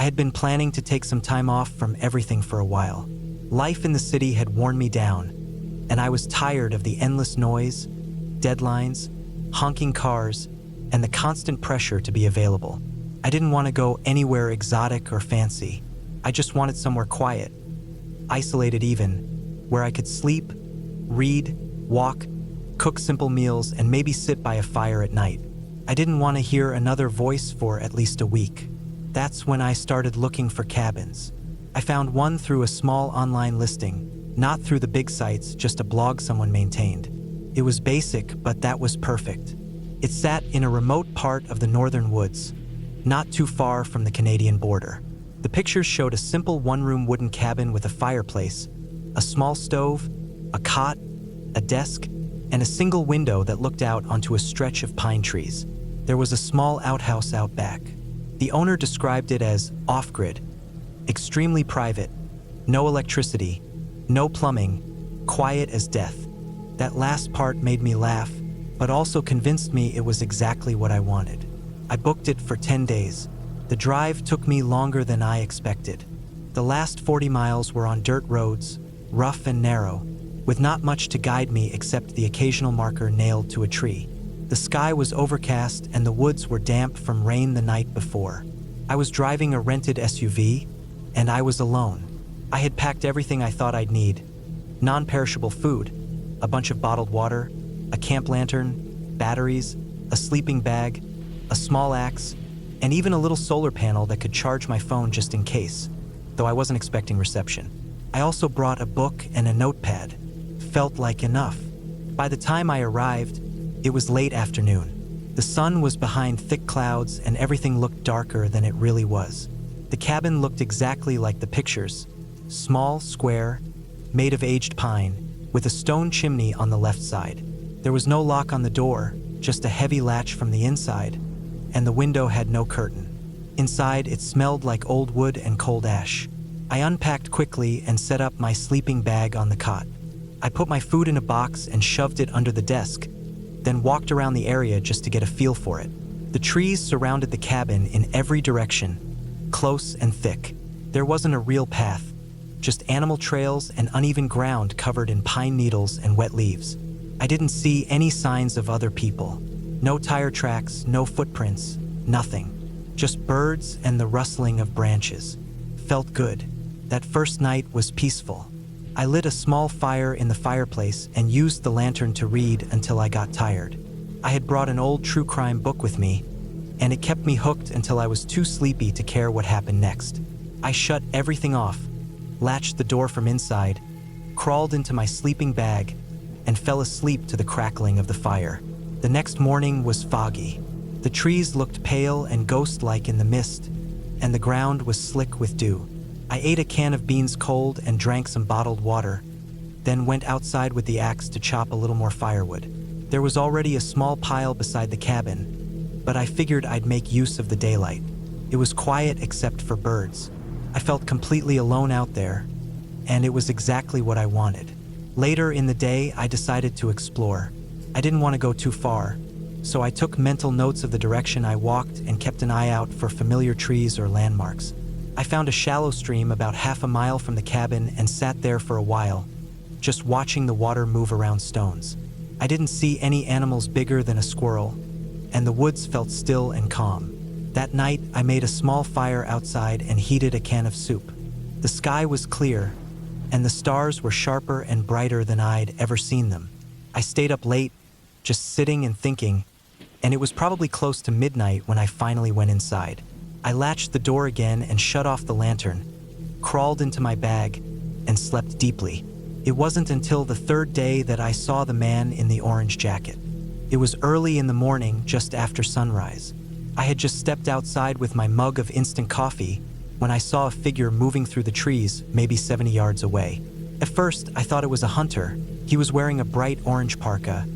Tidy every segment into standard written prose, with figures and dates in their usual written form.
I had been planning to take some time off from everything for a while. Life in the city had worn me down, and I was tired of the endless noise, deadlines, honking cars, and the constant pressure to be available. I didn't want to go anywhere exotic or fancy. I just wanted somewhere quiet, isolated even, where I could sleep, read, walk, cook simple meals, and maybe sit by a fire at night. I didn't want to hear another voice for at least a week. That's when I started looking for cabins. I found one through a small online listing, not through the big sites, just a blog someone maintained. It was basic, but that was perfect. It sat in a remote part of the northern woods, not too far from the Canadian border. The pictures showed a simple one-room wooden cabin with a fireplace, a small stove, a cot, a desk, and a single window that looked out onto a stretch of pine trees. There was a small outhouse out back. The owner described it as off-grid, extremely private, no electricity, no plumbing, quiet as death. That last part made me laugh, but also convinced me it was exactly what I wanted. I booked it for 10 days. The drive took me longer than I expected. The last 40 miles were on dirt roads, rough and narrow, with not much to guide me except the occasional marker nailed to a tree. The sky was overcast and the woods were damp from rain the night before. I was driving a rented SUV, and I was alone. I had packed everything I thought I'd need: non-perishable food, a bunch of bottled water, a camp lantern, batteries, a sleeping bag, a small axe, and even a little solar panel that could charge my phone just in case, though I wasn't expecting reception. I also brought a book and a notepad. Felt like enough. By the time I arrived, it was late afternoon. The sun was behind thick clouds and everything looked darker than it really was. The cabin looked exactly like the pictures. Small, square, made of aged pine, with a stone chimney on the left side. There was no lock on the door, just a heavy latch from the inside, and the window had no curtain. Inside, it smelled like old wood and cold ash. I unpacked quickly and set up my sleeping bag on the cot. I put my food in a box and shoved it under the desk, then walked around the area just to get a feel for it. The trees surrounded the cabin in every direction, close and thick. There wasn't a real path, just animal trails and uneven ground covered in pine needles and wet leaves. I didn't see any signs of other people. No tire tracks, no footprints, nothing. Just birds and the rustling of branches. Felt good. That first night was peaceful. I lit a small fire in the fireplace and used the lantern to read until I got tired. I had brought an old true crime book with me, and it kept me hooked until I was too sleepy to care what happened next. I shut everything off, latched the door from inside, crawled into my sleeping bag, and fell asleep to the crackling of the fire. The next morning was foggy. The trees looked pale and ghost-like in the mist, and the ground was slick with dew. I ate a can of beans cold and drank some bottled water, then went outside with the axe to chop a little more firewood. There was already a small pile beside the cabin, but I figured I'd make use of the daylight. It was quiet except for birds. I felt completely alone out there, and it was exactly what I wanted. Later in the day, I decided to explore. I didn't want to go too far, so I took mental notes of the direction I walked and kept an eye out for familiar trees or landmarks. I found a shallow stream about half a mile from the cabin and sat there for a while, just watching the water move around stones. I didn't see any animals bigger than a squirrel, and the woods felt still and calm. That night, I made a small fire outside and heated a can of soup. The sky was clear, and the stars were sharper and brighter than I'd ever seen them. I stayed up late, just sitting and thinking, and it was probably close to midnight when I finally went inside. I latched the door again and shut off the lantern, crawled into my bag, and slept deeply. It wasn't until the third day that I saw the man in the orange jacket. It was early in the morning, just after sunrise. I had just stepped outside with my mug of instant coffee when I saw a figure moving through the trees, maybe 70 yards away. At first, I thought it was a hunter. He was wearing a bright orange parka,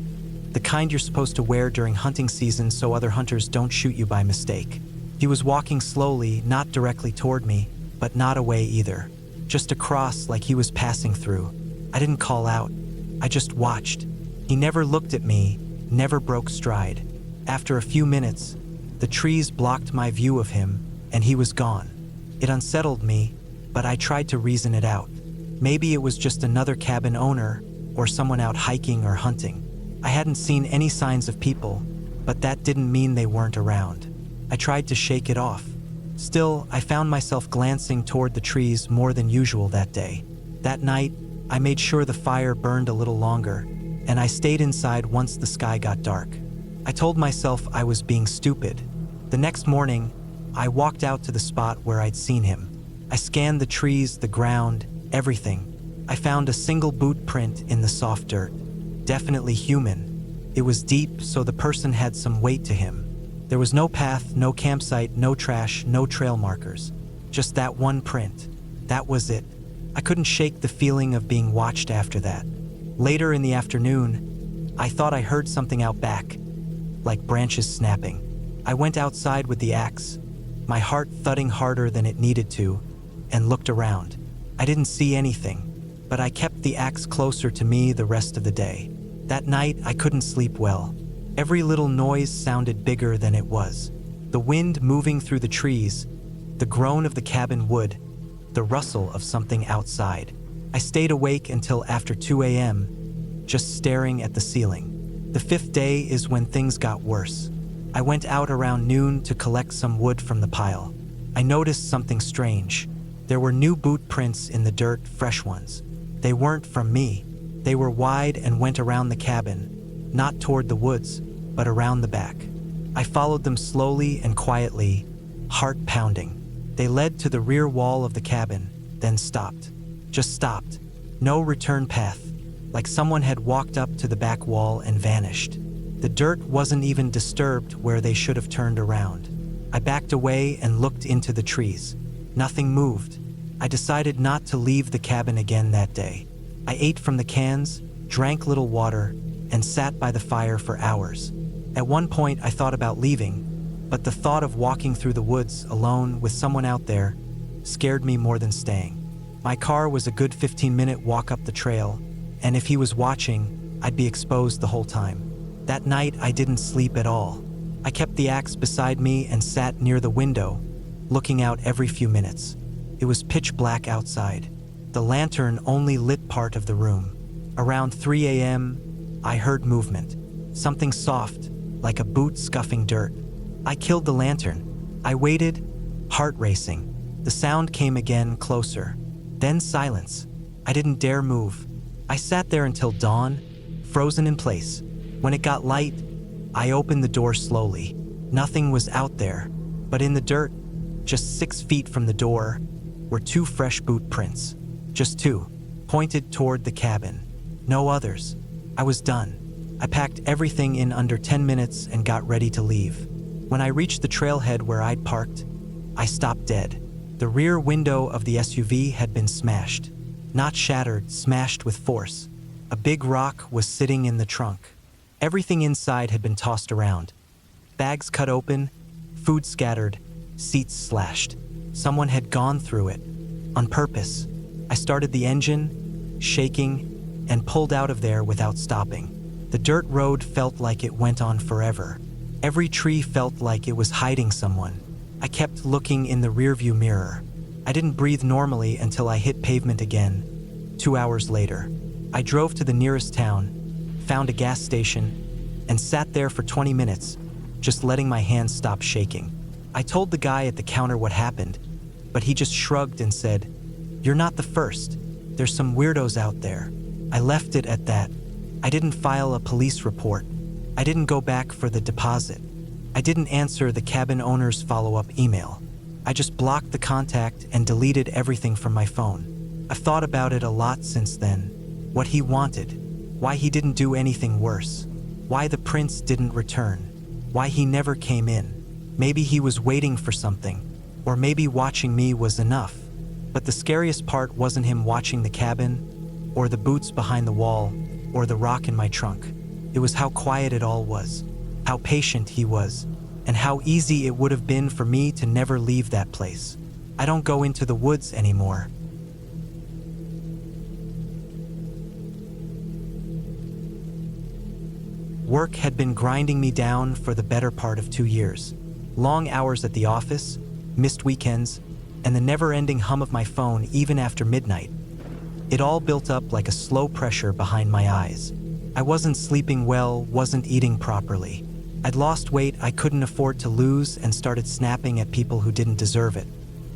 the kind you're supposed to wear during hunting season so other hunters don't shoot you by mistake. He was walking slowly, not directly toward me, but not away either. Just across, like he was passing through. I didn't call out. I just watched. He never looked at me, never broke stride. After a few minutes, the trees blocked my view of him, and he was gone. It unsettled me, but I tried to reason it out. Maybe it was just another cabin owner or someone out hiking or hunting. I hadn't seen any signs of people, but that didn't mean they weren't around. I tried to shake it off. Still, I found myself glancing toward the trees more than usual that day. That night, I made sure the fire burned a little longer, and I stayed inside once the sky got dark. I told myself I was being stupid. The next morning, I walked out to the spot where I'd seen him. I scanned the trees, the ground, everything. I found a single boot print in the soft dirt. Definitely human. It was deep, so the person had some weight to him. There was no path, no campsite, no trash, no trail markers. Just that one print. That was it. I couldn't shake the feeling of being watched after that. Later in the afternoon, I thought I heard something out back, like branches snapping. I went outside with the axe, my heart thudding harder than it needed to, and looked around. I didn't see anything, but I kept the axe closer to me the rest of the day. That night, I couldn't sleep well. Every little noise sounded bigger than it was. The wind moving through the trees, the groan of the cabin wood, the rustle of something outside. I stayed awake until after 2 a.m., just staring at the ceiling. The 5th day is when things got worse. I went out around noon to collect some wood from the pile. I noticed something strange. There were new boot prints in the dirt, fresh ones. They weren't from me. They were wide and went around the cabin, not toward the woods, but around the back. I followed them slowly and quietly, heart pounding. They led to the rear wall of the cabin, then stopped. Just stopped. No return path, like someone had walked up to the back wall and vanished. The dirt wasn't even disturbed where they should have turned around. I backed away and looked into the trees. Nothing moved. I decided not to leave the cabin again that day. I ate from the cans, drank little water, and sat by the fire for hours. At one point, I thought about leaving, but the thought of walking through the woods alone with someone out there scared me more than staying. My car was a good 15-minute walk up the trail, and if he was watching, I'd be exposed the whole time. That night, I didn't sleep at all. I kept the axe beside me and sat near the window, looking out every few minutes. It was pitch black outside. The lantern only lit part of the room. Around 3 a.m., I heard movement. Something soft, like a boot scuffing dirt. I killed the lantern. I waited, heart racing. The sound came again, closer. Then silence. I didn't dare move. I sat there until dawn, frozen in place. When it got light, I opened the door slowly. Nothing was out there, but in the dirt, just 6 feet from the door, were 2 fresh boot prints. Just 2, pointed toward the cabin. No others. I was done. I packed everything in under 10 minutes and got ready to leave. When I reached the trailhead where I'd parked, I stopped dead. The rear window of the SUV had been smashed. Not shattered, smashed with force. A big rock was sitting in the trunk. Everything inside had been tossed around. Bags cut open, food scattered, seats slashed. Someone had gone through it, on purpose. I started the engine, shaking, and pulled out of there without stopping. The dirt road felt like it went on forever. Every tree felt like it was hiding someone. I kept looking in the rearview mirror. I didn't breathe normally until I hit pavement again, 2 hours later. I drove to the nearest town, found a gas station, and sat there for 20 minutes, just letting my hands stop shaking. I told the guy at the counter what happened, but he just shrugged and said, "You're not the first. There's some weirdos out there." I left it at that. I didn't file a police report. I didn't go back for the deposit. I didn't answer the cabin owner's follow-up email. I just blocked the contact and deleted everything from my phone. I've thought about it a lot since then. What he wanted. Why he didn't do anything worse. Why the prince didn't return. Why he never came in. Maybe he was waiting for something. Or maybe watching me was enough. But the scariest part wasn't him watching the cabin, or the boots behind the wall, or the rock in my trunk. It was how quiet it all was, how patient he was, and how easy it would have been for me to never leave that place. I don't go into the woods anymore. Work had been grinding me down for the better part of 2 years. Long hours at the office, missed weekends, and the never-ending hum of my phone even after midnight. It all built up like a slow pressure behind my eyes. I wasn't sleeping well, wasn't eating properly. I'd lost weight I couldn't afford to lose and started snapping at people who didn't deserve it.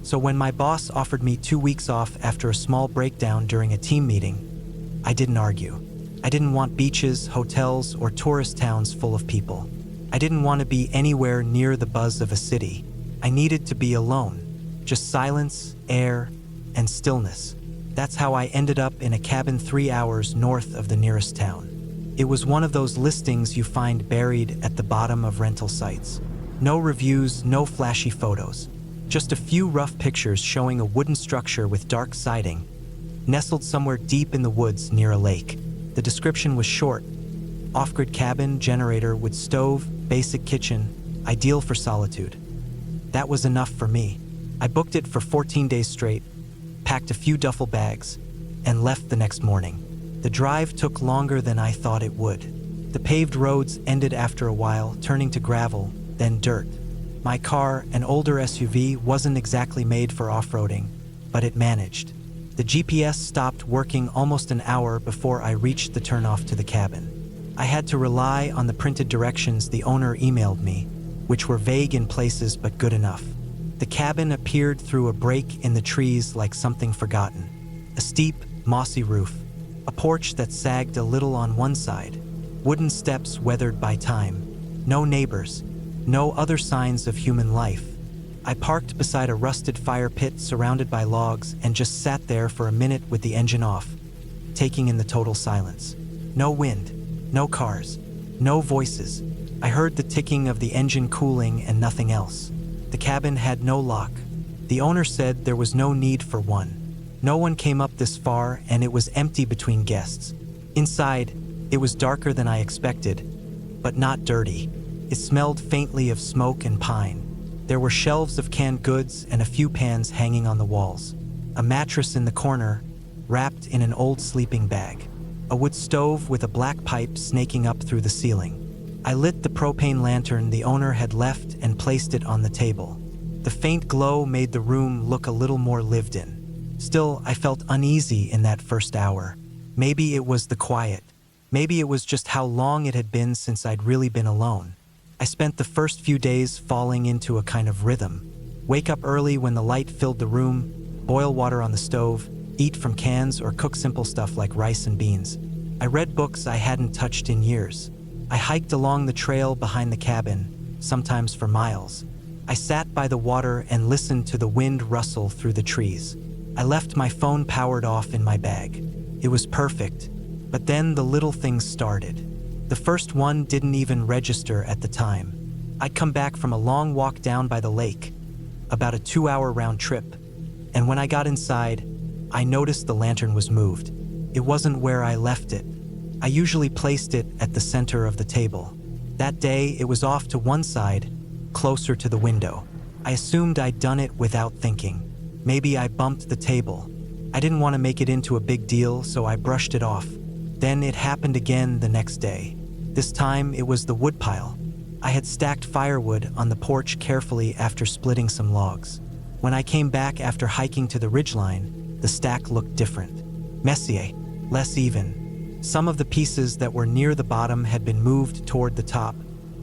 So when my boss offered me 2 weeks off after a small breakdown during a team meeting, I didn't argue. I didn't want beaches, hotels, or tourist towns full of people. I didn't want to be anywhere near the buzz of a city. I needed to be alone. Just silence, air, and stillness. That's how I ended up in a cabin 3 hours north of the nearest town. It was one of those listings you find buried at the bottom of rental sites. No reviews, no flashy photos. Just a few rough pictures showing a wooden structure with dark siding, nestled somewhere deep in the woods near a lake. The description was short. Off-grid cabin, generator with stove, basic kitchen, ideal for solitude. That was enough for me. I booked it for 14 days straight, packed a few duffel bags, and left the next morning. The drive took longer than I thought it would. The paved roads ended after a while, turning to gravel, then dirt. My car, an older SUV, wasn't exactly made for off-roading, but it managed. The GPS stopped working almost an hour before I reached the turnoff to the cabin. I had to rely on the printed directions the owner emailed me, which were vague in places but good enough. The cabin appeared through a break in the trees like something forgotten. A steep, mossy roof, a porch that sagged a little on one side, wooden steps weathered by time, no neighbors, no other signs of human life. I parked beside a rusted fire pit surrounded by logs and just sat there for a minute with the engine off, taking in the total silence. No wind, no cars, no voices. I heard the ticking of the engine cooling and nothing else. The cabin had no lock. The owner said there was no need for one. No one came up this far and it was empty between guests. Inside, it was darker than I expected, but not dirty. It smelled faintly of smoke and pine. There were shelves of canned goods and a few pans hanging on the walls. A mattress in the corner, wrapped in an old sleeping bag. A wood stove with a black pipe snaking up through the ceiling. I lit the propane lantern the owner had left and placed it on the table. The faint glow made the room look a little more lived in. Still, I felt uneasy in that first hour. Maybe it was the quiet. Maybe it was just how long it had been since I'd really been alone. I spent the first few days falling into a kind of rhythm. Wake up early when the light filled the room, boil water on the stove, eat from cans or cook simple stuff like rice and beans. I read books I hadn't touched in years. I hiked along the trail behind the cabin, sometimes for miles. I sat by the water and listened to the wind rustle through the trees. I left my phone powered off in my bag. It was perfect, but then the little things started. The first one didn't even register at the time. I'd come back from a long walk down by the lake, about a 2-hour round trip, and when I got inside, I noticed the lantern was moved. It wasn't where I left it. I usually placed it at the center of the table. That day, it was off to one side, closer to the window. I assumed I'd done it without thinking. Maybe I bumped the table. I didn't want to make it into a big deal, so I brushed it off. Then it happened again the next day. This time, it was the woodpile. I had stacked firewood on the porch carefully after splitting some logs. When I came back after hiking to the ridgeline, the stack looked different. Messier, less even. Some of the pieces that were near the bottom had been moved toward the top,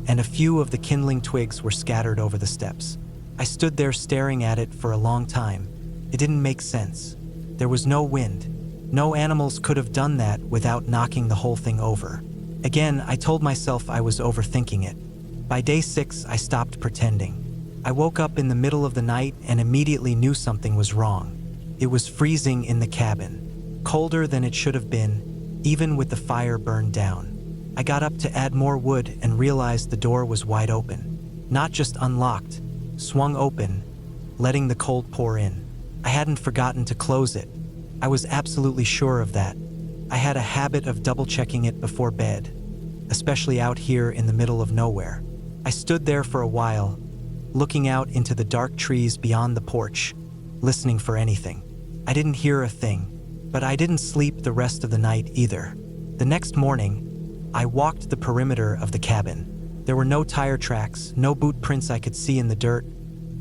and a few of the kindling twigs were scattered over the steps. I stood there staring at it for a long time. It didn't make sense. There was no wind. No animals could have done that without knocking the whole thing over. Again, I told myself I was overthinking it. By day 6, I stopped pretending. I woke up in the middle of the night and immediately knew something was wrong. It was freezing in the cabin, colder than it should have been, even with the fire burned down. I got up to add more wood and realized the door was wide open. Not just unlocked, swung open, letting the cold pour in. I hadn't forgotten to close it. I was absolutely sure of that. I had a habit of double-checking it before bed, especially out here in the middle of nowhere. I stood there for a while, looking out into the dark trees beyond the porch, listening for anything. I didn't hear a thing, but I didn't sleep the rest of the night either. The next morning, I walked the perimeter of the cabin. There were no tire tracks, no boot prints I could see in the dirt,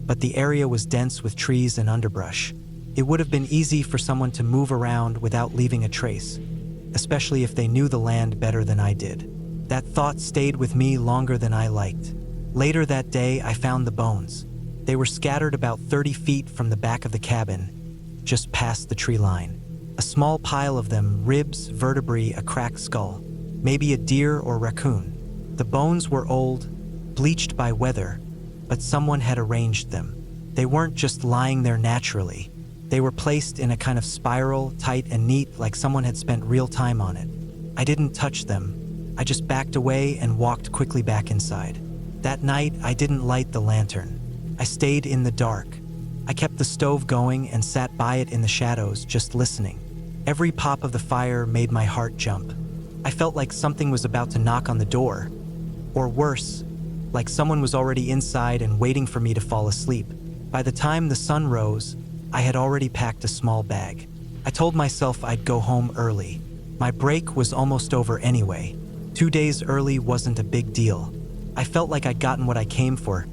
but the area was dense with trees and underbrush. It would have been easy for someone to move around without leaving a trace, especially if they knew the land better than I did. That thought stayed with me longer than I liked. Later that day, I found the bones. They were scattered about 30 feet from the back of the cabin, just past the tree line. A small pile of them, ribs, vertebrae, a cracked skull, maybe a deer or raccoon. The bones were old, bleached by weather, but someone had arranged them. They weren't just lying there naturally. They were placed in a kind of spiral, tight and neat, like someone had spent real time on it. I didn't touch them. I just backed away and walked quickly back inside. That night, I didn't light the lantern. I stayed in the dark. I kept the stove going and sat by it in the shadows, just listening. Every pop of the fire made my heart jump. I felt like something was about to knock on the door. Or worse, like someone was already inside and waiting for me to fall asleep. By the time the sun rose, I had already packed a small bag. I told myself I'd go home early. My break was almost over anyway. 2 days early wasn't a big deal. I felt like I'd gotten what I came for.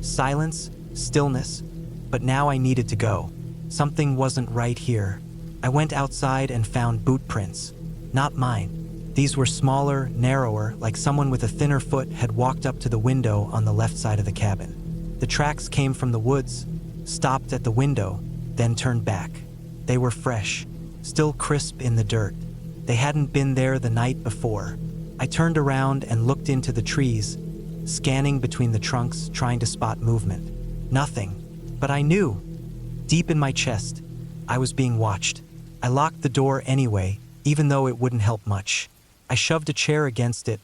Silence, stillness, but now I needed to go. Something wasn't right here. I went outside and found boot prints. Not mine. These were smaller, narrower, like someone with a thinner foot had walked up to the window on the left side of the cabin. The tracks came from the woods, stopped at the window, then turned back. They were fresh, still crisp in the dirt. They hadn't been there the night before. I turned around and looked into the trees, scanning between the trunks, trying to spot movement. Nothing. But I knew, deep in my chest, I was being watched. I locked the door anyway, even though it wouldn't help much. I shoved a chair against it,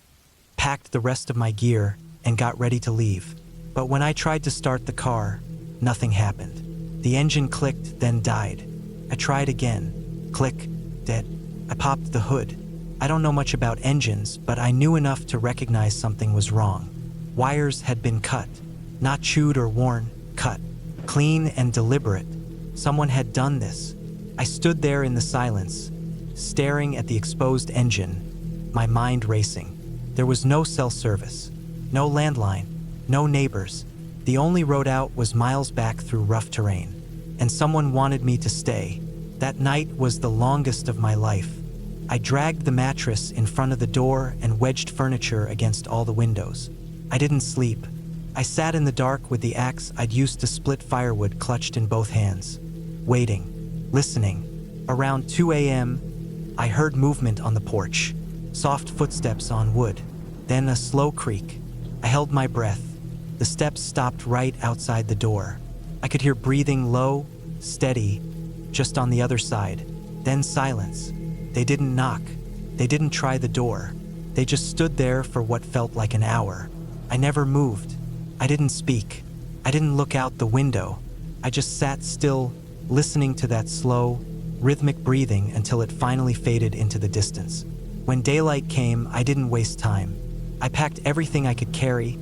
packed the rest of my gear, and got ready to leave. But when I tried to start the car, nothing happened. The engine clicked, then died. I tried again. Click, dead. I popped the hood. I don't know much about engines, but I knew enough to recognize something was wrong. Wires had been cut. Not chewed or worn, cut. Clean and deliberate. Someone had done this. I stood there in the silence, staring at the exposed engine, my mind racing. There was no cell service, no landline, no neighbors. The only road out was miles back through rough terrain. And someone wanted me to stay. That night was the longest of my life. I dragged the mattress in front of the door and wedged furniture against all the windows. I didn't sleep. I sat in the dark with the axe I'd used to split firewood clutched in both hands, waiting, listening. Around 2 a.m., I heard movement on the porch, soft footsteps on wood, then a slow creak. I held my breath. The steps stopped right outside the door. I could hear breathing low, steady, just on the other side. Then silence. They didn't knock. They didn't try the door. They just stood there for what felt like an hour. I never moved. I didn't speak. I didn't look out the window. I just sat still, listening to that slow, rhythmic breathing until it finally faded into the distance. When daylight came, I didn't waste time. I packed everything I could carry,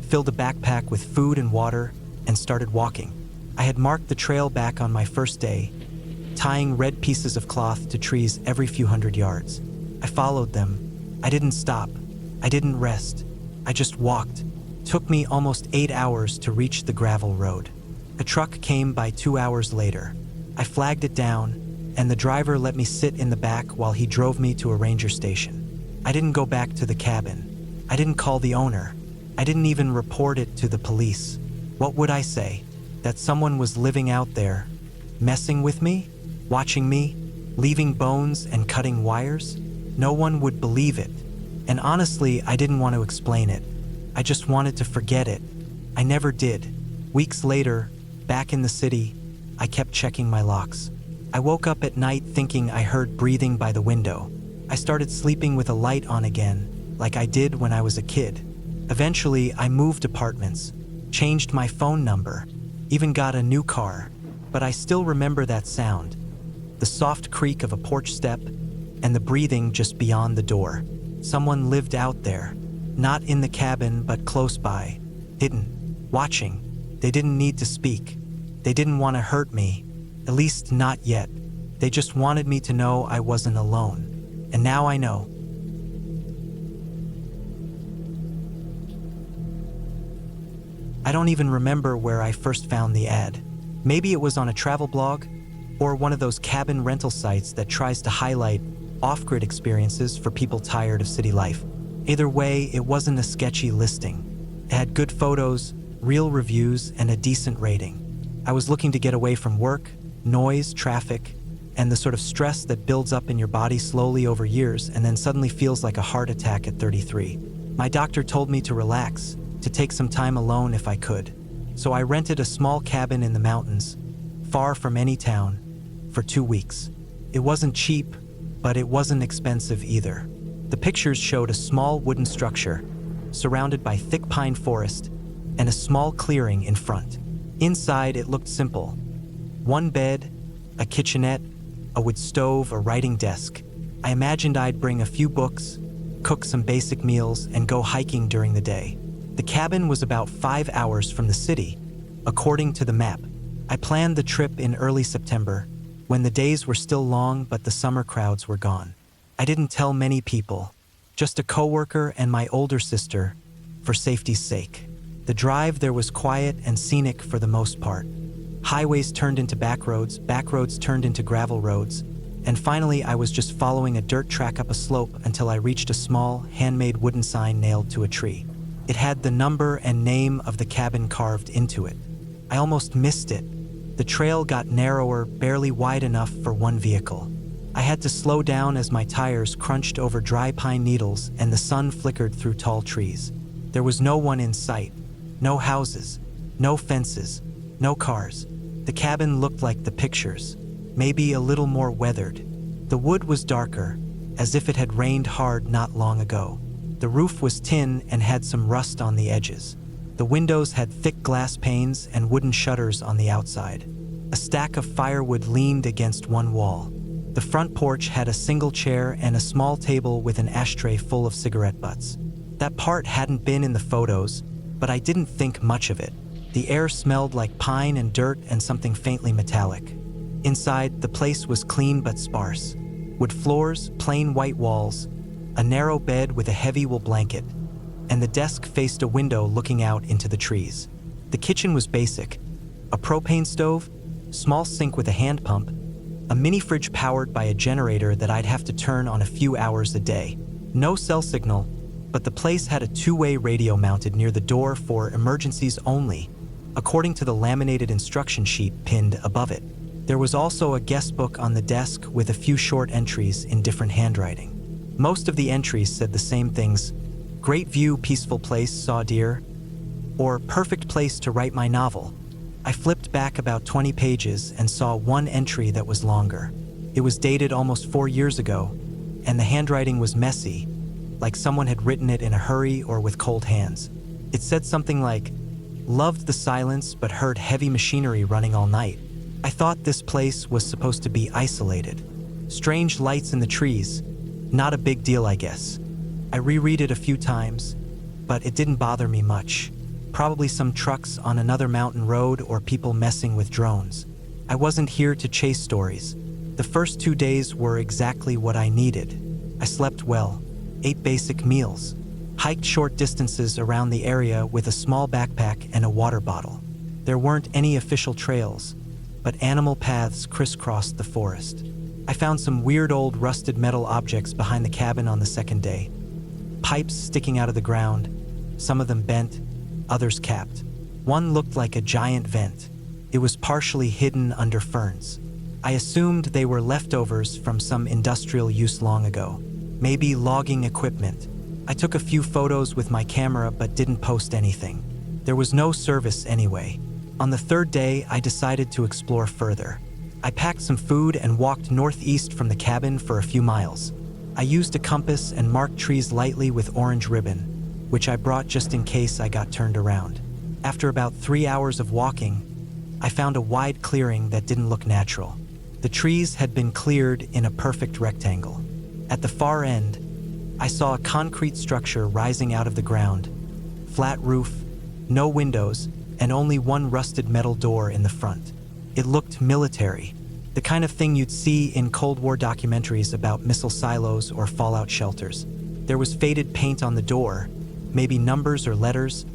filled a backpack with food and water, and started walking. I had marked the trail back on my first day, tying red pieces of cloth to trees every few hundred yards. I followed them. I didn't stop. I didn't rest. I just walked. It took me almost 8 hours to reach the gravel road. A truck came by 2 hours later. I flagged it down, and the driver let me sit in the back while he drove me to a ranger station. I didn't go back to the cabin. I didn't call the owner. I didn't even report it to the police. What would I say? That someone was living out there, messing with me, watching me, leaving bones and cutting wires? No one would believe it. And honestly, I didn't want to explain it. I just wanted to forget it. I never did. Weeks later, back in the city, I kept checking my locks. I woke up at night thinking I heard breathing by the window. I started sleeping with a light on again, like I did when I was a kid. Eventually, I moved apartments, changed my phone number, even got a new car. But I still remember that sound, the soft creak of a porch step, and the breathing just beyond the door. Someone lived out there, not in the cabin but close by, hidden, watching. They didn't need to speak. They didn't want to hurt me, at least not yet. They just wanted me to know I wasn't alone. And now I know. I don't even remember where I first found the ad. Maybe it was on a travel blog or one of those cabin rental sites that tries to highlight off-grid experiences for people tired of city life. Either way, it wasn't a sketchy listing. It had good photos, real reviews, and a decent rating. I was looking to get away from work, noise, traffic, and the sort of stress that builds up in your body slowly over years and then suddenly feels like a heart attack at 33. My doctor told me to relax, to take some time alone if I could. So I rented a small cabin in the mountains, far from any town, for 2 weeks. It wasn't cheap, but it wasn't expensive either. The pictures showed a small wooden structure, surrounded by thick pine forest, and a small clearing in front. Inside, it looked simple. One bed, a kitchenette, a wood stove, a writing desk. I imagined I'd bring a few books, cook some basic meals, and go hiking during the day. The cabin was about 5 hours from the city, according to the map. I planned the trip in early September, when the days were still long but the summer crowds were gone. I didn't tell many people, just a coworker and my older sister, for safety's sake. The drive there was quiet and scenic for the most part. Highways turned into back roads turned into gravel roads, and finally I was just following a dirt track up a slope until I reached a small, handmade wooden sign nailed to a tree. It had the number and name of the cabin carved into it. I almost missed it. The trail got narrower, barely wide enough for one vehicle. I had to slow down as my tires crunched over dry pine needles and the sun flickered through tall trees. There was no one in sight. No houses, no fences, no cars. The cabin looked like the pictures, maybe a little more weathered. The wood was darker, as if it had rained hard not long ago. The roof was tin and had some rust on the edges. The windows had thick glass panes and wooden shutters on the outside. A stack of firewood leaned against one wall. The front porch had a single chair and a small table with an ashtray full of cigarette butts. That part hadn't been in the photos, but I didn't think much of it. The air smelled like pine and dirt and something faintly metallic. Inside, the place was clean but sparse. Wood floors, plain white walls, a narrow bed with a heavy wool blanket, and the desk faced a window looking out into the trees. The kitchen was basic. A propane stove, small sink with a hand pump, a mini fridge powered by a generator that I'd have to turn on a few hours a day. No cell signal, but the place had a two-way radio mounted near the door for emergencies only, according to the laminated instruction sheet pinned above it. There was also a guest book on the desk with a few short entries in different handwriting. Most of the entries said the same things: great view, peaceful place, saw deer, or perfect place to write my novel. I flipped back about 20 pages and saw one entry that was longer. It was dated almost 4 years ago, and the handwriting was messy, like someone had written it in a hurry or with cold hands. It said something like, "Loved the silence but heard heavy machinery running all night. I thought this place was supposed to be isolated. Strange lights in the trees. Not a big deal, I guess." I reread it a few times, but it didn't bother me much. Probably some trucks on another mountain road or people messing with drones. I wasn't here to chase stories. The first 2 days were exactly what I needed. I slept well, ate basic meals, hiked short distances around the area with a small backpack and a water bottle. There weren't any official trails, but animal paths crisscrossed the forest. I found some weird old rusted metal objects behind the cabin on the second day. Pipes sticking out of the ground, some of them bent, others capped. One looked like a giant vent. It was partially hidden under ferns. I assumed they were leftovers from some industrial use long ago, maybe logging equipment. I took a few photos with my camera but didn't post anything. There was no service anyway. On the third day, I decided to explore further. I packed some food and walked northeast from the cabin for a few miles. I used a compass and marked trees lightly with orange ribbon, which I brought just in case I got turned around. After about 3 hours of walking, I found a wide clearing that didn't look natural. The trees had been cleared in a perfect rectangle. At the far end, I saw a concrete structure rising out of the ground. Flat roof, no windows, and only one rusted metal door in the front. It looked military, the kind of thing you'd see in Cold War documentaries about missile silos or fallout shelters. There was faded paint on the door, maybe numbers or letters,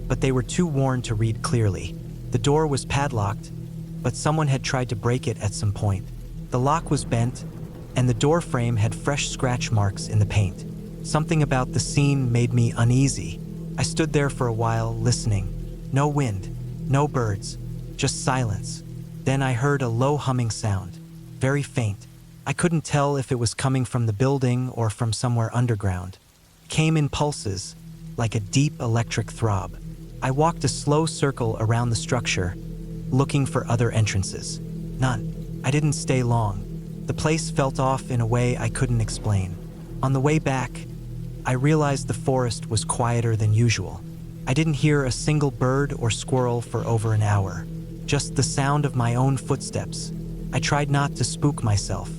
but they were too worn to read clearly. The door was padlocked, but someone had tried to break it at some point. The lock was bent, and the door frame had fresh scratch marks in the paint. Something about the scene made me uneasy. I stood there for a while, listening. No wind, no birds, just silence. Then I heard a low humming sound, very faint. I couldn't tell if it was coming from the building or from somewhere underground. It came in pulses, like a deep electric throb. I walked a slow circle around the structure, looking for other entrances. None. I didn't stay long. The place felt off in a way I couldn't explain. On the way back, I realized the forest was quieter than usual. I didn't hear a single bird or squirrel for over an hour, just the sound of my own footsteps. I tried not to spook myself.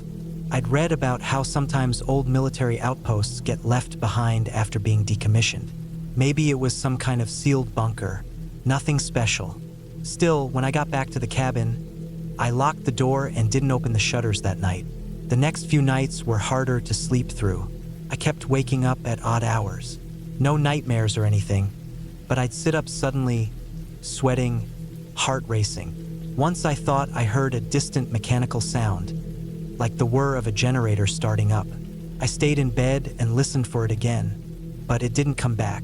I'd read about how sometimes old military outposts get left behind after being decommissioned. Maybe it was some kind of sealed bunker, nothing special. Still, when I got back to the cabin, I locked the door and didn't open the shutters that night. The next few nights were harder to sleep through. I kept waking up at odd hours. No nightmares or anything, but I'd sit up suddenly, sweating, heart racing. Once I thought I heard a distant mechanical sound, like the whir of a generator starting up. I stayed in bed and listened for it again, but it didn't come back.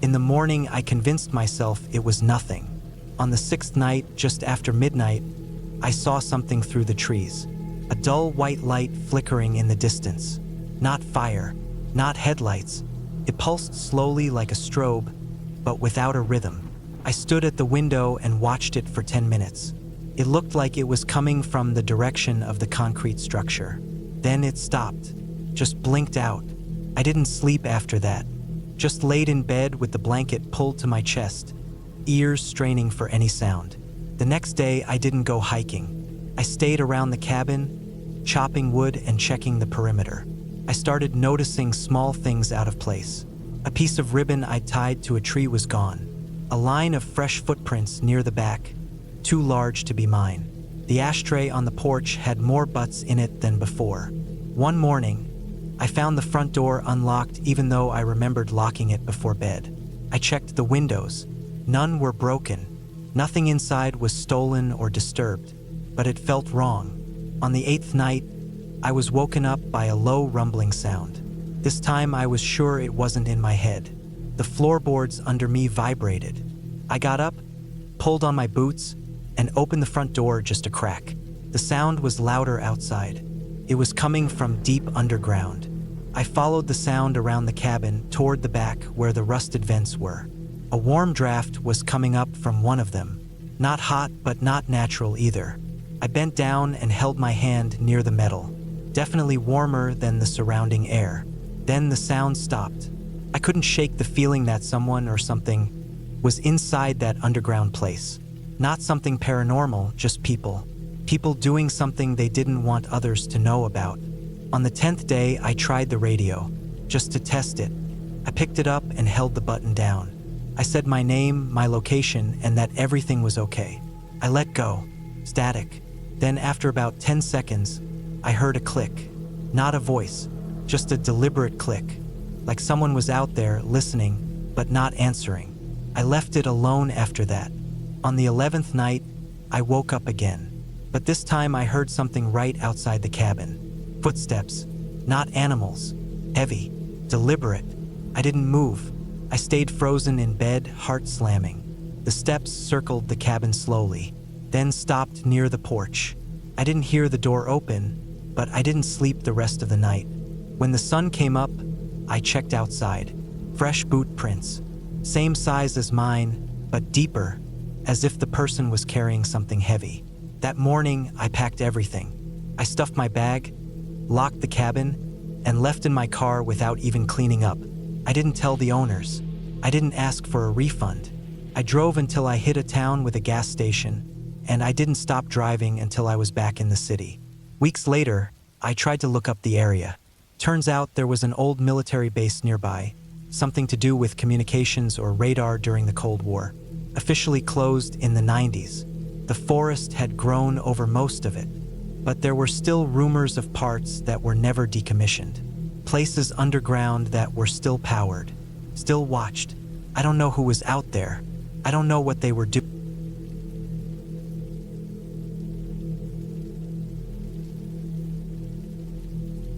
In the morning, I convinced myself it was nothing. On the sixth night, just after midnight, I saw something through the trees. A dull white light flickering in the distance. Not fire, not headlights. It pulsed slowly like a strobe, but without a rhythm. I stood at the window and watched it for 10 minutes. It looked like it was coming from the direction of the concrete structure. Then it stopped, just blinked out. I didn't sleep after that. Just laid in bed with the blanket pulled to my chest, ears straining for any sound. The next day, I didn't go hiking. I stayed around the cabin, chopping wood and checking the perimeter. I started noticing small things out of place. A piece of ribbon I tied to a tree was gone. A line of fresh footprints near the back, too large to be mine. The ashtray on the porch had more butts in it than before. One morning, I found the front door unlocked even though I remembered locking it before bed. I checked the windows. None were broken. Nothing inside was stolen or disturbed, but it felt wrong. On the 8th night, I was woken up by a low rumbling sound. This time I was sure it wasn't in my head. The floorboards under me vibrated. I got up, pulled on my boots, and opened the front door just a crack. The sound was louder outside. It was coming from deep underground. I followed the sound around the cabin toward the back where the rusted vents were. A warm draft was coming up from one of them. Not hot, but not natural either. I bent down and held my hand near the metal. Definitely warmer than the surrounding air. Then the sound stopped. I couldn't shake the feeling that someone or something was inside that underground place. Not something paranormal, just people. People doing something they didn't want others to know about. On the 10th day, I tried the radio, just to test it. I picked it up and held the button down. I said my name, my location, and that everything was okay. I let go. Static. Then after about 10 seconds, I heard a click. Not a voice, just a deliberate click. Like someone was out there listening, but not answering. I left it alone after that. On the 11th night, I woke up again. But this time I heard something right outside the cabin. Footsteps. Not animals. Heavy. Deliberate. I didn't move. I stayed frozen in bed, heart slamming. The steps circled the cabin slowly, then stopped near the porch. I didn't hear the door open, but I didn't sleep the rest of the night. When the sun came up, I checked outside. Fresh boot prints. Same size as mine, but deeper, as if the person was carrying something heavy. That morning, I packed everything. I stuffed my bag, locked the cabin, and left in my car without even cleaning up. I didn't tell the owners. I didn't ask for a refund. I drove until I hit a town with a gas station, and I didn't stop driving until I was back in the city. Weeks later, I tried to look up the area. Turns out there was an old military base nearby, something to do with communications or radar during the Cold War. Officially closed in the 90s. The forest had grown over most of it, but there were still rumors of parts that were never decommissioned. Places underground that were still powered, still watched. I don't know who was out there, I don't know what they were doing.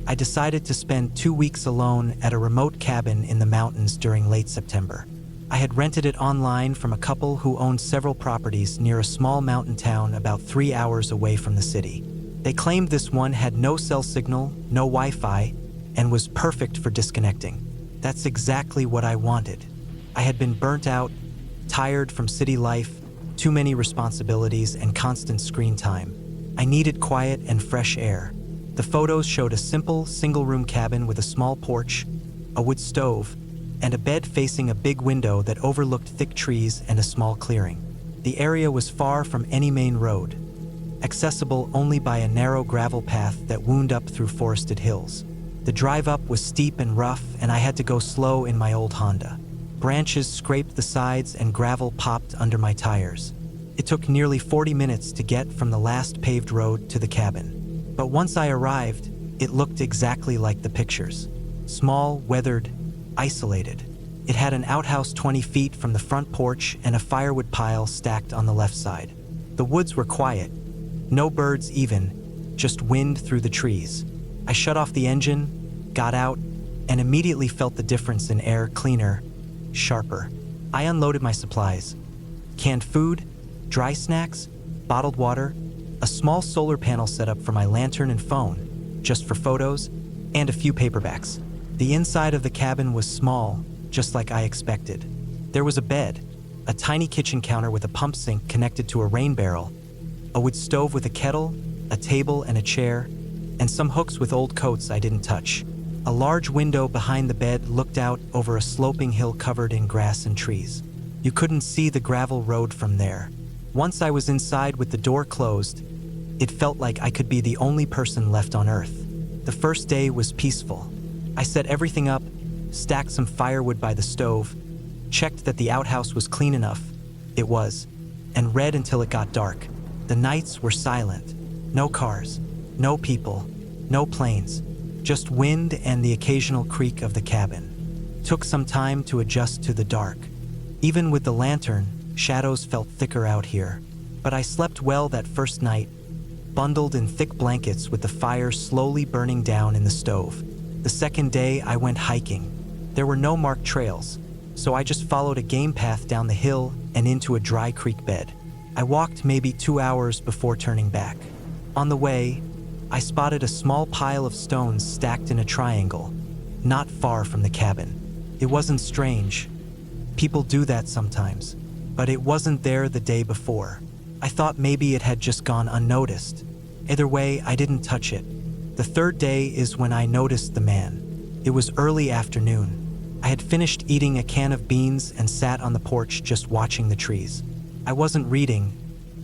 I decided to spend 2 weeks alone at a remote cabin in the mountains during late September. I had rented it online from a couple who owned several properties near a small mountain town about 3 hours away from the city. They claimed this one had no cell signal, no Wi-Fi, and was perfect for disconnecting. That's exactly what I wanted. I had been burnt out, tired from city life, too many responsibilities, and constant screen time. I needed quiet and fresh air. The photos showed a simple, single-room cabin with a small porch, a wood stove, and a bed facing a big window that overlooked thick trees and a small clearing. The area was far from any main road, accessible only by a narrow gravel path that wound up through forested hills. The drive up was steep and rough, and I had to go slow in my old Honda. Branches scraped the sides and gravel popped under my tires. It took nearly 40 minutes to get from the last paved road to the cabin. But once I arrived, it looked exactly like the pictures. Small, weathered, isolated. It had an outhouse 20 feet from the front porch and a firewood pile stacked on the left side. The woods were quiet. No birds even, just wind through the trees. I shut off the engine, got out, and immediately felt the difference in air, cleaner, sharper. I unloaded my supplies. Canned food, dry snacks, bottled water, a small solar panel set up for my lantern and phone, just for photos, and a few paperbacks. The inside of the cabin was small, just like I expected. There was a bed, a tiny kitchen counter with a pump sink connected to a rain barrel, a wood stove with a kettle, a table and a chair, and some hooks with old coats I didn't touch. A large window behind the bed looked out over a sloping hill covered in grass and trees. You couldn't see the gravel road from there. Once I was inside with the door closed, it felt like I could be the only person left on Earth. The first day was peaceful. I set everything up, stacked some firewood by the stove, checked that the outhouse was clean enough. It was, and read until it got dark. The nights were silent. No cars, no people, no planes, just wind and the occasional creak of the cabin. Took some time to adjust to the dark. Even with the lantern, shadows felt thicker out here. But I slept well that first night, bundled in thick blankets with the fire slowly burning down in the stove. The second day, I went hiking. There were no marked trails, so I just followed a game path down the hill and into a dry creek bed. I walked maybe 2 hours before turning back. On the way, I spotted a small pile of stones stacked in a triangle, not far from the cabin. It wasn't strange. People do that sometimes, but it wasn't there the day before. I thought maybe it had just gone unnoticed. Either way, I didn't touch it. The third day is when I noticed the man. It was early afternoon. I had finished eating a can of beans and sat on the porch just watching the trees. I wasn't reading,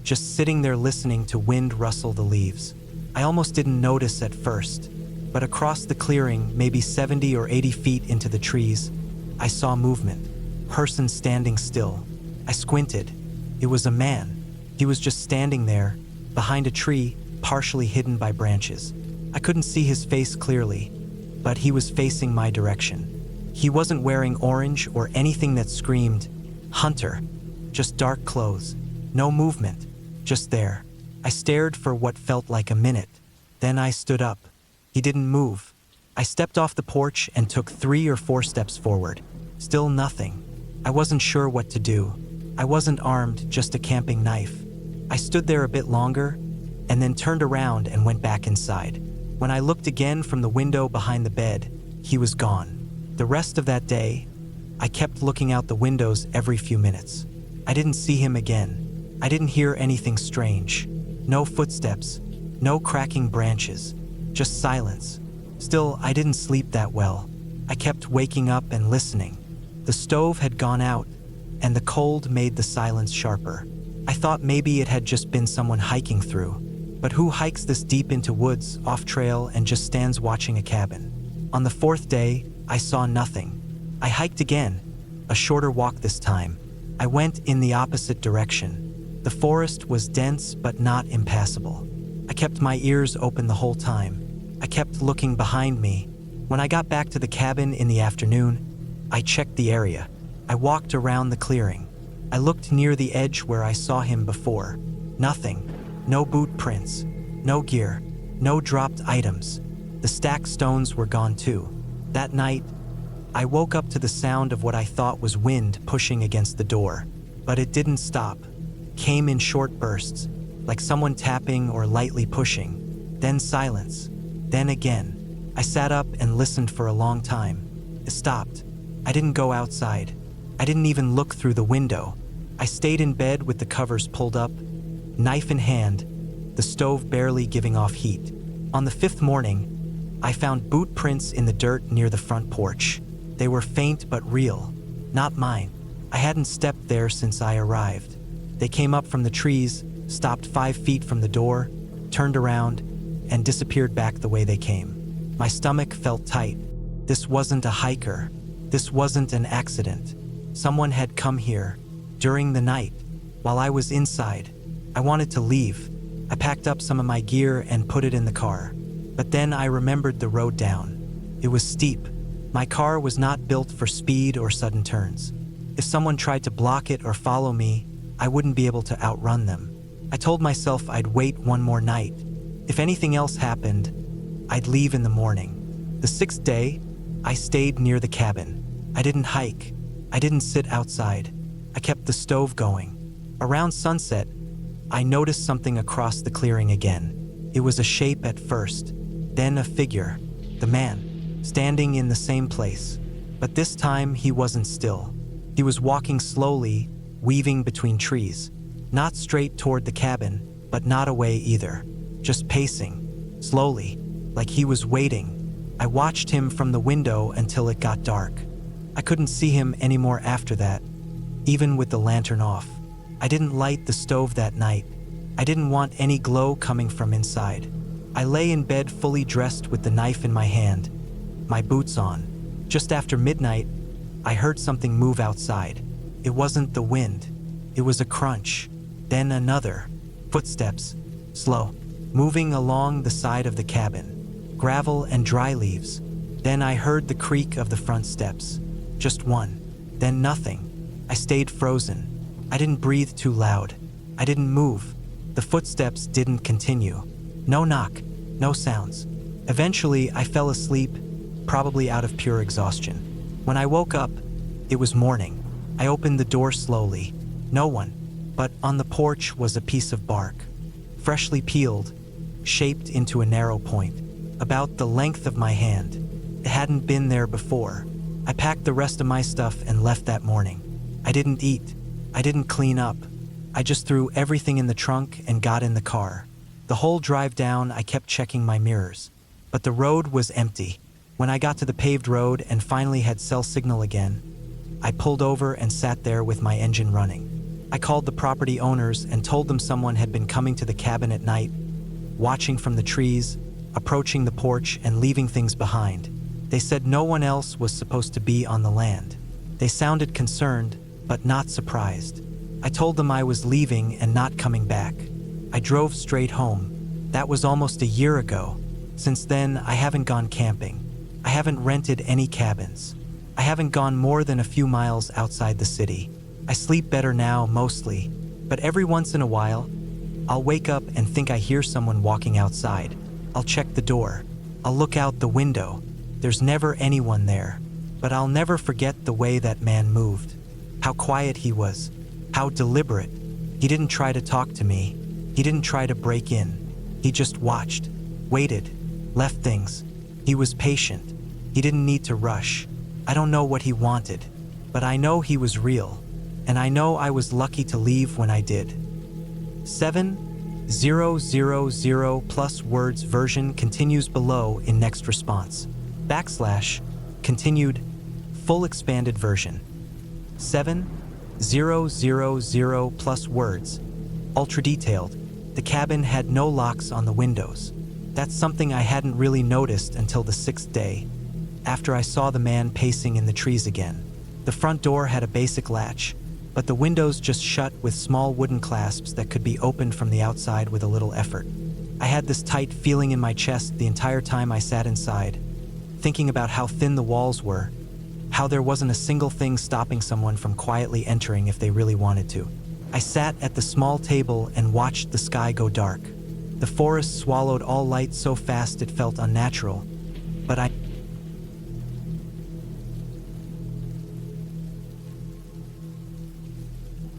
just sitting there listening to wind rustle the leaves. I almost didn't notice at first, but across the clearing, maybe 70 or 80 feet into the trees, I saw movement. Person standing still. I squinted. It was a man. He was just standing there, behind a tree, partially hidden by branches. I couldn't see his face clearly, but he was facing my direction. He wasn't wearing orange or anything that screamed, "Hunter," just dark clothes. No movement, just there. I stared for what felt like a minute. Then I stood up. He didn't move. I stepped off the porch and took 3 or 4 steps forward. Still nothing. I wasn't sure what to do. I wasn't armed, just a camping knife. I stood there a bit longer, and then turned around and went back inside. When I looked again from the window behind the bed, he was gone. The rest of that day, I kept looking out the windows every few minutes. I didn't see him again. I didn't hear anything strange. No footsteps, no cracking branches, just silence. Still, I didn't sleep that well. I kept waking up and listening. The stove had gone out, and the cold made the silence sharper. I thought maybe it had just been someone hiking through. But who hikes this deep into woods, off trail, and just stands watching a cabin? On the 4th day, I saw nothing. I hiked again, a shorter walk this time. I went in the opposite direction. The forest was dense but not impassable. I kept my ears open the whole time. I kept looking behind me. When I got back to the cabin in the afternoon, I checked the area. I walked around the clearing. I looked near the edge where I saw him before. Nothing. No boot prints. No gear. No dropped items. The stacked stones were gone too. That night, I woke up to the sound of what I thought was wind pushing against the door. But it didn't stop. Came in short bursts, like someone tapping or lightly pushing. Then silence. Then again. I sat up and listened for a long time. It stopped. I didn't go outside. I didn't even look through the window. I stayed in bed with the covers pulled up, knife in hand, the stove barely giving off heat. On the fifth morning, I found boot prints in the dirt near the front porch. They were faint but real, not mine. I hadn't stepped there since I arrived. They came up from the trees, stopped 5 feet from the door, turned around, and disappeared back the way they came. My stomach felt tight. This wasn't a hiker. This wasn't an accident. Someone had come here during the night while I was inside. I wanted to leave. I packed up some of my gear and put it in the car. But then I remembered the road down. It was steep. My car was not built for speed or sudden turns. If someone tried to block it or follow me, I wouldn't be able to outrun them. I told myself I'd wait one more night. If anything else happened, I'd leave in the morning. The 6th day, I stayed near the cabin. I didn't hike. I didn't sit outside. I kept the stove going. Around sunset, I noticed something across the clearing again. It was a shape at first, then a figure. The man, standing in the same place. But this time he wasn't still. He was walking slowly, weaving between trees. Not straight toward the cabin, but not away either. Just pacing, slowly, like he was waiting. I watched him from the window until it got dark. I couldn't see him anymore after that, even with the lantern off. I didn't light the stove that night. I didn't want any glow coming from inside. I lay in bed fully dressed with the knife in my hand, my boots on. Just after midnight, I heard something move outside. It wasn't the wind. It was a crunch. Then another. Footsteps, slow, moving along the side of the cabin. Gravel and dry leaves. Then I heard the creak of the front steps. Just one. Then nothing. I stayed frozen. I didn't breathe too loud. I didn't move. The footsteps didn't continue. No knock, no sounds. Eventually, I fell asleep, probably out of pure exhaustion. When I woke up, it was morning. I opened the door slowly. No one, but on the porch was a piece of bark, freshly peeled, shaped into a narrow point, about the length of my hand. It hadn't been there before. I packed the rest of my stuff and left that morning. I didn't eat. I didn't clean up. I just threw everything in the trunk and got in the car. The whole drive down, I kept checking my mirrors. But the road was empty. When I got to the paved road and finally had cell signal again, I pulled over and sat there with my engine running. I called the property owners and told them someone had been coming to the cabin at night, watching from the trees, approaching the porch and leaving things behind. They said no one else was supposed to be on the land. They sounded concerned, but not surprised. I told them I was leaving and not coming back. I drove straight home. That was almost a year ago. Since then, I haven't gone camping. I haven't rented any cabins. I haven't gone more than a few miles outside the city. I sleep better now, mostly, but every once in a while, I'll wake up and think I hear someone walking outside. I'll check the door. I'll look out the window. There's never anyone there, but I'll never forget the way that man moved. How quiet he was. How deliberate. He didn't try to talk to me. He didn't try to break in. He just watched, waited, left things. He was patient. He didn't need to rush. I don't know what he wanted, but I know he was real, and I know I was lucky to leave when I did. 7,000 plus words version continues below in next response. / continued full expanded version. 7,000 plus words. Ultra detailed. The cabin had no locks on the windows. That's something I hadn't really noticed until the 6th day, after I saw the man pacing in the trees again. The front door had a basic latch, but the windows just shut with small wooden clasps that could be opened from the outside with a little effort. I had this tight feeling in my chest the entire time I sat inside, thinking about how thin the walls were, how there wasn't a single thing stopping someone from quietly entering if they really wanted to. I sat at the small table and watched the sky go dark. The forest swallowed all light so fast it felt unnatural, but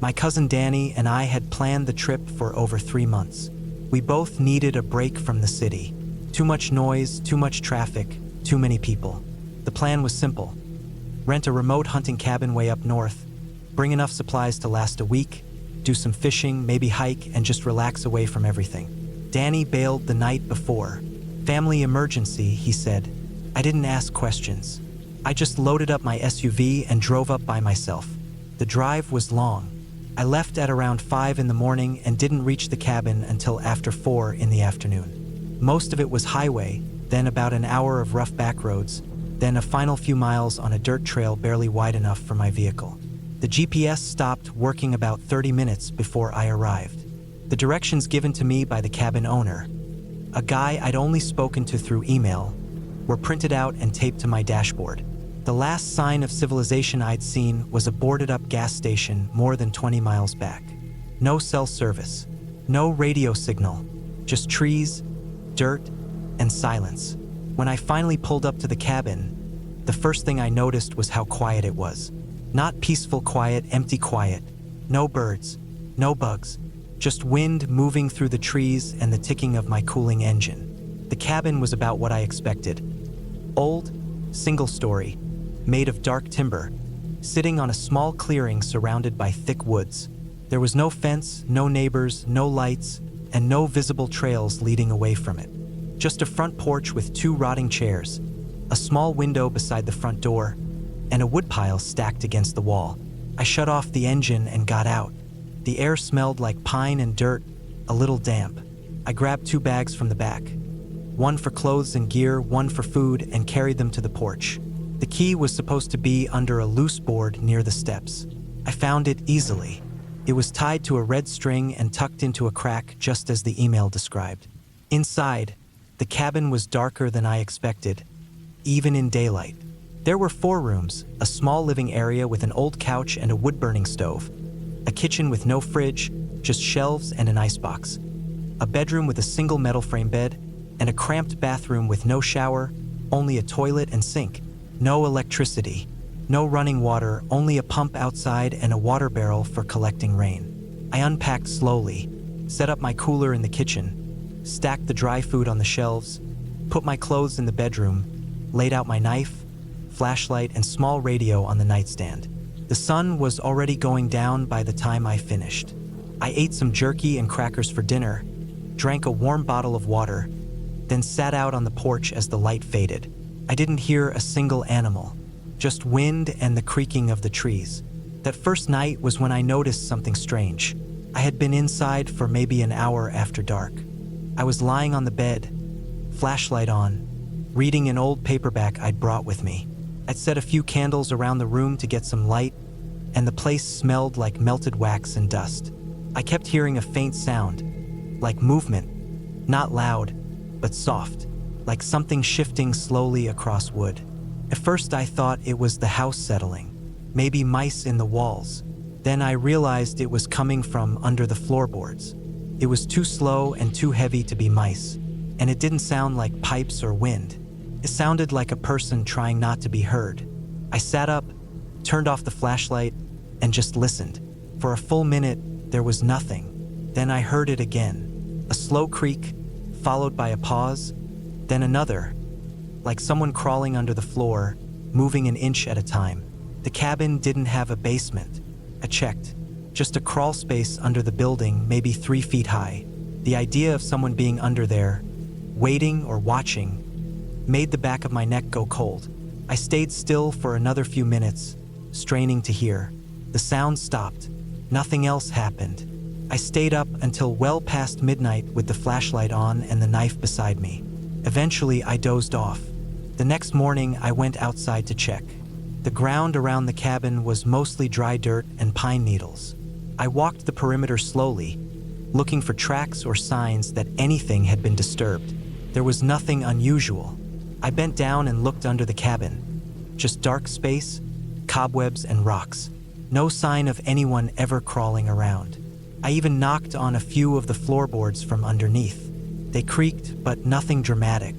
My cousin Danny and I had planned the trip for over 3 months. We both needed a break from the city. Too much noise, too much traffic, too many people. The plan was simple. Rent a remote hunting cabin way up north, bring enough supplies to last a week, do some fishing, maybe hike, and just relax away from everything. Danny bailed the night before. Family emergency, he said. I didn't ask questions. I just loaded up my SUV and drove up by myself. The drive was long. I left at around 5 in the morning and didn't reach the cabin until after 4 in the afternoon. Most of it was highway, then about an hour of rough back roads, then a final few miles on a dirt trail barely wide enough for my vehicle. The GPS stopped working about 30 minutes before I arrived. The directions given to me by the cabin owner, a guy I'd only spoken to through email, were printed out and taped to my dashboard. The last sign of civilization I'd seen was a boarded-up gas station more than 20 miles back. No cell service, no radio signal, just trees, dirt, and silence. When I finally pulled up to the cabin, the first thing I noticed was how quiet it was. Not peaceful quiet, empty quiet. No birds, no bugs, just wind moving through the trees and the ticking of my cooling engine. The cabin was about what I expected. Old, single-story, made of dark timber, sitting on a small clearing surrounded by thick woods. There was no fence, no neighbors, no lights, and no visible trails leading away from it. Just a front porch with 2 rotting chairs, a small window beside the front door, and a woodpile stacked against the wall. I shut off the engine and got out. The air smelled like pine and dirt, a little damp. I grabbed 2 bags from the back, one for clothes and gear, one for food, and carried them to the porch. The key was supposed to be under a loose board near the steps. I found it easily. It was tied to a red string and tucked into a crack just as the email described. Inside, the cabin was darker than I expected, even in daylight. There were 4 rooms, a small living area with an old couch and a wood-burning stove, a kitchen with no fridge, just shelves and an icebox, a bedroom with a single metal frame bed, and a cramped bathroom with no shower, only a toilet and sink. No electricity, no running water, only a pump outside and a water barrel for collecting rain. I unpacked slowly, set up my cooler in the kitchen, stacked the dry food on the shelves, put my clothes in the bedroom, laid out my knife, flashlight, and small radio on the nightstand. The sun was already going down by the time I finished. I ate some jerky and crackers for dinner, drank a warm bottle of water, then sat out on the porch as the light faded. I didn't hear a single animal, just wind and the creaking of the trees. That first night was when I noticed something strange. I had been inside for maybe an hour after dark. I was lying on the bed, flashlight on, reading an old paperback I'd brought with me. I'd set a few candles around the room to get some light, and the place smelled like melted wax and dust. I kept hearing a faint sound, like movement, not loud, but soft, like something shifting slowly across wood. At first I thought it was the house settling, maybe mice in the walls. Then I realized it was coming from under the floorboards. It was too slow and too heavy to be mice, and it didn't sound like pipes or wind. It sounded like a person trying not to be heard. I sat up, turned off the flashlight, and just listened. For a full minute, there was nothing. Then I heard it again, a slow creak, followed by a pause, then another, like someone crawling under the floor, moving an inch at a time. The cabin didn't have a basement. I checked. Just a crawl space under the building, maybe 3 feet high. The idea of someone being under there, waiting or watching, made the back of my neck go cold. I stayed still for another few minutes, straining to hear. The sound stopped. Nothing else happened. I stayed up until well past midnight with the flashlight on and the knife beside me. Eventually, I dozed off. The next morning, I went outside to check. The ground around the cabin was mostly dry dirt and pine needles. I walked the perimeter slowly, looking for tracks or signs that anything had been disturbed. There was nothing unusual. I bent down and looked under the cabin. just dark space, cobwebs, and rocks. No sign of anyone ever crawling around. I even knocked on a few of the floorboards from underneath. They creaked, but nothing dramatic.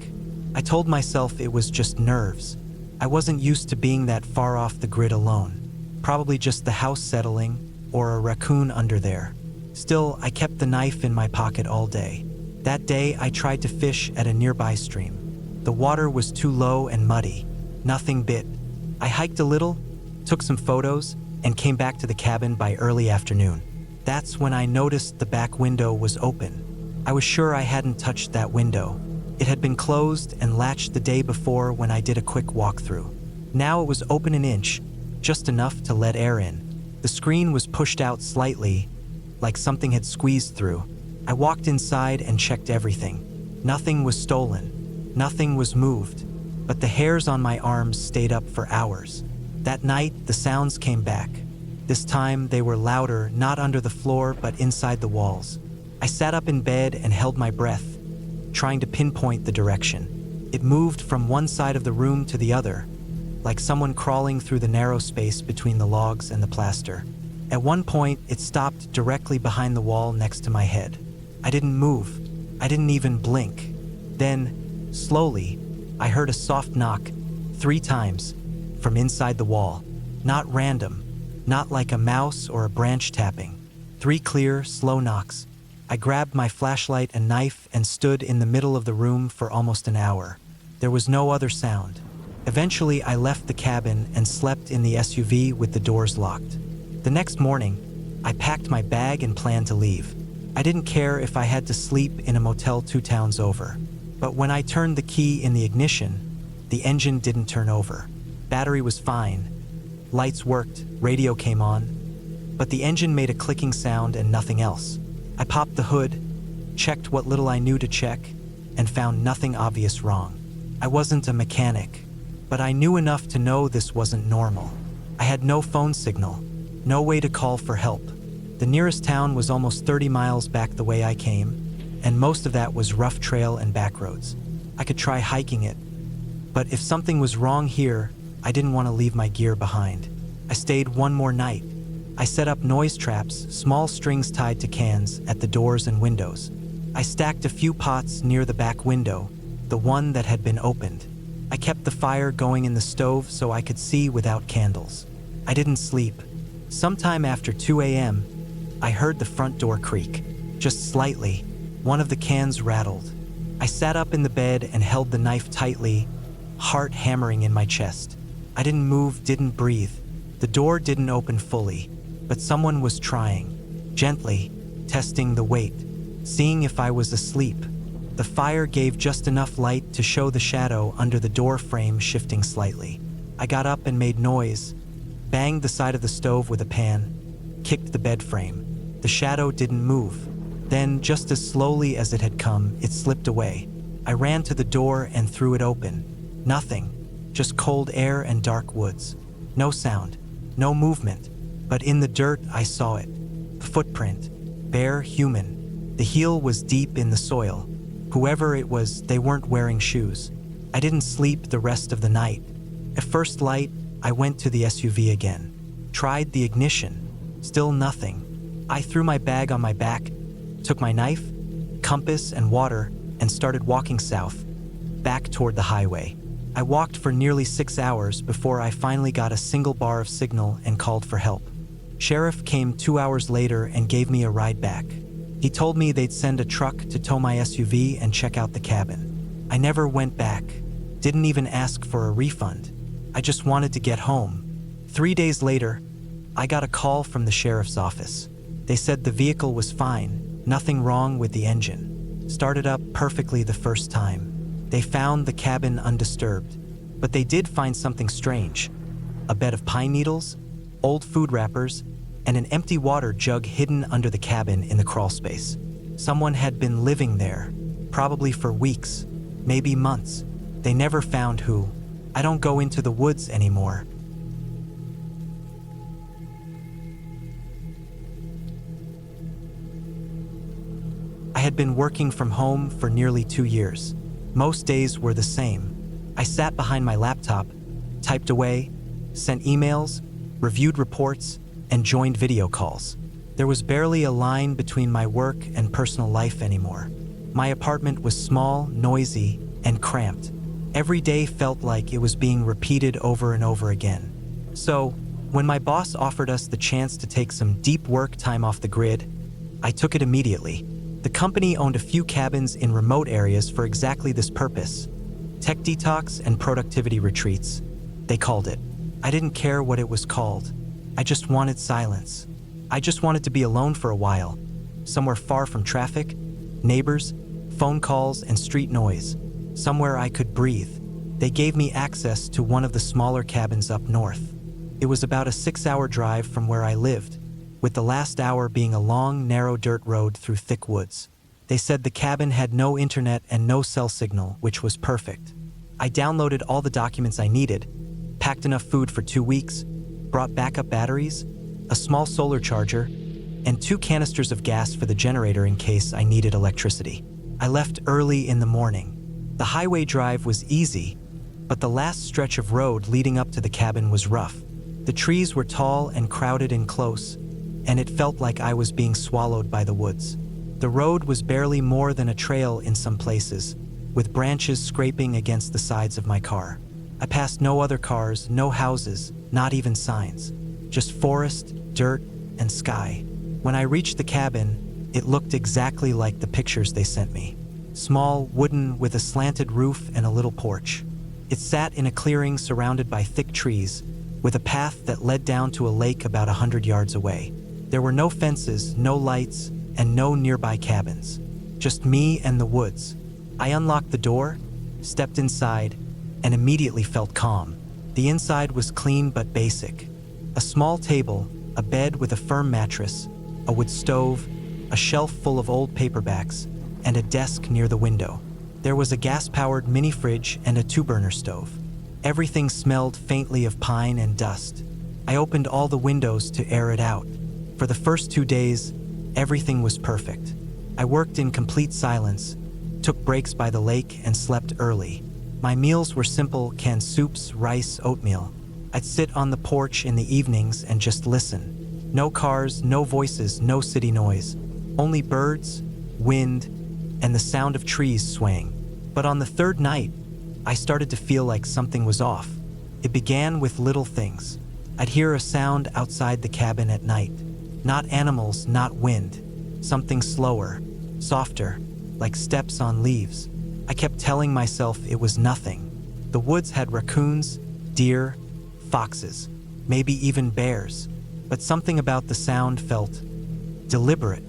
I told myself it was just nerves. I wasn't used to being that far off the grid alone. Probably just the house settling, or a raccoon under there. Still, I kept the knife in my pocket all day. That day, I tried to fish at a nearby stream. The water was too low and muddy. Nothing bit. I hiked a little, took some photos, and came back to the cabin by early afternoon. That's when I noticed the back window was open. I was sure I hadn't touched that window. It had been closed and latched the day before when I did a quick walkthrough. Now it was open an inch, just enough to let air in. The screen was pushed out slightly, like something had squeezed through. I walked inside and checked everything. Nothing was stolen. Nothing was moved. But the hairs on my arms stayed up for hours. That night, the sounds came back. This time, they were louder, not under the floor, but inside the walls. I sat up in bed and held my breath, trying to pinpoint the direction. It moved from one side of the room to the other, like someone crawling through the narrow space between the logs and the plaster. At one point, it stopped directly behind the wall next to my head. I didn't move. I didn't even blink. Then, slowly, I heard a soft knock, 3 times, from inside the wall. Not random, not like a mouse or a branch tapping. 3 clear, slow knocks. I grabbed my flashlight and knife and stood in the middle of the room for almost an hour. There was no other sound. Eventually, I left the cabin and slept in the SUV with the doors locked. The next morning, I packed my bag and planned to leave. I didn't care if I had to sleep in a motel 2 towns over. But when I turned the key in the ignition, the engine didn't turn over. Battery was fine. Lights worked, radio came on, but the engine made a clicking sound and nothing else. I popped the hood, checked what little I knew to check, and found nothing obvious wrong. I wasn't a mechanic, but I knew enough to know this wasn't normal. I had no phone signal, no way to call for help. The nearest town was almost 30 miles back the way I came, and most of that was rough trail and back roads. I could try hiking it, but if something was wrong here, I didn't want to leave my gear behind. I stayed one more night. I set up noise traps, small strings tied to cans, at the doors and windows. I stacked a few pots near the back window, the one that had been opened. I kept the fire going in the stove so I could see without candles. I didn't sleep. Sometime after 2 a.m., I heard the front door creak. Just slightly, one of the cans rattled. I sat up in the bed and held the knife tightly, heart hammering in my chest. I didn't move, didn't breathe. The door didn't open fully, but someone was trying, gently, testing the weight, seeing if I was asleep. The fire gave just enough light to show the shadow under the door frame shifting slightly. I got up and made noise, banged the side of the stove with a pan, kicked the bed frame. The shadow didn't move. Then, just as slowly as it had come, it slipped away. I ran to the door and threw it open. Nothing, just cold air and dark woods. No sound, no movement, but in the dirt I saw it. A footprint, bare, human. The heel was deep in the soil. Whoever it was, they weren't wearing shoes. I didn't sleep the rest of the night. At first light, I went to the SUV again. Tried the ignition. Still nothing. I threw my bag on my back, took my knife, compass, and water, and started walking south, back toward the highway. I walked for nearly 6 hours before I finally got a single bar of signal and called for help. Sheriff came 2 hours later and gave me a ride back. He told me they'd send a truck to tow my SUV and check out the cabin. I never went back, didn't even ask for a refund. I just wanted to get home. 3 days later, I got a call from the sheriff's office. They said the vehicle was fine, nothing wrong with the engine. Started up perfectly the first time. They found the cabin undisturbed, but they did find something strange. A bed of pine needles, old food wrappers, and an empty water jug hidden under the cabin in the crawl space. Someone had been living there, probably for weeks, maybe months. They never found who. I don't go into the woods anymore. I had been working from home for nearly 2 years. Most days were the same. I sat behind my laptop, typed away, sent emails, reviewed reports, and joined video calls. There was barely a line between my work and personal life anymore. My apartment was small, noisy, and cramped. Every day felt like it was being repeated over and over again. So, when my boss offered us the chance to take some deep work time off the grid, I took it immediately. The company owned a few cabins in remote areas for exactly this purpose: tech detox and productivity retreats, they called it. I didn't care what it was called. I just wanted silence. I just wanted to be alone for a while, somewhere far from traffic, neighbors, phone calls, and street noise, somewhere I could breathe. They gave me access to one of the smaller cabins up north. It was about a 6-hour drive from where I lived, with the last hour being a long, narrow dirt road through thick woods. They said the cabin had no internet and no cell signal, which was perfect. I downloaded all the documents I needed, packed enough food for 2 weeks, brought backup batteries, a small solar charger, and 2 canisters of gas for the generator in case I needed electricity. I left early in the morning. The highway drive was easy, but the last stretch of road leading up to the cabin was rough. The trees were tall and crowded and close, and it felt like I was being swallowed by the woods. The road was barely more than a trail in some places, with branches scraping against the sides of my car. I passed no other cars, no houses, not even signs. Just forest, dirt, and sky. When I reached the cabin, it looked exactly like the pictures they sent me. Small, wooden, with a slanted roof and a little porch. It sat in a clearing surrounded by thick trees, with a path that led down to a lake about 100 yards away. There were no fences, no lights, and no nearby cabins. Just me and the woods. I unlocked the door, stepped inside, and immediately felt calm. The inside was clean but basic. A small table, a bed with a firm mattress, a wood stove, a shelf full of old paperbacks, and a desk near the window. There was a gas-powered mini-fridge and a 2-burner stove. Everything smelled faintly of pine and dust. I opened all the windows to air it out. For the first 2 days, everything was perfect. I worked in complete silence, took breaks by the lake, and slept early. My meals were simple: canned soups, rice, oatmeal. I'd sit on the porch in the evenings and just listen. No cars, no voices, no city noise. Only birds, wind, and the sound of trees swaying. But on the 3rd night, I started to feel like something was off. It began with little things. I'd hear a sound outside the cabin at night. Not animals, not wind. Something slower, softer, like steps on leaves. I kept telling myself it was nothing. The woods had raccoons, deer, foxes, maybe even bears. But something about the sound felt deliberate,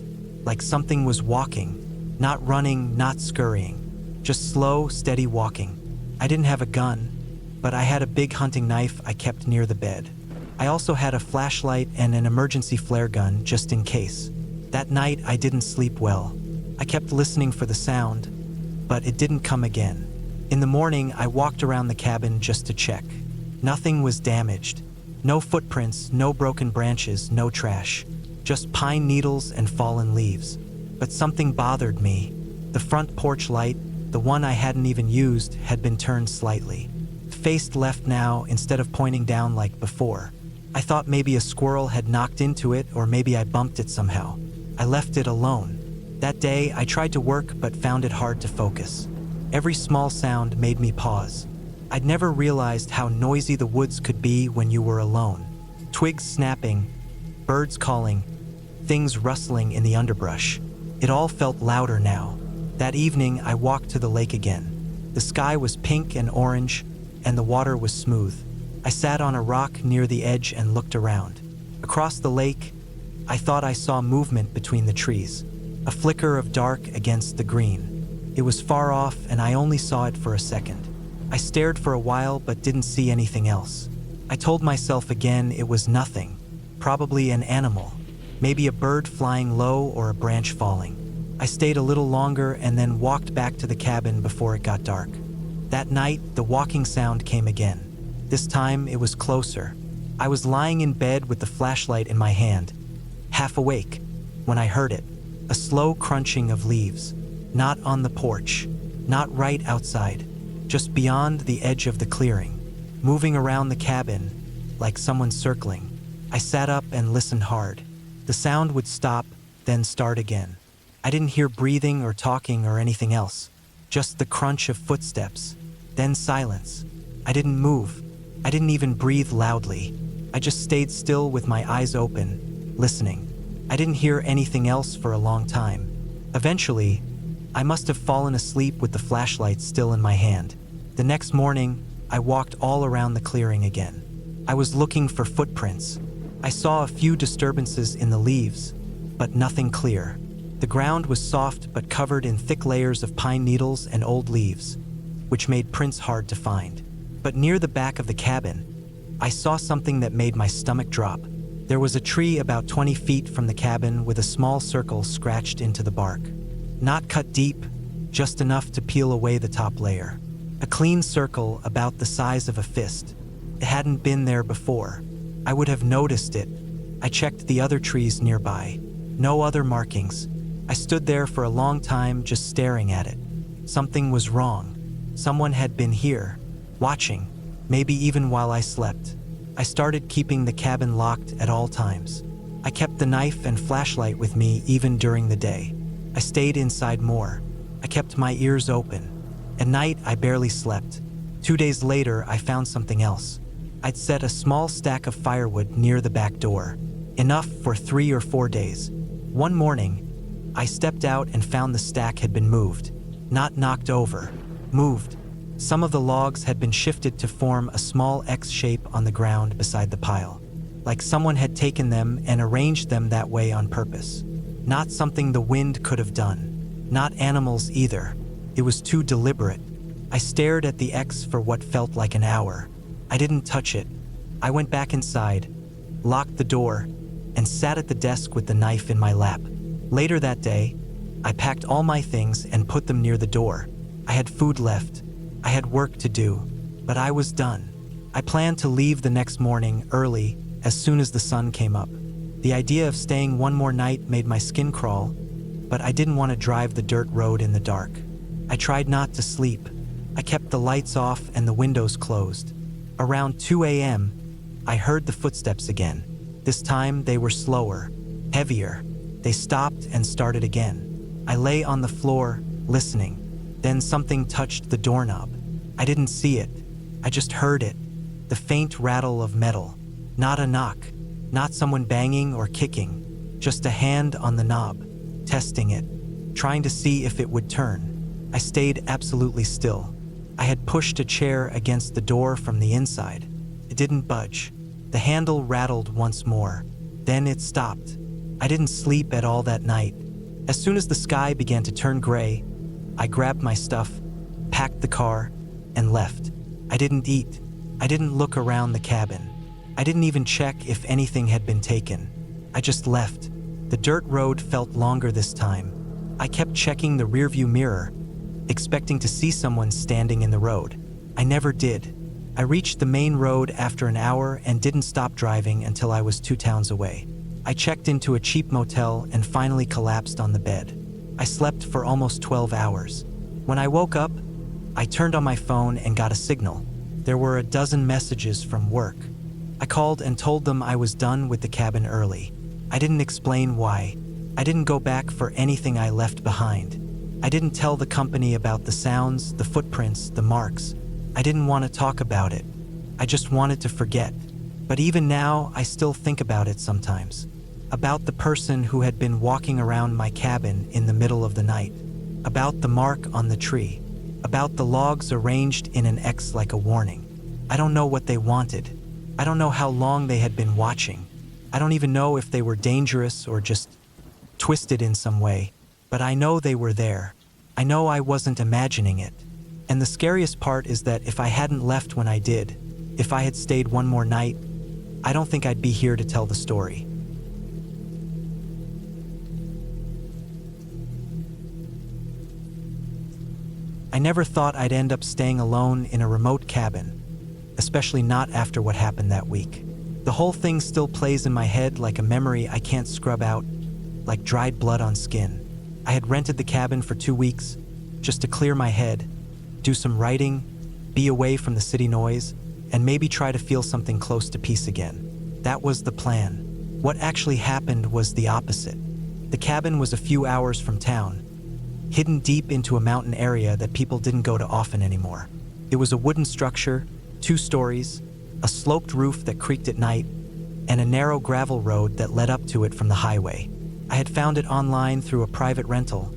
like something was walking, not running, not scurrying, just slow, steady walking. I didn't have a gun, but I had a big hunting knife I kept near the bed. I also had a flashlight and an emergency flare gun just in case. That night, I didn't sleep well. I kept listening for the sound, but it didn't come again. In the morning, I walked around the cabin just to check. Nothing was damaged. No footprints, no broken branches, no trash. Just pine needles and fallen leaves. But something bothered me. The front porch light, the one I hadn't even used, had been turned slightly. Faced left now instead of pointing down like before. I thought maybe a squirrel had knocked into it, or maybe I bumped it somehow. I left it alone. That day, I tried to work but found it hard to focus. Every small sound made me pause. I'd never realized how noisy the woods could be when you were alone. Twigs snapping, birds calling, things rustling in the underbrush. It all felt louder now. That evening, I walked to the lake again. The sky was pink and orange, and the water was smooth. I sat on a rock near the edge and looked around. Across the lake, I thought I saw movement between the trees, a flicker of dark against the green. It was far off, and I only saw it for a second. I stared for a while but didn't see anything else. I told myself again it was nothing, probably an animal, maybe a bird flying low or a branch falling. I stayed a little longer and then walked back to the cabin before it got dark. That night, the walking sound came again. This time, it was closer. I was lying in bed with the flashlight in my hand, half awake, when I heard it. A slow crunching of leaves. Not on the porch, not right outside, just beyond the edge of the clearing. moving around the cabin like someone circling. I sat up and listened hard. The sound would stop, then start again. I didn't hear breathing or talking or anything else, just the crunch of footsteps, then silence. I didn't move. I didn't even breathe loudly. I just stayed still with my eyes open, listening. I didn't hear anything else for a long time. Eventually, I must have fallen asleep with the flashlight still in my hand. The next morning, I walked all around the clearing again. I was looking for footprints. I saw a few disturbances in the leaves, but nothing clear. The ground was soft but covered in thick layers of pine needles and old leaves, which made prints hard to find. But near the back of the cabin, I saw something that made my stomach drop. There was a tree about 20 feet from the cabin with a small circle scratched into the bark. Not cut deep, just enough to peel away the top layer. A clean circle about the size of a fist. It hadn't been there before. I would have noticed it. I checked the other trees nearby. No other markings. I stood there for a long time just staring at it. Something was wrong. Someone had been here, watching, maybe even while I slept. I started keeping the cabin locked at all times. I kept the knife and flashlight with me even during the day. I stayed inside more. I kept my ears open. At night, I barely slept. 2 days later, I found something else. I'd set a small stack of firewood near the back door, enough for 3 or 4 days. One morning, I stepped out and found the stack had been moved. Not knocked over, moved. Some of the logs had been shifted to form a small X shape on the ground beside the pile, like someone had taken them and arranged them that way on purpose. Not something the wind could have done. Not animals either. It was too deliberate. I stared at the X for what felt like an hour. I didn't touch it. I went back inside, locked the door, and sat at the desk with the knife in my lap. Later that day, I packed all my things and put them near the door. I had food left. I had work to do, but I was done. I planned to leave the next morning early as soon as the sun came up. The idea of staying one more night made my skin crawl, but I didn't want to drive the dirt road in the dark. I tried not to sleep. I kept the lights off and the windows closed. Around 2 a.m., I heard the footsteps again. This time they were slower, heavier. They stopped and started again. I lay on the floor, listening. Then something touched the doorknob. I didn't see it. I just heard it. The faint rattle of metal. Not a knock. Not someone banging or kicking. Just a hand on the knob, testing it, trying to see if it would turn. I stayed absolutely still. I had pushed a chair against the door from the inside. It didn't budge. The handle rattled once more. Then it stopped. I didn't sleep at all that night. As soon as the sky began to turn gray, I grabbed my stuff, packed the car, and left. I didn't eat. I didn't look around the cabin. I didn't even check if anything had been taken. I just left. The dirt road felt longer this time. I kept checking the rearview mirror, expecting to see someone standing in the road. I never did. I reached the main road after an hour and didn't stop driving until I was 2 towns away. I checked into a cheap motel and finally collapsed on the bed. I slept for almost 12 hours. When I woke up, I turned on my phone and got a signal. There were a dozen messages from work. I called and told them I was done with the cabin early. I didn't explain why. I didn't go back for anything I left behind. I didn't tell the company about the sounds, the footprints, the marks. I didn't want to talk about it. I just wanted to forget. But even now, I still think about it sometimes. About the person who had been walking around my cabin in the middle of the night. About the mark on the tree. About the logs arranged in an X like a warning. I don't know what they wanted. I don't know how long they had been watching. I don't even know if they were dangerous or just twisted in some way. But I know they were there. I know I wasn't imagining it. And the scariest part is that if I hadn't left when I did, if I had stayed one more night, I don't think I'd be here to tell the story. I never thought I'd end up staying alone in a remote cabin, especially not after what happened that week. The whole thing still plays in my head like a memory I can't scrub out, like dried blood on skin. I had rented the cabin for 2 weeks, just to clear my head, do some writing, be away from the city noise, and maybe try to feel something close to peace again. That was the plan. What actually happened was the opposite. The cabin was a few hours from town, hidden deep into a mountain area that people didn't go to often anymore. It was a wooden structure, 2 stories, a sloped roof that creaked at night, and a narrow gravel road that led up to it from the highway. I had found it online through a private rental,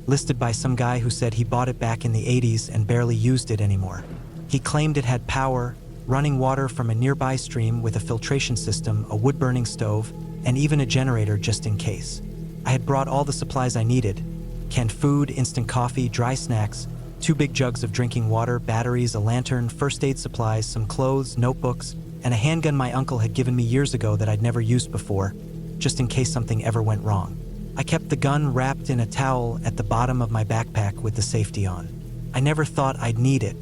listed by some guy who said he bought it back in the 80s and barely used it anymore. He claimed it had power, running water from a nearby stream with a filtration system, a wood-burning stove, and even a generator just in case. I had brought all the supplies I needed: canned food, instant coffee, dry snacks, 2 big jugs of drinking water, batteries, a lantern, first aid supplies, some clothes, notebooks, and a handgun my uncle had given me years ago that I'd never used before, just in case something ever went wrong. I kept the gun wrapped in a towel at the bottom of my backpack with the safety on. I never thought I'd need it.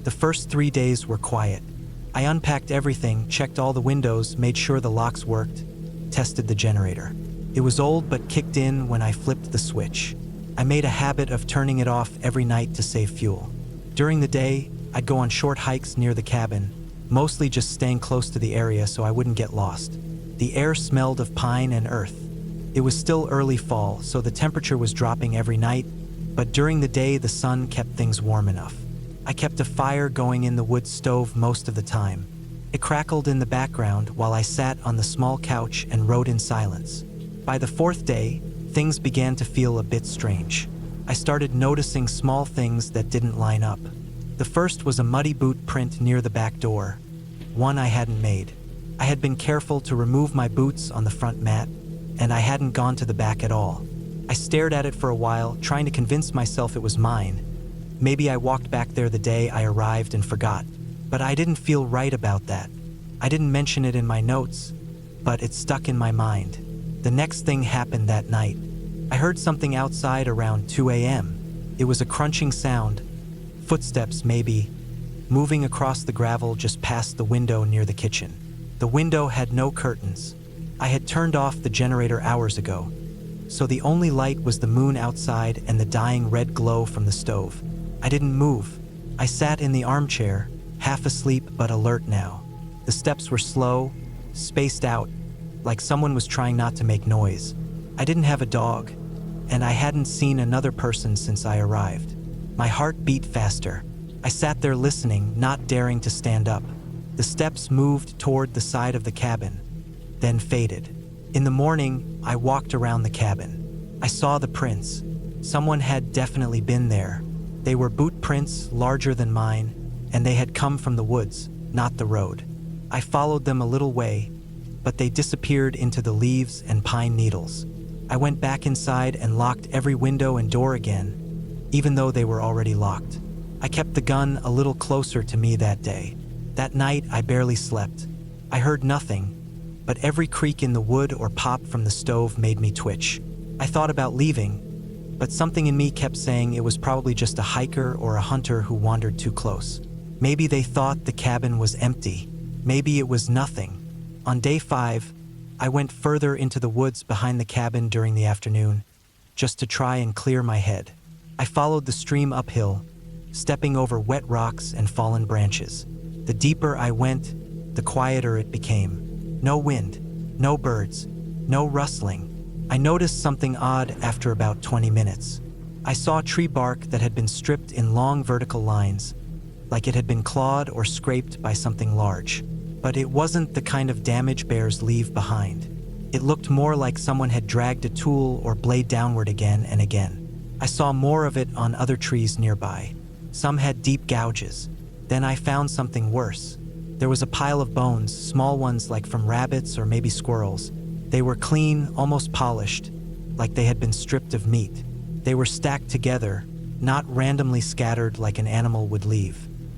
The first 3 days were quiet. I unpacked everything, checked all the windows, made sure the locks worked, tested the generator. It was old but kicked in when I flipped the switch. I made a habit of turning it off every night to save fuel. During the day, I'd go on short hikes near the cabin, mostly just staying close to the area so I wouldn't get lost. The air smelled of pine and earth. It was still early fall, so the temperature was dropping every night, but during the day the sun kept things warm enough. I kept a fire going in the wood stove most of the time. It crackled in the background while I sat on the small couch and wrote in silence. By the 4th day, things began to feel a bit strange. I started noticing small things that didn't line up. The first was a muddy boot print near the back door, one I hadn't made. I had been careful to remove my boots on the front mat, and I hadn't gone to the back at all. I stared at it for a while, trying to convince myself it was mine. Maybe I walked back there the day I arrived and forgot, but I didn't feel right about that. I didn't mention it in my notes, but it stuck in my mind. The next thing happened that night. I heard something outside around 2 a.m. It was a crunching sound, footsteps maybe, moving across the gravel just past the window near the kitchen. The window had no curtains. I had turned off the generator hours ago, so the only light was the moon outside and the dying red glow from the stove. I didn't move. I sat in the armchair, half asleep but alert now. The steps were slow, spaced out, like someone was trying not to make noise. I didn't have a dog, and I hadn't seen another person since I arrived. My heart beat faster. I sat there listening, not daring to stand up. The steps moved toward the side of the cabin, then faded. In the morning, I walked around the cabin. I saw the prints. Someone had definitely been there. They were boot prints larger than mine, and they had come from the woods, not the road. I followed them a little way, but they disappeared into the leaves and pine needles. I went back inside and locked every window and door again, even though they were already locked. I kept the gun a little closer to me that day. That night, I barely slept. I heard nothing, but every creak in the wood or pop from the stove made me twitch. I thought about leaving, but something in me kept saying it was probably just a hiker or a hunter who wandered too close. Maybe they thought the cabin was empty. Maybe it was nothing. On day 5, I went further into the woods behind the cabin during the afternoon, just to try and clear my head. I followed the stream uphill, stepping over wet rocks and fallen branches. The deeper I went, the quieter it became. No wind, no birds, no rustling. I noticed something odd after about 20 minutes. I saw tree bark that had been stripped in long vertical lines, like it had been clawed or scraped by something large. But it wasn't the kind of damage bears leave behind. It looked more like someone had dragged a tool or blade downward again and again. I saw more of it on other trees nearby. Some had deep gouges. Then I found something worse. There was a pile of bones, small ones like from rabbits or maybe squirrels. They were clean, almost polished, like they had been stripped of meat. They were stacked together, not randomly scattered like an animal would leave.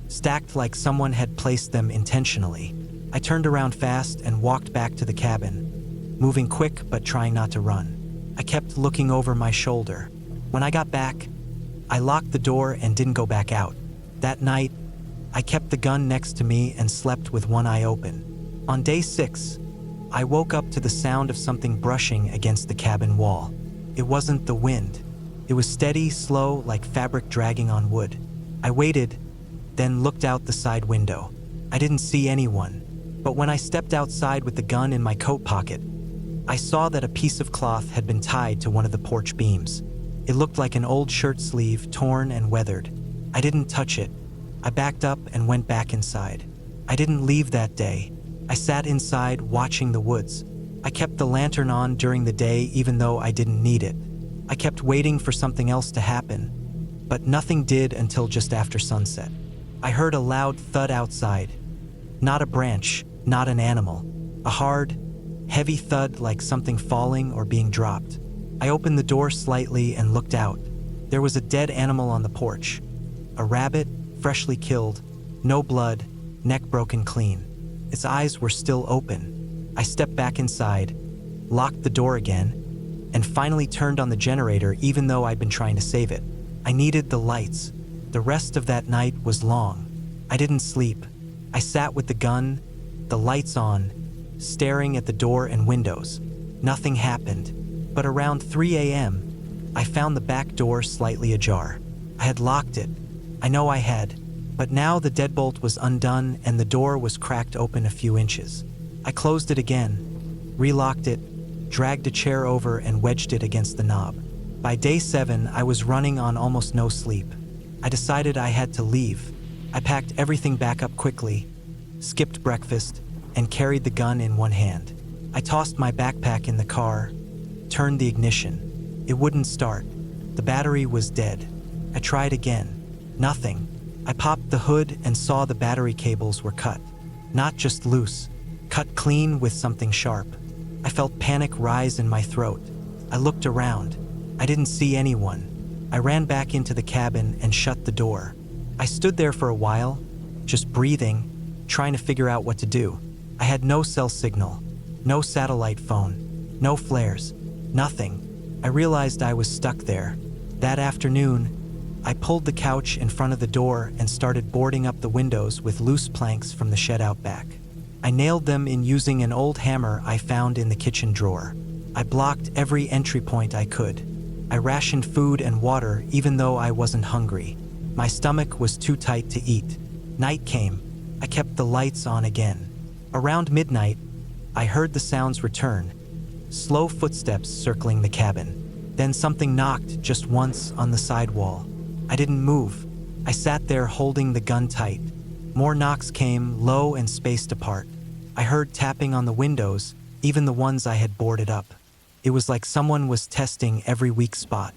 Stacked like someone had placed them intentionally. I turned around fast and walked back to the cabin, moving quick but trying not to run. I kept looking over my shoulder. When I got back, I locked the door and didn't go back out. That night, I kept the gun next to me and slept with one eye open. On day 6, I woke up to the sound of something brushing against the cabin wall. It wasn't the wind. It was steady, slow, like fabric dragging on wood. I waited, then looked out the side window. I didn't see anyone, but when I stepped outside with the gun in my coat pocket, I saw that a piece of cloth had been tied to one of the porch beams. It looked like an old shirt sleeve, torn and weathered. I didn't touch it. I backed up and went back inside. I didn't leave that day. I sat inside watching the woods. I kept the lantern on during the day even though I didn't need it. I kept waiting for something else to happen, but nothing did until just after sunset. I heard a loud thud outside. Not a branch, not an animal. A hard, heavy thud like something falling or being dropped. I opened the door slightly and looked out. There was a dead animal on the porch. A rabbit, freshly killed, no blood, neck broken clean. Its eyes were still open. I stepped back inside, locked the door again, and finally turned on the generator even though I'd been trying to save it. I needed the lights. The rest of that night was long. I didn't sleep. I sat with the gun, the lights on, staring at the door and windows. Nothing happened, but around 3 a.m., I found the back door slightly ajar. I had locked it. I know I had, but now the deadbolt was undone and the door was cracked open a few inches. I closed it again, relocked it, dragged a chair over and wedged it against the knob. By day 7, I was running on almost no sleep. I decided I had to leave. I packed everything back up quickly, skipped breakfast, and carried the gun in one hand. I tossed my backpack in the car, turned the ignition. It wouldn't start. The battery was dead. I tried again. Nothing. I popped the hood and saw the battery cables were cut. Not just loose, cut clean with something sharp. I felt panic rise in my throat. I looked around. I didn't see anyone. I ran back into the cabin and shut the door. I stood there for a while, just breathing, trying to figure out what to do. I had no cell signal, no satellite phone, no flares, nothing. I realized I was stuck there. That afternoon, I pulled the couch in front of the door and started boarding up the windows with loose planks from the shed out back. I nailed them in using an old hammer I found in the kitchen drawer. I blocked every entry point I could. I rationed food and water even though I wasn't hungry. My stomach was too tight to eat. Night came. I kept the lights on again. Around midnight, I heard the sounds return. Slow footsteps circling the cabin. Then something knocked just once on the side wall. I didn't move. I sat there holding the gun tight. More knocks came, low and spaced apart. I heard tapping on the windows, even the ones I had boarded up. It was like someone was testing every weak spot.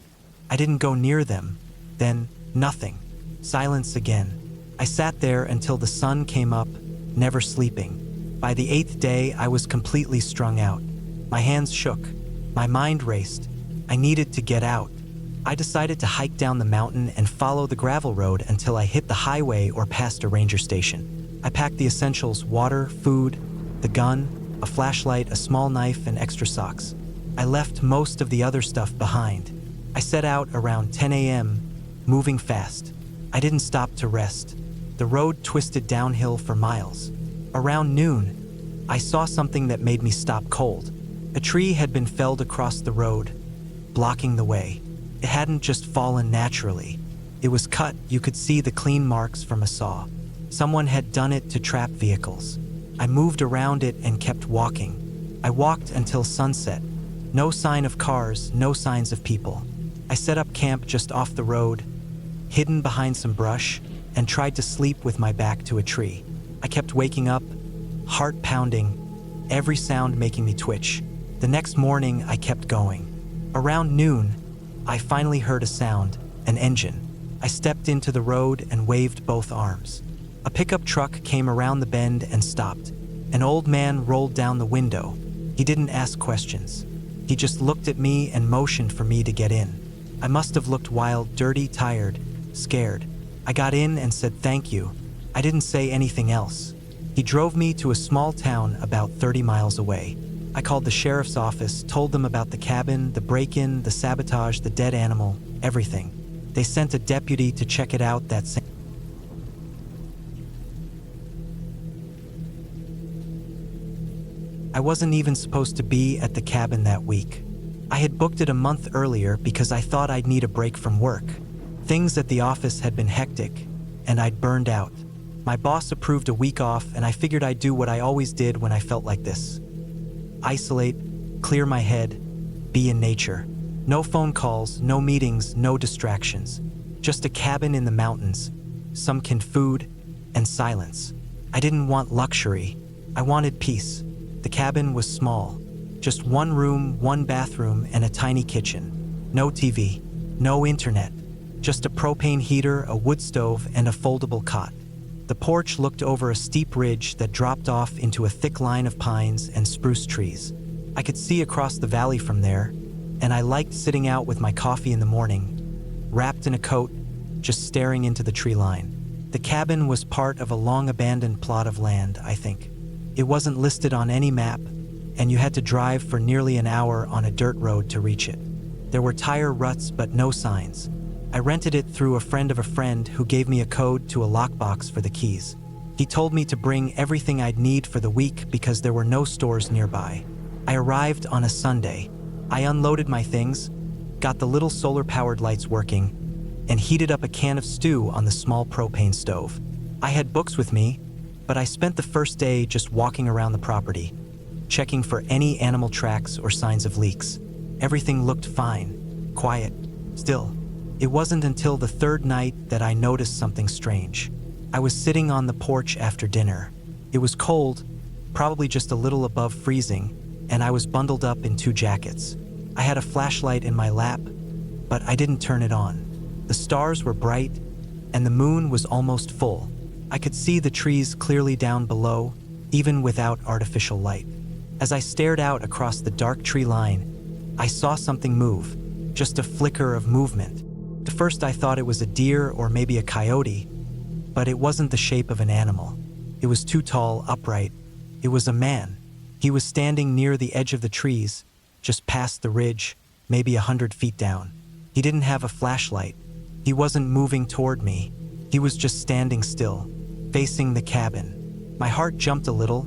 I didn't go near them. Then, nothing. Silence again. I sat there until the sun came up, never sleeping. By the 8th day, I was completely strung out. My hands shook. My mind raced. I needed to get out. I decided to hike down the mountain and follow the gravel road until I hit the highway or passed a ranger station. I packed the essentials: water, food, the gun, a flashlight, a small knife, and extra socks. I left most of the other stuff behind. I set out around 10 a.m., moving fast. I didn't stop to rest. The road twisted downhill for miles. Around noon, I saw something that made me stop cold. A tree had been felled across the road, blocking the way. It hadn't just fallen naturally. It was cut. You could see the clean marks from a saw. Someone had done it to trap vehicles. I moved around it and kept walking. I walked until sunset. No sign of cars, no signs of people. I set up camp just off the road, hidden behind some brush, and tried to sleep with my back to a tree. I kept waking up, heart pounding, every sound making me twitch. The next morning, I kept going. Around noon, I finally heard a sound, an engine. I stepped into the road and waved both arms. A pickup truck came around the bend and stopped. An old man rolled down the window. He didn't ask questions. He just looked at me and motioned for me to get in. I must have looked wild, dirty, tired, scared. I got in and said thank you. I didn't say anything else. He drove me to a small town about 30 miles away. I called the sheriff's office, told them about the cabin, the break-in, the sabotage, the dead animal, everything. They sent a deputy to check it out that same. I wasn't even supposed to be at the cabin that week. I had booked it a month earlier because I thought I'd need a break from work. Things at the office had been hectic, and I'd burned out. My boss approved a week off, and I figured I'd do what I always did when I felt like this: isolate, clear my head, be in nature. No phone calls, no meetings, no distractions. Just a cabin in the mountains, some canned food, and silence. I didn't want luxury. I wanted peace. The cabin was small. Just one room, one bathroom, and a tiny kitchen. No TV, no internet. Just a propane heater, a wood stove, and a foldable cot. The porch looked over a steep ridge that dropped off into a thick line of pines and spruce trees. I could see across the valley from there, and I liked sitting out with my coffee in the morning, wrapped in a coat, just staring into the tree line. The cabin was part of a long-abandoned plot of land, I think. It wasn't listed on any map, and you had to drive for nearly an hour on a dirt road to reach it. There were tire ruts but no signs. I rented it through a friend of a friend who gave me a code to a lockbox for the keys. He told me to bring everything I'd need for the week because there were no stores nearby. I arrived on a Sunday. I unloaded my things, got the little solar-powered lights working, and heated up a can of stew on the small propane stove. I had books with me, but I spent the first day just walking around the property, checking for any animal tracks or signs of leaks. Everything looked fine, quiet, still. It wasn't until the third night that I noticed something strange. I was sitting on the porch after dinner. It was cold, probably just a little above freezing, and I was bundled up in 2 jackets. I had a flashlight in my lap, but I didn't turn it on. The stars were bright, and the moon was almost full. I could see the trees clearly down below, even without artificial light. As I stared out across the dark tree line, I saw something move, just a flicker of movement. At first I thought it was a deer or maybe a coyote, but it wasn't the shape of an animal. It was too tall, upright. It was a man. He was standing near the edge of the trees, just past the ridge, maybe 100 feet down. He didn't have a flashlight. He wasn't moving toward me. He was just standing still, facing the cabin. My heart jumped a little,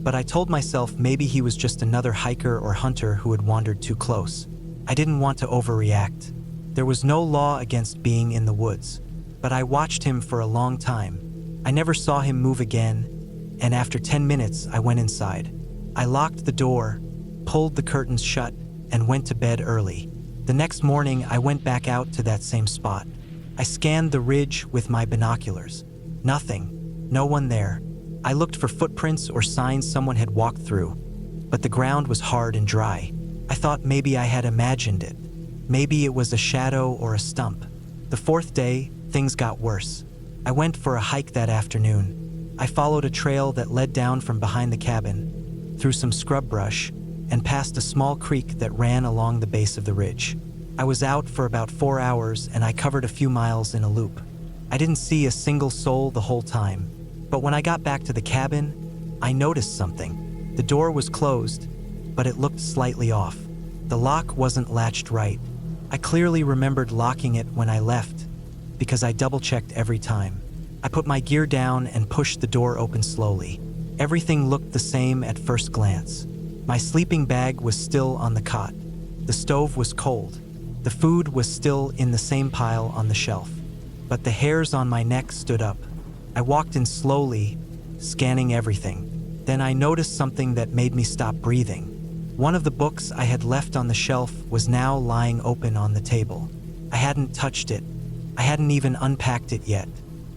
but I told myself maybe he was just another hiker or hunter who had wandered too close. I didn't want to overreact. There was no law against being in the woods, but I watched him for a long time. I never saw him move again, and after 10 minutes, I went inside. I locked the door, pulled the curtains shut, and went to bed early. The next morning, I went back out to that same spot. I scanned the ridge with my binoculars. Nothing. No one there. I looked for footprints or signs someone had walked through, but the ground was hard and dry. I thought maybe I had imagined it. Maybe it was a shadow or a stump. The 4th day, things got worse. I went for a hike that afternoon. I followed a trail that led down from behind the cabin, through some scrub brush, and past a small creek that ran along the base of the ridge. I was out for about 4 hours, and I covered a few miles in a loop. I didn't see a single soul the whole time, but when I got back to the cabin, I noticed something. The door was closed, but it looked slightly off. The lock wasn't latched right. I clearly remembered locking it when I left, because I double-checked every time. I put my gear down and pushed the door open slowly. Everything looked the same at first glance. My sleeping bag was still on the cot. The stove was cold. The food was still in the same pile on the shelf. But the hairs on my neck stood up. I walked in slowly, scanning everything. Then I noticed something that made me stop breathing. One of the books I had left on the shelf was now lying open on the table. I hadn't touched it. I hadn't even unpacked it yet.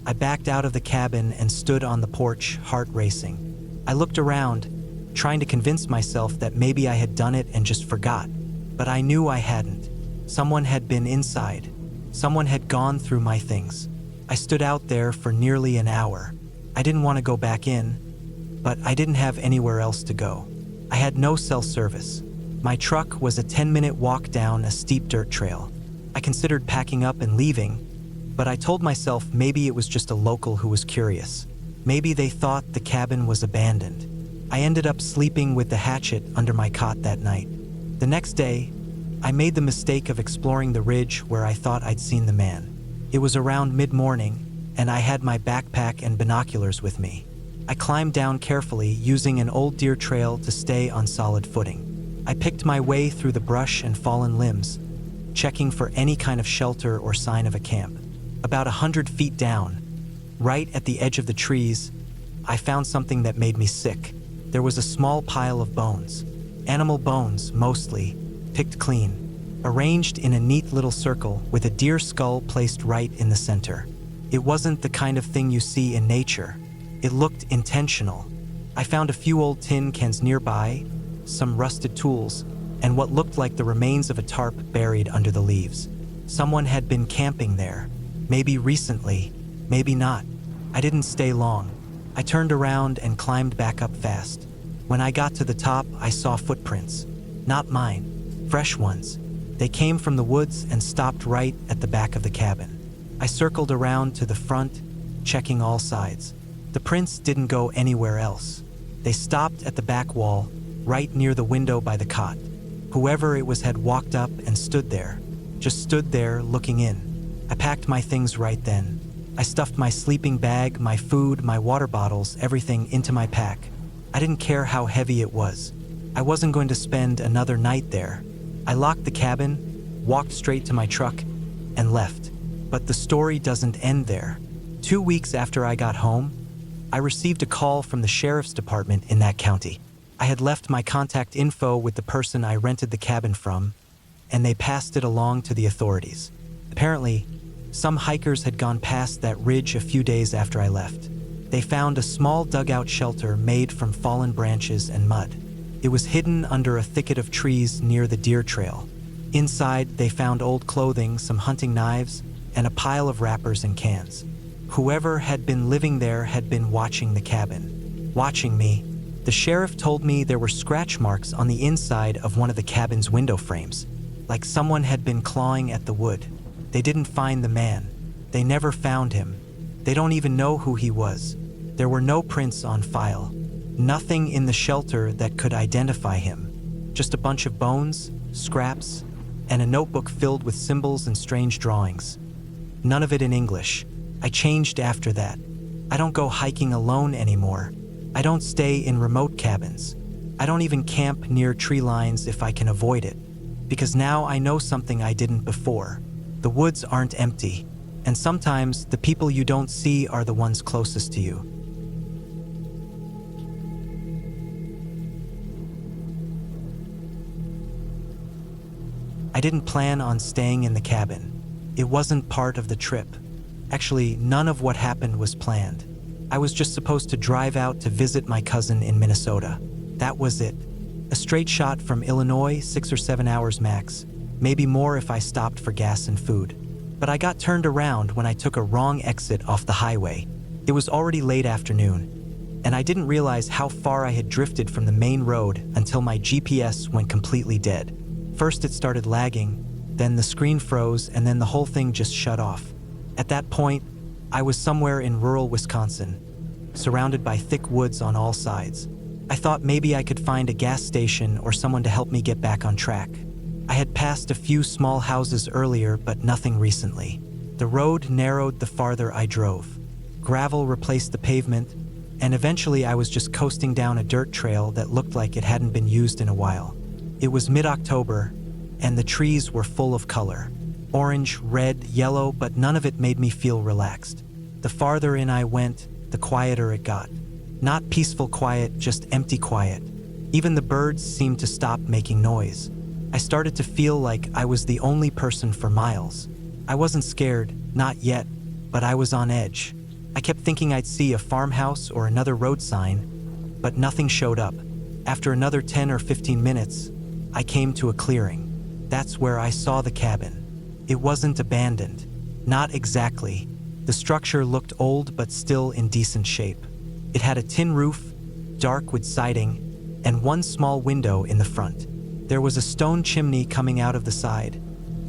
I backed out of the cabin and stood on the porch, heart racing. I looked around, trying to convince myself that maybe I had done it and just forgot. But I knew I hadn't. Someone had been inside. Someone had gone through my things. I stood out there for nearly an hour. I didn't want to go back in, but I didn't have anywhere else to go. I had no cell service. My truck was a 10-minute walk down a steep dirt trail. I considered packing up and leaving, but I told myself maybe it was just a local who was curious. Maybe they thought the cabin was abandoned. I ended up sleeping with the hatchet under my cot that night. The next day, I made the mistake of exploring the ridge where I thought I'd seen the man. It was around mid-morning, and I had my backpack and binoculars with me. I climbed down carefully, using an old deer trail to stay on solid footing. I picked my way through the brush and fallen limbs, checking for any kind of shelter or sign of a camp. About 100 feet down, Right at the edge of the trees, I found something that made me sick. There was a small pile of bones. Animal bones, mostly, picked clean, arranged in a neat little circle with a deer skull placed right in the center. It wasn't the kind of thing you see in nature. It looked intentional. I found a few old tin cans nearby, some rusted tools, and what looked like the remains of a tarp buried under the leaves. Someone had been camping there. Maybe recently, maybe not. I didn't stay long. I turned around and climbed back up fast. When I got to the top, I saw footprints. Not mine, fresh ones. They came from the woods and stopped right at the back of the cabin. I circled around to the front, checking all sides. The prints didn't go anywhere else. They stopped at the back wall, right near the window by the cot. Whoever it was had walked up and stood there, just stood there looking in. I packed my things right then. I stuffed my sleeping bag, my food, my water bottles, everything into my pack. I didn't care how heavy it was. I wasn't going to spend another night there. I locked the cabin, walked straight to my truck, and left. But the story doesn't end there. 2 weeks after I got home, I received a call from the sheriff's department in that county. I had left my contact info with the person I rented the cabin from, and they passed it along to the authorities. Apparently, some hikers had gone past that ridge a few days after I left. They found a small dugout shelter made from fallen branches and mud. It was hidden under a thicket of trees near the deer trail. Inside, they found old clothing, some hunting knives, and a pile of wrappers and cans. Whoever had been living there had been watching the cabin. Watching me. The sheriff told me there were scratch marks on the inside of one of the cabin's window frames, like someone had been clawing at the wood. They didn't find the man. They never found him. They don't even know who he was. There were no prints on file. Nothing in the shelter that could identify him. Just a bunch of bones, scraps, and a notebook filled with symbols and strange drawings. None of it in English. I changed after that. I don't go hiking alone anymore. I don't stay in remote cabins. I don't even camp near tree lines if I can avoid it. Because now I know something I didn't before. The woods aren't empty, and sometimes the people you don't see are the ones closest to you. I didn't plan on staying in the cabin. It wasn't part of the trip. Actually, none of what happened was planned. I was just supposed to drive out to visit my cousin in Minnesota. That was it. A straight shot from Illinois, 6 or 7 hours max. Maybe more if I stopped for gas and food. But I got turned around when I took a wrong exit off the highway. It was already late afternoon, and I didn't realize how far I had drifted from the main road until my GPS went completely dead. First it started lagging, then the screen froze, and then the whole thing just shut off. At that point, I was somewhere in rural Wisconsin, surrounded by thick woods on all sides. I thought maybe I could find a gas station or someone to help me get back on track. I had passed a few small houses earlier, but nothing recently. The road narrowed the farther I drove. Gravel replaced the pavement, and eventually I was just coasting down a dirt trail that looked like it hadn't been used in a while. It was mid-October, and the trees were full of color. Orange, red, yellow, but none of it made me feel relaxed. The farther in I went, the quieter it got. Not peaceful quiet, just empty quiet. Even the birds seemed to stop making noise. I started to feel like I was the only person for miles. I wasn't scared, not yet, but I was on edge. I kept thinking I'd see a farmhouse or another road sign, but nothing showed up. After another 10 or 15 minutes, I came to a clearing. That's where I saw the cabin. It wasn't abandoned. Not exactly. The structure looked old but still in decent shape. It had a tin roof, dark with siding, and one small window in the front. There was a stone chimney coming out of the side,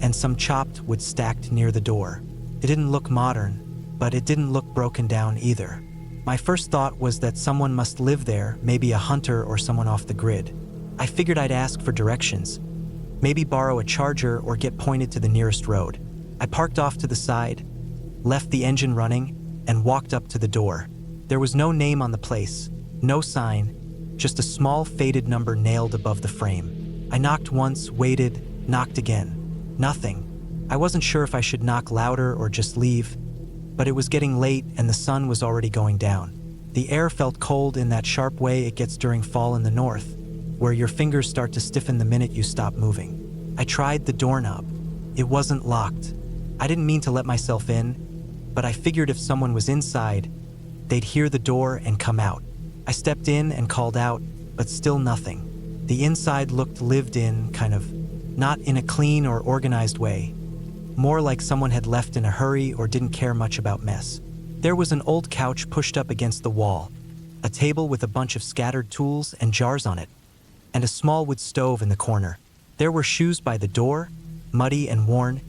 and some chopped wood stacked near the door. It didn't look modern, but it didn't look broken down either. My first thought was that someone must live there, maybe a hunter or someone off the grid. I figured I'd ask for directions, maybe borrow a charger or get pointed to the nearest road. I parked off to the side, left the engine running, and walked up to the door. There was no name on the place, no sign, just a small faded number nailed above the frame. I knocked once, waited, knocked again. Nothing. I wasn't sure if I should knock louder or just leave. But it was getting late and the sun was already going down. The air felt cold in that sharp way it gets during fall in the north, where your fingers start to stiffen the minute you stop moving. I tried the doorknob. It wasn't locked. I didn't mean to let myself in, but I figured if someone was inside, they'd hear the door and come out. I stepped in and called out, but still nothing. The inside looked lived in, kind of, not in a clean or organized way. More like someone had left in a hurry or didn't care much about mess. There was an old couch pushed up against the wall, a table with a bunch of scattered tools and jars on it, and a small wood stove in the corner. There were shoes by the door, muddy and worn,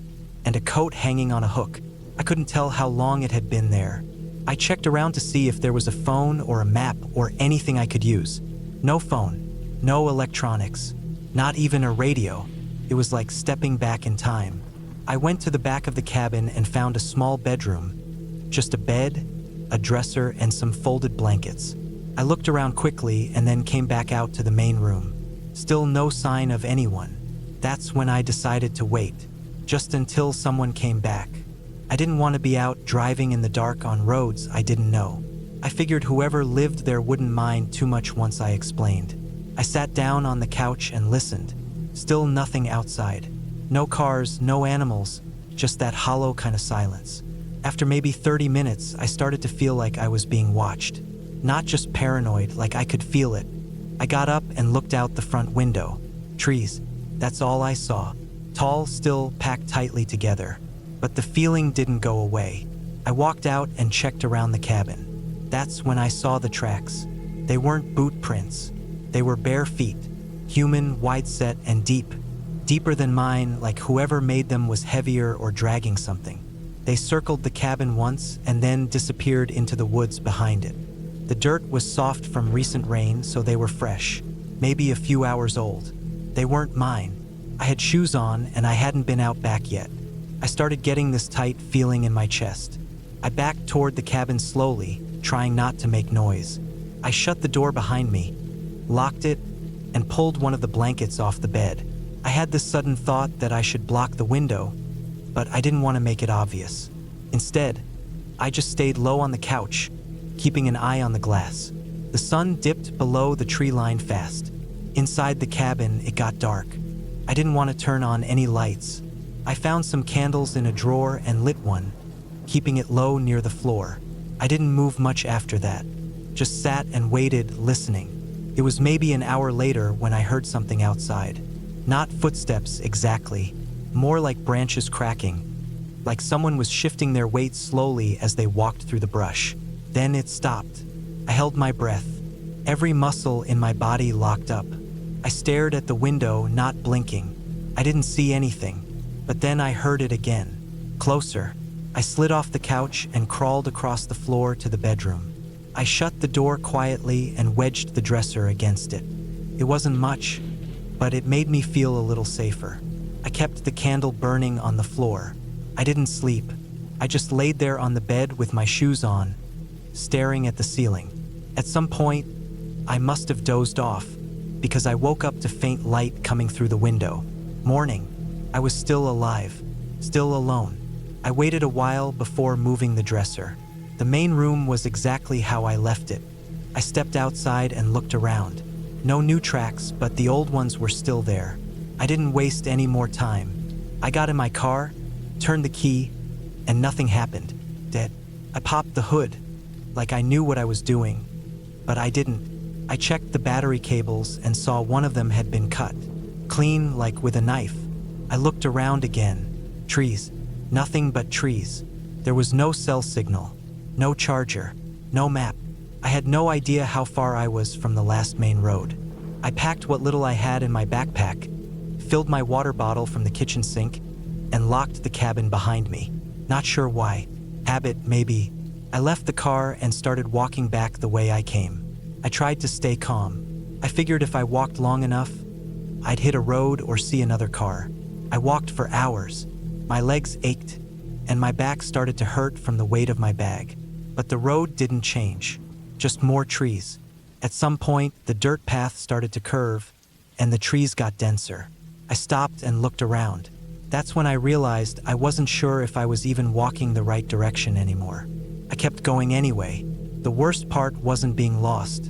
and a coat hanging on a hook. I couldn't tell how long it had been there. I checked around to see if there was a phone or a map or anything I could use. No phone, no electronics, not even a radio. It was like stepping back in time. I went to the back of the cabin and found a small bedroom. Just a bed, a dresser, and some folded blankets. I looked around quickly and then came back out to the main room. Still no sign of anyone. That's when I decided to wait, just until someone came back. I didn't want to be out driving in the dark on roads I didn't know. I figured whoever lived there wouldn't mind too much once I explained. I sat down on the couch and listened. Still nothing outside. No cars, no animals, just that hollow kind of silence. After maybe 30 minutes, I started to feel like I was being watched. Not just paranoid, like I could feel it. I got up and looked out the front window. Trees, that's all I saw. Tall, still, packed tightly together. But the feeling didn't go away. I walked out and checked around the cabin. That's when I saw the tracks. They weren't boot prints. They were bare feet, human, wide-set, and deep. Deeper than mine, like whoever made them was heavier or dragging something. They circled the cabin once and then disappeared into the woods behind it. The dirt was soft from recent rain, so they were fresh, maybe a few hours old. They weren't mine. I had shoes on and I hadn't been out back yet. I started getting this tight feeling in my chest. I backed toward the cabin slowly, trying not to make noise. I shut the door behind me, locked it, and pulled one of the blankets off the bed. I had this sudden thought that I should block the window, but I didn't want to make it obvious. Instead, I just stayed low on the couch, keeping an eye on the glass. The sun dipped below the tree line fast. Inside the cabin, it got dark. I didn't want to turn on any lights. I found some candles in a drawer and lit one, keeping it low near the floor. I didn't move much after that, just sat and waited, listening. It was maybe an hour later when I heard something outside. Not footsteps exactly, more like branches cracking, like someone was shifting their weight slowly as they walked through the brush. Then it stopped. I held my breath, every muscle in my body locked up. I stared at the window, not blinking. I didn't see anything, but then I heard it again, closer. I slid off the couch and crawled across the floor to the bedroom. I shut the door quietly and wedged the dresser against it. It wasn't much, but it made me feel a little safer. I kept the candle burning on the floor. I didn't sleep. I just laid there on the bed with my shoes on, staring at the ceiling. At some point, I must have dozed off, because I woke up to faint light coming through the window. Morning. I was still alive, still alone. I waited a while before moving the dresser. The main room was exactly how I left it. I stepped outside and looked around. No new tracks, but the old ones were still there. I didn't waste any more time. I got in my car, turned the key, and nothing happened. Dead. I popped the hood, like I knew what I was doing, but I didn't. I checked the battery cables and saw one of them had been cut, clean like with a knife. I looked around again. Trees. Nothing but trees. There was no cell signal, no charger, no map. I had no idea how far I was from the last main road. I packed what little I had in my backpack, filled my water bottle from the kitchen sink, and locked the cabin behind me. Not sure why. Habit, maybe. I left the car and started walking back the way I came. I tried to stay calm. I figured if I walked long enough, I'd hit a road or see another car. I walked for hours. My legs ached, and my back started to hurt from the weight of my bag. But the road didn't change, just more trees. At some point, the dirt path started to curve, and the trees got denser. I stopped and looked around. That's when I realized I wasn't sure if I was even walking the right direction anymore. I kept going anyway. The worst part wasn't being lost.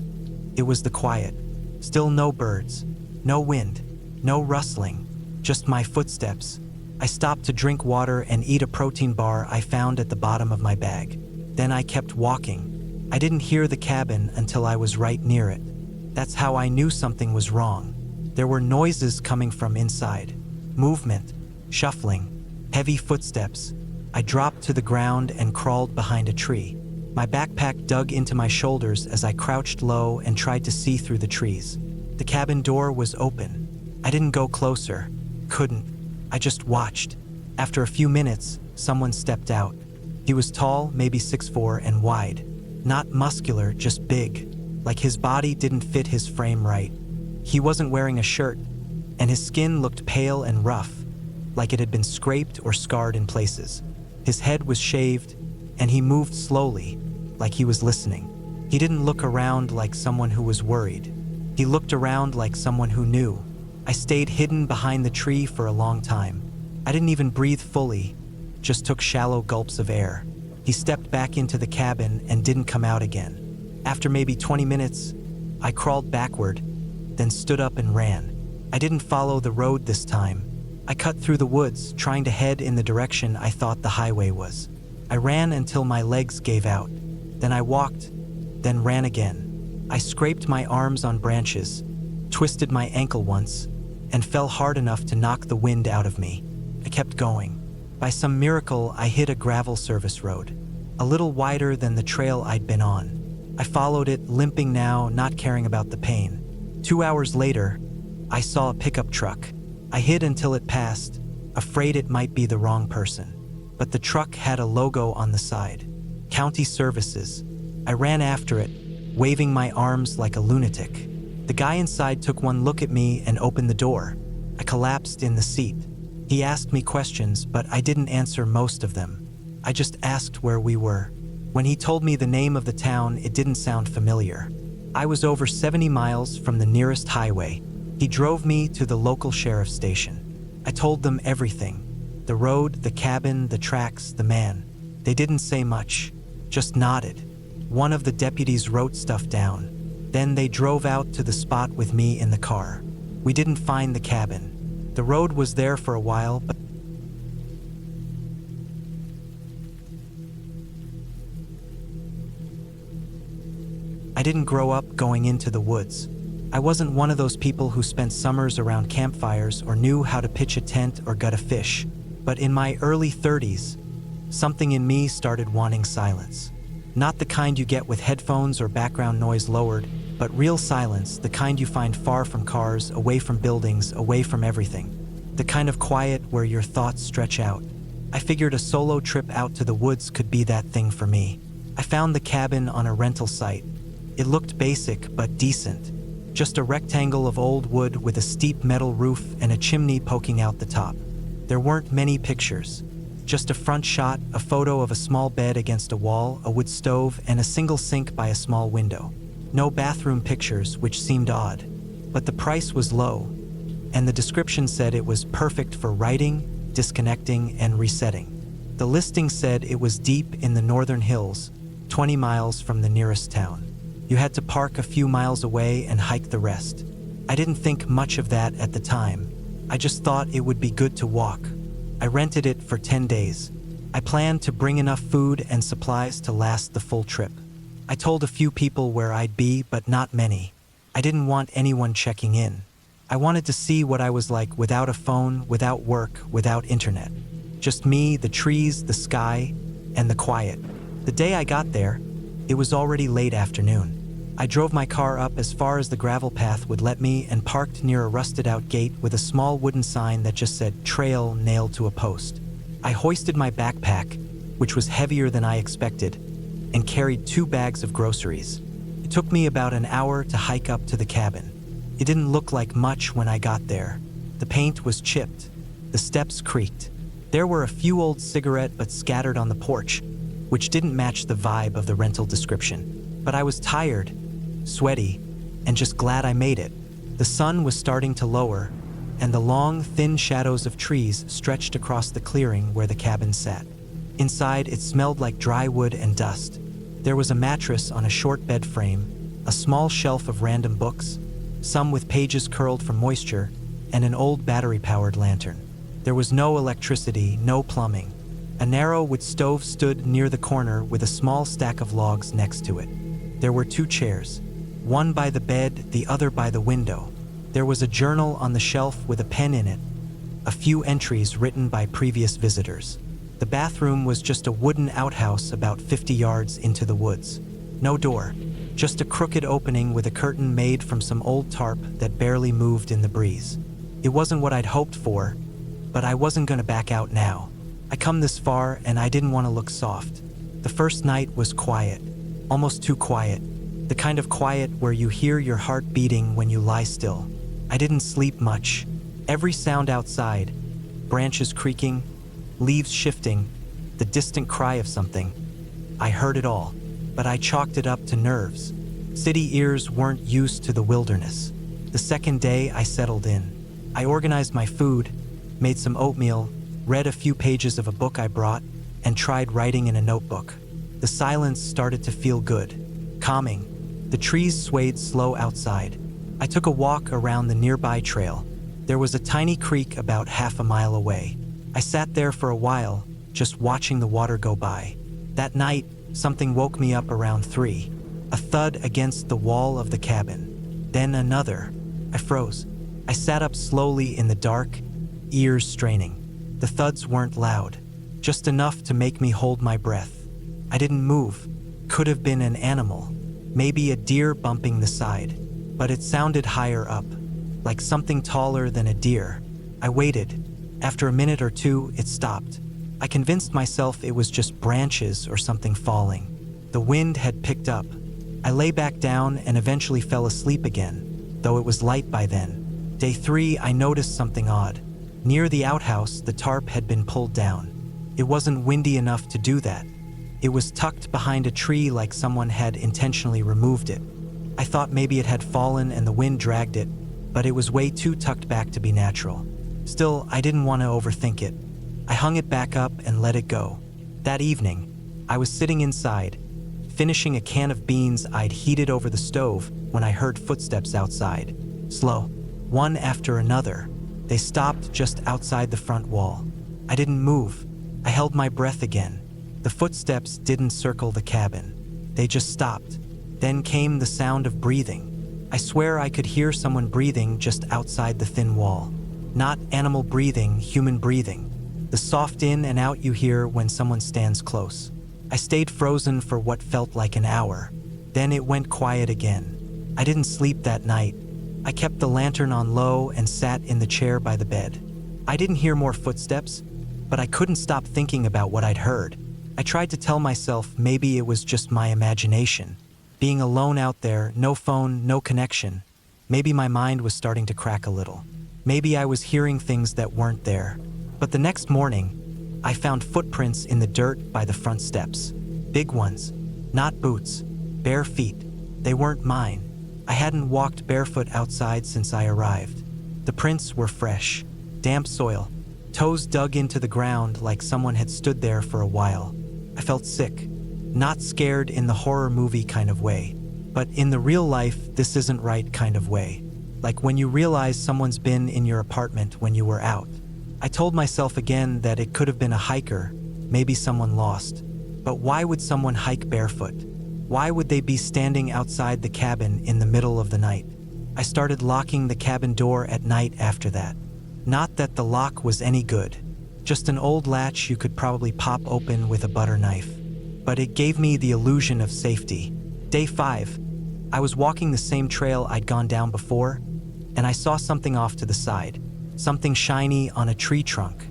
It was the quiet. Still no birds, no wind, no rustling, just my footsteps. I stopped to drink water and eat a protein bar I found at the bottom of my bag. Then I kept walking. I didn't hear the cabin until I was right near it. That's how I knew something was wrong. There were noises coming from inside. Movement, shuffling, heavy footsteps. I dropped to the ground and crawled behind a tree. My backpack dug into my shoulders as I crouched low and tried to see through the trees. The cabin door was open. I didn't go closer. Couldn't. I just watched. After a few minutes, someone stepped out. He was tall, maybe 6'4" and wide. Not muscular, just big. Like his body didn't fit his frame right. He wasn't wearing a shirt, and his skin looked pale and rough, like it had been scraped or scarred in places. His head was shaved, and he moved slowly, like he was listening. He didn't look around like someone who was worried. He looked around like someone who knew. I stayed hidden behind the tree for a long time. I didn't even breathe fully, just took shallow gulps of air. He stepped back into the cabin and didn't come out again. After maybe 20 minutes, I crawled backward, then stood up and ran. I didn't follow the road this time. I cut through the woods, trying to head in the direction I thought the highway was. I ran until my legs gave out. Then I walked, then ran again. I scraped my arms on branches, twisted my ankle once, and fell hard enough to knock the wind out of me. I kept going. By some miracle, I hit a gravel service road, a little wider than the trail I'd been on. I followed it, limping now, not caring about the pain. 2 hours later, I saw a pickup truck. I hid until it passed, afraid it might be the wrong person. But the truck had a logo on the side. County Services. I ran after it, waving my arms like a lunatic. The guy inside took one look at me and opened the door. I collapsed in the seat. He asked me questions, but I didn't answer most of them. I just asked where we were. When he told me the name of the town, it didn't sound familiar. I was over 70 miles from the nearest highway. He drove me to the local sheriff's station. I told them everything. The road, the cabin, the tracks, the man. They didn't say much, just nodded. One of the deputies wrote stuff down. Then they drove out to the spot with me in the car. We didn't find the cabin. The road was there for a while, but I didn't grow up going into the woods. I wasn't one of those people who spent summers around campfires or knew how to pitch a tent or gut a fish. But in my early 30s, something in me started wanting silence. Not the kind you get with headphones or background noise lowered, but real silence, the kind you find far from cars, away from buildings, away from everything. The kind of quiet where your thoughts stretch out. I figured a solo trip out to the woods could be that thing for me. I found the cabin on a rental site. It looked basic but decent. Just a rectangle of old wood with a steep metal roof and a chimney poking out the top. There weren't many pictures. Just a front shot, a photo of a small bed against a wall, a wood stove, and a single sink by a small window. No bathroom pictures, which seemed odd. But the price was low, and the description said it was perfect for writing, disconnecting, and resetting. The listing said it was deep in the northern hills, 20 miles from the nearest town. You had to park a few miles away and hike the rest. I didn't think much of that at the time. I just thought it would be good to walk. I rented it for 10 days. I planned to bring enough food and supplies to last the full trip. I told a few people where I'd be, but not many. I didn't want anyone checking in. I wanted to see what I was like without a phone, without work, without internet. Just me, the trees, the sky, and the quiet. The day I got there, it was already late afternoon. I drove my car up as far as the gravel path would let me and parked near a rusted-out gate with a small wooden sign that just said "Trail" nailed to a post. I hoisted my backpack, which was heavier than I expected, and carried 2 bags of groceries. It took me about an hour to hike up to the cabin. It didn't look like much when I got there. The paint was chipped. The steps creaked. There were a few old cigarette butts scattered on the porch, which didn't match the vibe of the rental description. But I was tired, sweaty, and just glad I made it. The sun was starting to lower, and the long, thin shadows of trees stretched across the clearing where the cabin sat. Inside, it smelled like dry wood and dust. There was a mattress on a short bed frame, a small shelf of random books, some with pages curled from moisture, and an old battery-powered lantern. There was no electricity, no plumbing. A narrow wood stove stood near the corner with a small stack of logs next to it. There were 2 chairs, one by the bed, the other by the window. There was a journal on the shelf with a pen in it, a few entries written by previous visitors. The bathroom was just a wooden outhouse about 50 yards into the woods. No door, just a crooked opening with a curtain made from some old tarp that barely moved in the breeze. It wasn't what I'd hoped for, but I wasn't gonna back out now. I come this far and I didn't want to look soft. The first night was quiet, almost too quiet. The kind of quiet where you hear your heart beating when you lie still. I didn't sleep much. Every sound outside, branches creaking, leaves shifting, the distant cry of something. I heard it all, but I chalked it up to nerves. City ears weren't used to the wilderness. The second day I settled in. I organized my food, made some oatmeal, read a few pages of a book I brought, and tried writing in a notebook. The silence started to feel good, calming. The trees swayed slow outside. I took a walk around the nearby trail. There was a tiny creek about half a mile away. I sat there for a while, just watching the water go by. That night, something woke me up around 3. A thud against the wall of the cabin. Then another. I froze. I sat up slowly in the dark, ears straining. The thuds weren't loud, just enough to make me hold my breath. I didn't move. Could have been an animal, maybe a deer bumping the side, but it sounded higher up, like something taller than a deer. I waited. After a minute or 2, it stopped. I convinced myself it was just branches or something falling. The wind had picked up. I lay back down and eventually fell asleep again, though it was light by then. Day 3, I noticed something odd. Near the outhouse, the tarp had been pulled down. It wasn't windy enough to do that. It was tucked behind a tree like someone had intentionally removed it. I thought maybe it had fallen and the wind dragged it, but it was way too tucked back to be natural. Still, I didn't want to overthink it. I hung it back up and let it go. That evening, I was sitting inside, finishing a can of beans I'd heated over the stove when I heard footsteps outside. Slow, one after another. They stopped just outside the front wall. I didn't move. I held my breath again. The footsteps didn't circle the cabin. They just stopped. Then came the sound of breathing. I swear I could hear someone breathing just outside the thin wall. Not animal breathing, human breathing. The soft in and out you hear when someone stands close. I stayed frozen for what felt like an hour. Then it went quiet again. I didn't sleep that night. I kept the lantern on low and sat in the chair by the bed. I didn't hear more footsteps, but I couldn't stop thinking about what I'd heard. I tried to tell myself maybe it was just my imagination. Being alone out there, no phone, no connection. Maybe my mind was starting to crack a little. Maybe I was hearing things that weren't there. But the next morning, I found footprints in the dirt by the front steps. Big ones, not boots, bare feet. They weren't mine. I hadn't walked barefoot outside since I arrived. The prints were fresh, damp soil, toes dug into the ground like someone had stood there for a while. I felt sick, not scared in the horror movie kind of way, but in the real life, this isn't right kind of way. Like when you realize someone's been in your apartment when you were out. I told myself again that it could have been a hiker, maybe someone lost. But why would someone hike barefoot? Why would they be standing outside the cabin in the middle of the night? I started locking the cabin door at night after that. Not that the lock was any good, just an old latch you could probably pop open with a butter knife. But it gave me the illusion of safety. Day 5, I was walking the same trail I'd gone down before, and I saw something off to the side, something shiny on a tree trunk.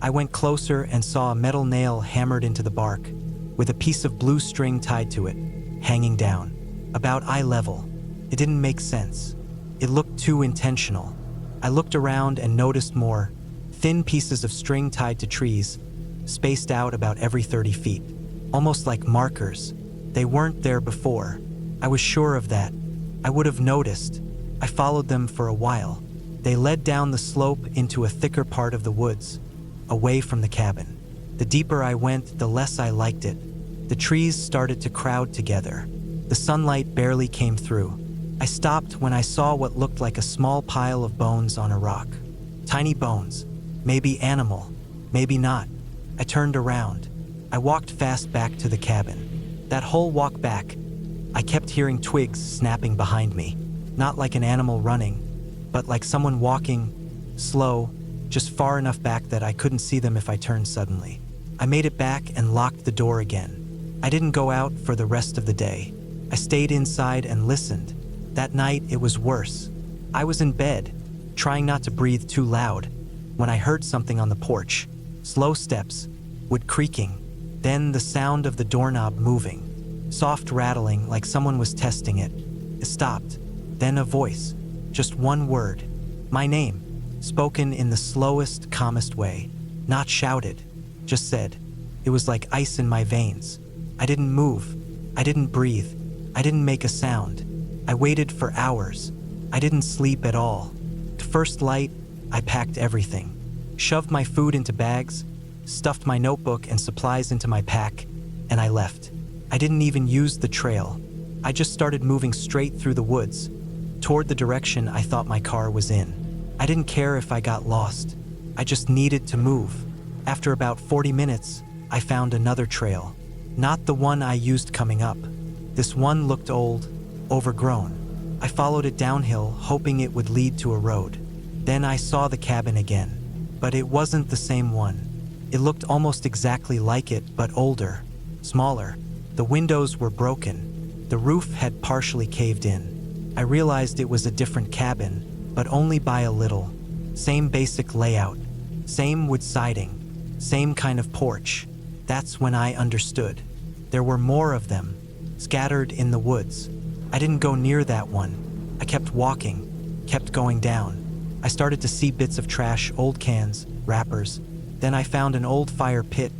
I went closer and saw a metal nail hammered into the bark, with a piece of blue string tied to it, hanging down, about eye level. It didn't make sense. It looked too intentional. I looked around and noticed more, thin pieces of string tied to trees, spaced out about every 30 feet, almost like markers. They weren't there before. I was sure of that. I would have noticed. I followed them for a while. They led down the slope into a thicker part of the woods, away from the cabin. The deeper I went, the less I liked it. The trees started to crowd together. The sunlight barely came through. I stopped when I saw what looked like a small pile of bones on a rock. Tiny bones. Maybe animal, maybe not. I turned around. I walked fast back to the cabin. That whole walk back, I kept hearing twigs snapping behind me. Not like an animal running, but like someone walking, slow, just far enough back that I couldn't see them if I turned suddenly. I made it back and locked the door again. I didn't go out for the rest of the day. I stayed inside and listened. That night, it was worse. I was in bed, trying not to breathe too loud, when I heard something on the porch. Slow steps, wood creaking, then the sound of the doorknob moving. Soft rattling like someone was testing it. It stopped, then a voice. Just one word. My name, spoken in the slowest, calmest way. Not shouted, just said. It was like ice in my veins. I didn't move. I didn't breathe. I didn't make a sound. I waited for hours. I didn't sleep at all. At first light, I packed everything. Shoved my food into bags, stuffed my notebook and supplies into my pack, and I left. I didn't even use the trail. I just started moving straight through the woods, toward the direction I thought my car was in. I didn't care if I got lost. I just needed to move. After about 40 minutes, I found another trail. Not the one I used coming up. This one looked old, overgrown. I followed it downhill, hoping it would lead to a road. Then I saw the cabin again, but it wasn't the same one. It looked almost exactly like it, but older, smaller. The windows were broken. The roof had partially caved in. I realized it was a different cabin, but only by a little. Same basic layout, same wood siding, same kind of porch. That's when I understood. There were more of them, scattered in the woods. I didn't go near that one. I kept walking, kept going down. I started to see bits of trash, old cans, wrappers. Then I found an old fire pit,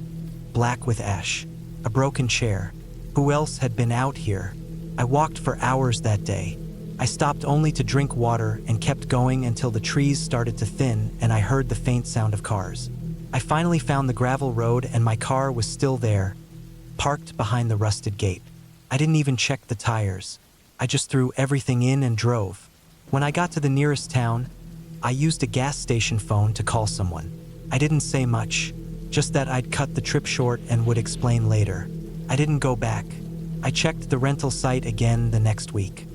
black with ash, a broken chair. Who else had been out here? I walked for hours that day. I stopped only to drink water and kept going until the trees started to thin and I heard the faint sound of cars. I finally found the gravel road and my car was still there, parked behind the rusted gate. I didn't even check the tires. I just threw everything in and drove. When I got to the nearest town, I used a gas station phone to call someone. I didn't say much, just that I'd cut the trip short and would explain later. I didn't go back. I checked the rental site again the next week.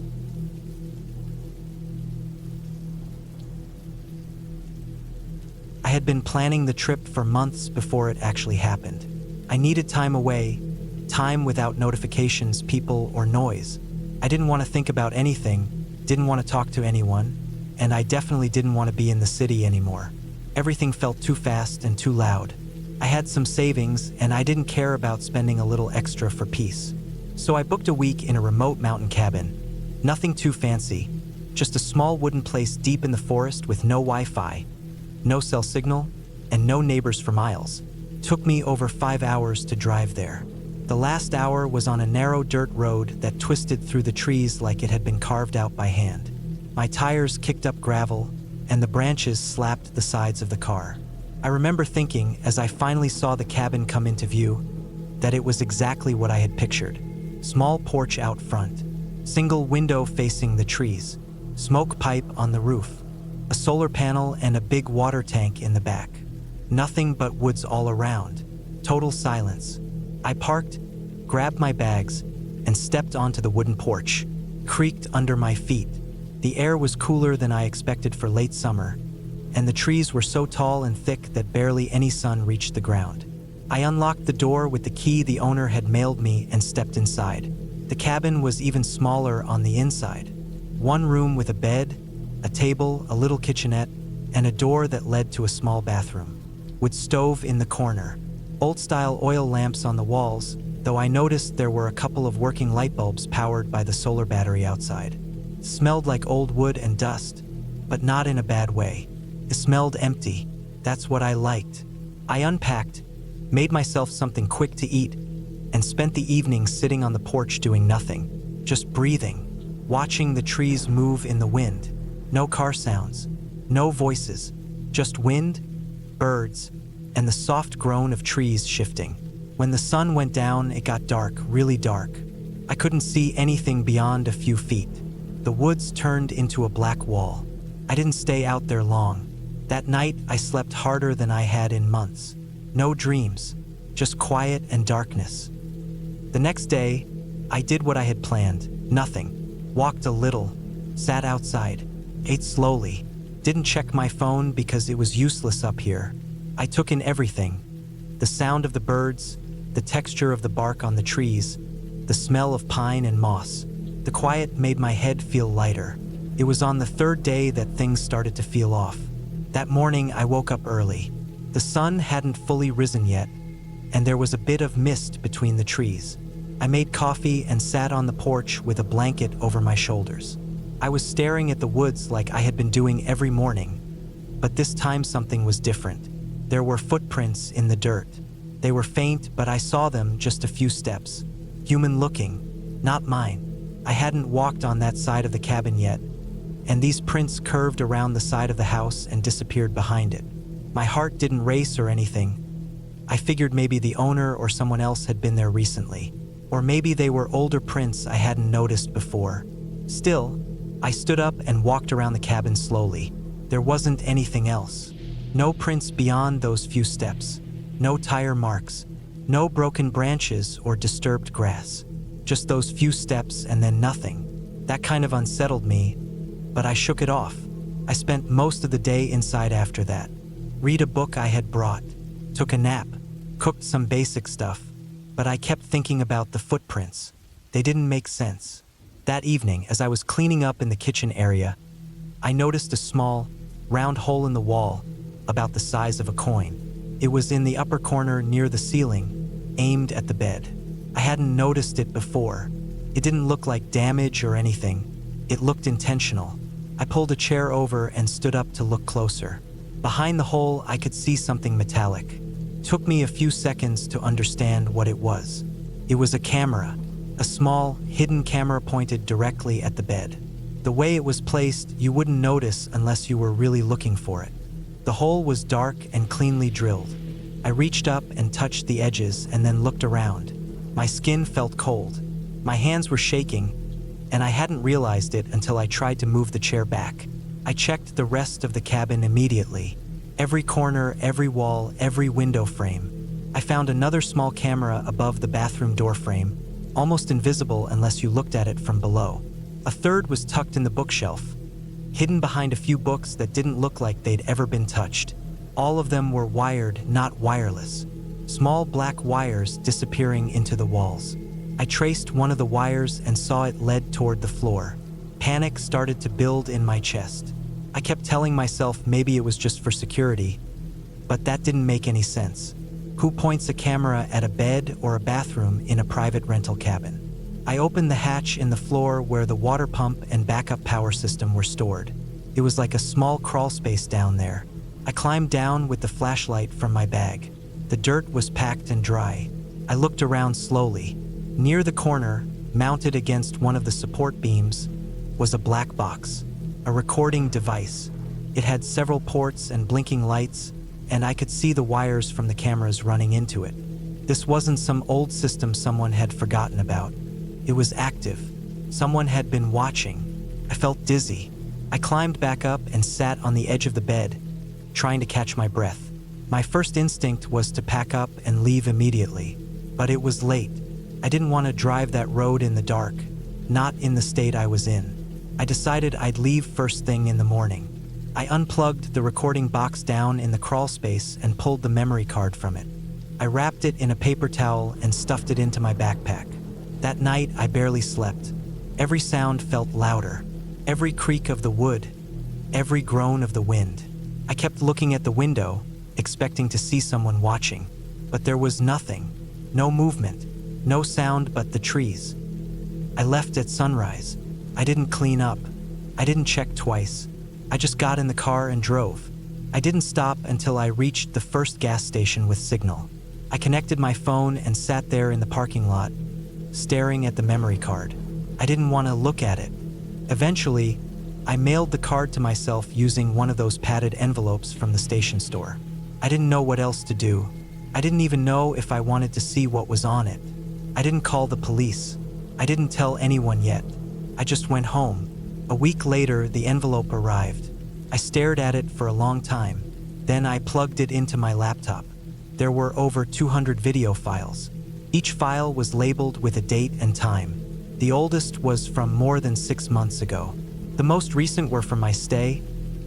I had been planning the trip for months before it actually happened. I needed time away, time without notifications, people, or noise. I didn't want to think about anything, didn't want to talk to anyone, and I definitely didn't want to be in the city anymore. Everything felt too fast and too loud. I had some savings, and I didn't care about spending a little extra for peace. So I booked a week in a remote mountain cabin. Nothing too fancy, just a small wooden place deep in the forest with no Wi-Fi, no cell signal, and no neighbors for miles. Took me over 5 hours to drive there. The last hour was on a narrow dirt road that twisted through the trees like it had been carved out by hand. My tires kicked up gravel, and the branches slapped the sides of the car. I remember thinking, as I finally saw the cabin come into view, that it was exactly what I had pictured. Small porch out front, single window facing the trees, smoke pipe on the roof, a solar panel and a big water tank in the back. Nothing but woods all around. Total silence. I parked, grabbed my bags, and stepped onto the wooden porch. Creaked under my feet. The air was cooler than I expected for late summer, and the trees were so tall and thick that barely any sun reached the ground. I unlocked the door with the key the owner had mailed me and stepped inside. The cabin was even smaller on the inside. One room with a bed, a table, a little kitchenette, and a door that led to a small bathroom. With stove in the corner. Old-style oil lamps on the walls, though I noticed there were a couple of working light bulbs powered by the solar battery outside. It smelled like old wood and dust, but not in a bad way. It smelled empty. That's what I liked. I unpacked, made myself something quick to eat, and spent the evening sitting on the porch doing nothing, just breathing, watching the trees move in the wind. No car sounds, No voices, just wind, birds, and the soft groan of trees shifting. When the sun went down, it got dark, really dark. I couldn't see anything beyond a few feet. The woods turned into a black wall. I didn't stay out there long. That night, I slept harder than I had in months. No dreams, just quiet and darkness. The next day, I did what I had planned. Nothing. Walked a little, sat outside, ate slowly, didn't check my phone because it was useless up here. I took in everything. The sound of the birds, the texture of the bark on the trees, the smell of pine and moss. The quiet made my head feel lighter. It was on the third day that things started to feel off. That morning, I woke up early. The sun hadn't fully risen yet, and there was a bit of mist between the trees. I made coffee and sat on the porch with a blanket over my shoulders. I was staring at the woods like I had been doing every morning, but this time something was different. There were footprints in the dirt. They were faint, but I saw them just a few steps. Human looking, not mine. I hadn't walked on that side of the cabin yet, and these prints curved around the side of the house and disappeared behind it. My heart didn't race or anything. I figured maybe the owner or someone else had been there recently, or maybe they were older prints I hadn't noticed before. Still, I stood up and walked around the cabin slowly. There wasn't anything else. No prints beyond those few steps. No tire marks. No broken branches or disturbed grass. Just those few steps and then nothing. That kind of unsettled me, but I shook it off. I spent most of the day inside after that. Read a book I had brought. Took a nap. Cooked some basic stuff. But I kept thinking about the footprints. They didn't make sense. That evening, as I was cleaning up in the kitchen area, I noticed a small, round hole in the wall, about the size of a coin. It was in the upper corner near the ceiling, aimed at the bed. I hadn't noticed it before. It didn't look like damage or anything. It looked intentional. I pulled a chair over and stood up to look closer. Behind the hole, I could see something metallic. Took me a few seconds to understand what it was. It was a camera. A small, hidden camera pointed directly at the bed. The way it was placed, you wouldn't notice unless you were really looking for it. The hole was dark and cleanly drilled. I reached up and touched the edges and then looked around. My skin felt cold. My hands were shaking, and I hadn't realized it until I tried to move the chair back. I checked the rest of the cabin immediately. Every corner, every wall, every window frame. I found another small camera above the bathroom door frame, almost invisible unless you looked at it from below. A third was tucked in the bookshelf, hidden behind a few books that didn't look like they'd ever been touched. All of them were wired, not wireless. Small black wires disappearing into the walls. I traced one of the wires and saw it led toward the floor. Panic started to build in my chest. I kept telling myself maybe it was just for security, but that didn't make any sense. Who points a camera at a bed or a bathroom in a private rental cabin? I opened the hatch in the floor where the water pump and backup power system were stored. It was like a small crawl space down there. I climbed down with the flashlight from my bag. The dirt was packed and dry. I looked around slowly. Near the corner, mounted against one of the support beams, was a black box, a recording device. It had several ports and blinking lights, and I could see the wires from the cameras running into it. This wasn't some old system someone had forgotten about. It was active. Someone had been watching. I felt dizzy. I climbed back up and sat on the edge of the bed, trying to catch my breath. My first instinct was to pack up and leave immediately, but it was late. I didn't want to drive that road in the dark, not in the state I was in. I decided I'd leave first thing in the morning. I unplugged the recording box down in the crawl space and pulled the memory card from it. I wrapped it in a paper towel and stuffed it into my backpack. That night, I barely slept. Every sound felt louder. Every creak of the wood. Every groan of the wind. I kept looking at the window, expecting to see someone watching, but there was nothing. No movement. No sound but the trees. I left at sunrise. I didn't clean up. I didn't check twice. I just got in the car and drove. I didn't stop until I reached the first gas station with signal. I connected my phone and sat there in the parking lot, staring at the memory card. I didn't want to look at it. Eventually, I mailed the card to myself using one of those padded envelopes from the station store. I didn't know what else to do. I didn't even know if I wanted to see what was on it. I didn't call the police. I didn't tell anyone yet. I just went home. A week later, the envelope arrived. I stared at it for a long time. Then I plugged it into my laptop. There were over 200 video files. Each file was labeled with a date and time. The oldest was from more than 6 months ago. The most recent were from my stay,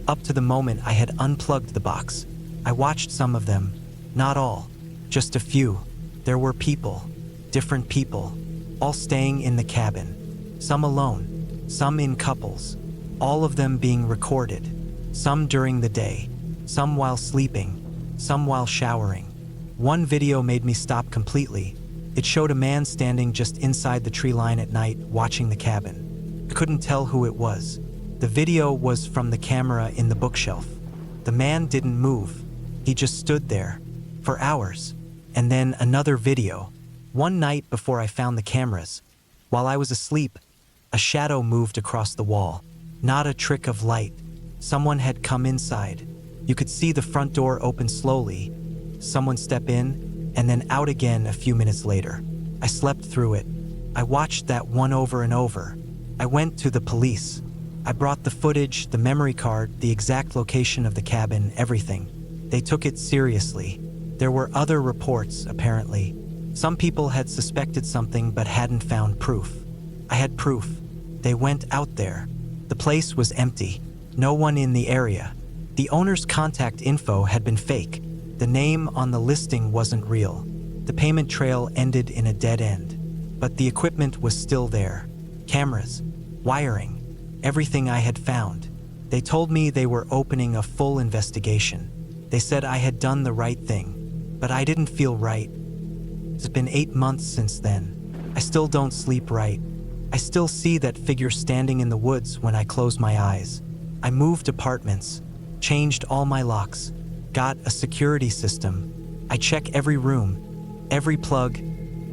up to the moment I had unplugged the box. I watched some of them, not all, just a few. There were people, different people, all staying in the cabin. Some alone, some in couples, all of them being recorded. Some during the day, some while sleeping, some while showering. One video made me stop completely. It showed a man standing just inside the tree line at night watching the cabin. I couldn't tell who it was. The video was from the camera in the bookshelf. The man didn't move. He just stood there for hours. And then another video. One night before I found the cameras, while I was asleep, a shadow moved across the wall. Not a trick of light. Someone had come inside. You could see the front door open slowly, someone step in, and then out again a few minutes later. I slept through it. I watched that one over and over. I went to the police. I brought the footage, the memory card, the exact location of the cabin, everything. They took it seriously. There were other reports, apparently. Some people had suspected something but hadn't found proof. I had proof. They went out there. The place was empty. No one in the area. The owner's contact info had been fake. The name on the listing wasn't real. The payment trail ended in a dead end. But the equipment was still there. Cameras, wiring, everything I had found. They told me they were opening a full investigation. They said I had done the right thing, but I didn't feel right. It's been 8 months since then. I still don't sleep right. I still see that figure standing in the woods when I close my eyes. I moved apartments, changed all my locks, got a security system. I check every room, every plug,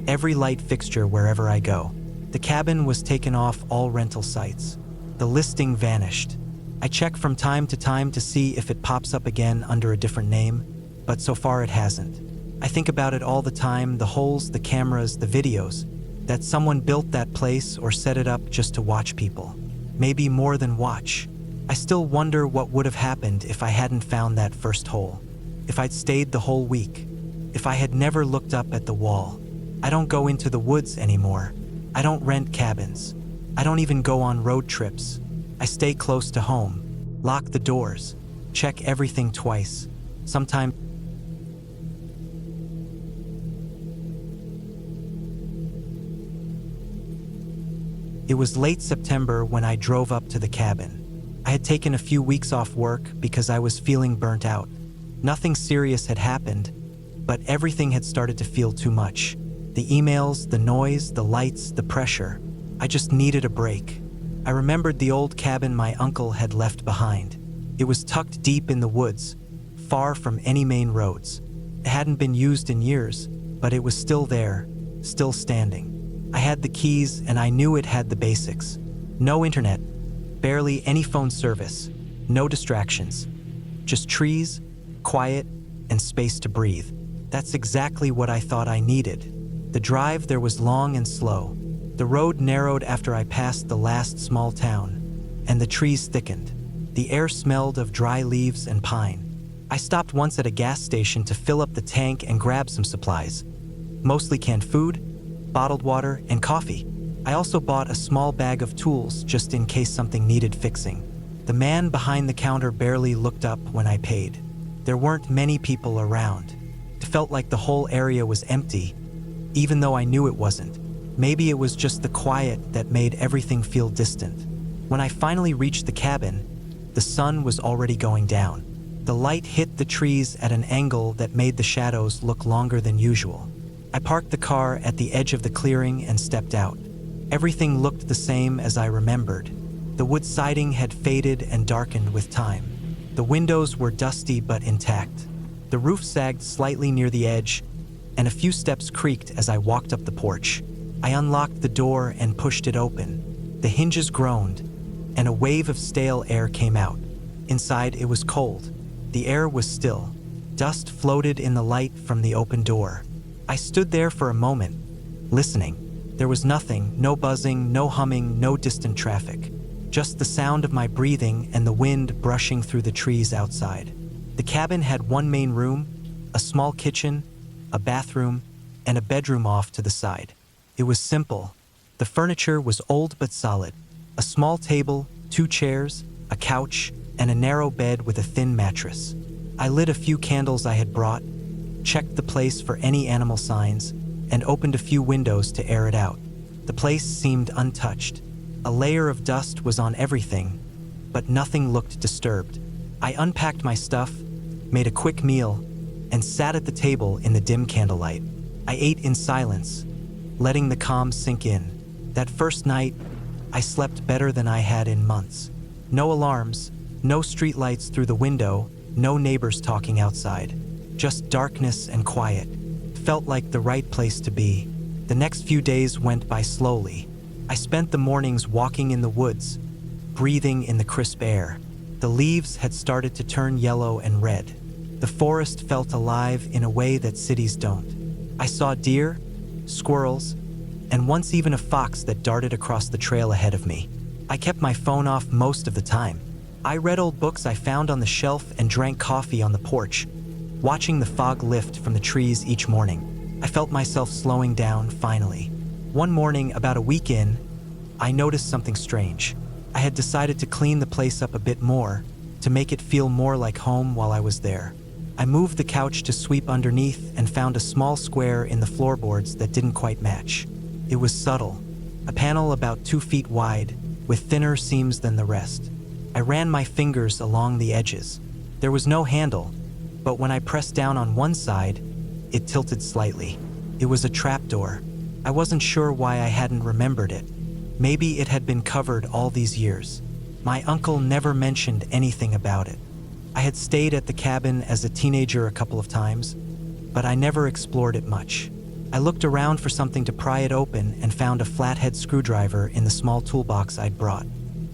every light fixture wherever I go. The cabin was taken off all rental sites. The listing vanished. I check from time to time to see if it pops up again under a different name, but so far it hasn't. I think about it all the time, the holes, the cameras, the videos, that someone built that place or set it up just to watch people. Maybe more than watch. I still wonder what would have happened if I hadn't found that first hole. If I'd stayed the whole week. If I had never looked up at the wall. I don't go into the woods anymore. I don't rent cabins. I don't even go on road trips. I stay close to home. Lock the doors. Check everything twice. Sometimes it was late September when I drove up to the cabin. I had taken a few weeks off work because I was feeling burnt out. Nothing serious had happened, but everything had started to feel too much. The emails, the noise, the lights, the pressure. I just needed a break. I remembered the old cabin my uncle had left behind. It was tucked deep in the woods, far from any main roads. It hadn't been used in years, but it was still there, still standing. I had the keys and I knew it had the basics. No internet, barely any phone service, no distractions. Just trees, quiet, and space to breathe. That's exactly what I thought I needed. The drive there was long and slow. The road narrowed after I passed the last small town, and the trees thickened. The air smelled of dry leaves and pine. I stopped once at a gas station to fill up the tank and grab some supplies. Mostly canned food, bottled water, and coffee. I also bought a small bag of tools just in case something needed fixing. The man behind the counter barely looked up when I paid. There weren't many people around. It felt like the whole area was empty, even though I knew it wasn't. Maybe it was just the quiet that made everything feel distant. When I finally reached the cabin, the sun was already going down. The light hit the trees at an angle that made the shadows look longer than usual. I parked the car at the edge of the clearing and stepped out. Everything looked the same as I remembered. The wood siding had faded and darkened with time. The windows were dusty but intact. The roof sagged slightly near the edge, and a few steps creaked as I walked up the porch. I unlocked the door and pushed it open. The hinges groaned. and a wave of stale air came out. Inside, it was cold. The air was still. Dust floated in the light from the open door. I stood there for a moment, listening. There was nothing, no buzzing, no humming, no distant traffic. Just the sound of my breathing and the wind brushing through the trees outside. The cabin had one main room, a small kitchen, a bathroom, and a bedroom off to the side. It was simple. The furniture was old but solid. A small table, 2 chairs, a couch, and a narrow bed with a thin mattress. I lit a few candles I had brought, checked the place for any animal signs, and opened a few windows to air it out. The place seemed untouched. A layer of dust was on everything, but nothing looked disturbed. I unpacked my stuff, made a quick meal, and sat at the table in the dim candlelight. I ate in silence, letting the calm sink in. That first night, I slept better than I had in months. No alarms, no streetlights through the window, no neighbors talking outside. Just darkness and quiet. Felt like the right place to be. The next few days went by slowly. I spent the mornings walking in the woods, breathing in the crisp air. The leaves had started to turn yellow and red. The forest felt alive in a way that cities don't. I saw deer, squirrels, and once even a fox that darted across the trail ahead of me. I kept my phone off most of the time. I read old books I found on the shelf and drank coffee on the porch, watching the fog lift from the trees each morning. I felt myself slowing down, finally. One morning, about a week in, I noticed something strange. I had decided to clean the place up a bit more, to make it feel more like home while I was there. I moved the couch to sweep underneath and found a small square in the floorboards that didn't quite match. It was subtle, a panel about 2 feet wide, with thinner seams than the rest. I ran my fingers along the edges. There was no handle, but when I pressed down on one side, it tilted slightly. It was a trapdoor. I wasn't sure why I hadn't remembered it. Maybe it had been covered all these years. My uncle never mentioned anything about it. I had stayed at the cabin as a teenager a couple of times, but I never explored it much. I looked around for something to pry it open and found a flathead screwdriver in the small toolbox I'd brought.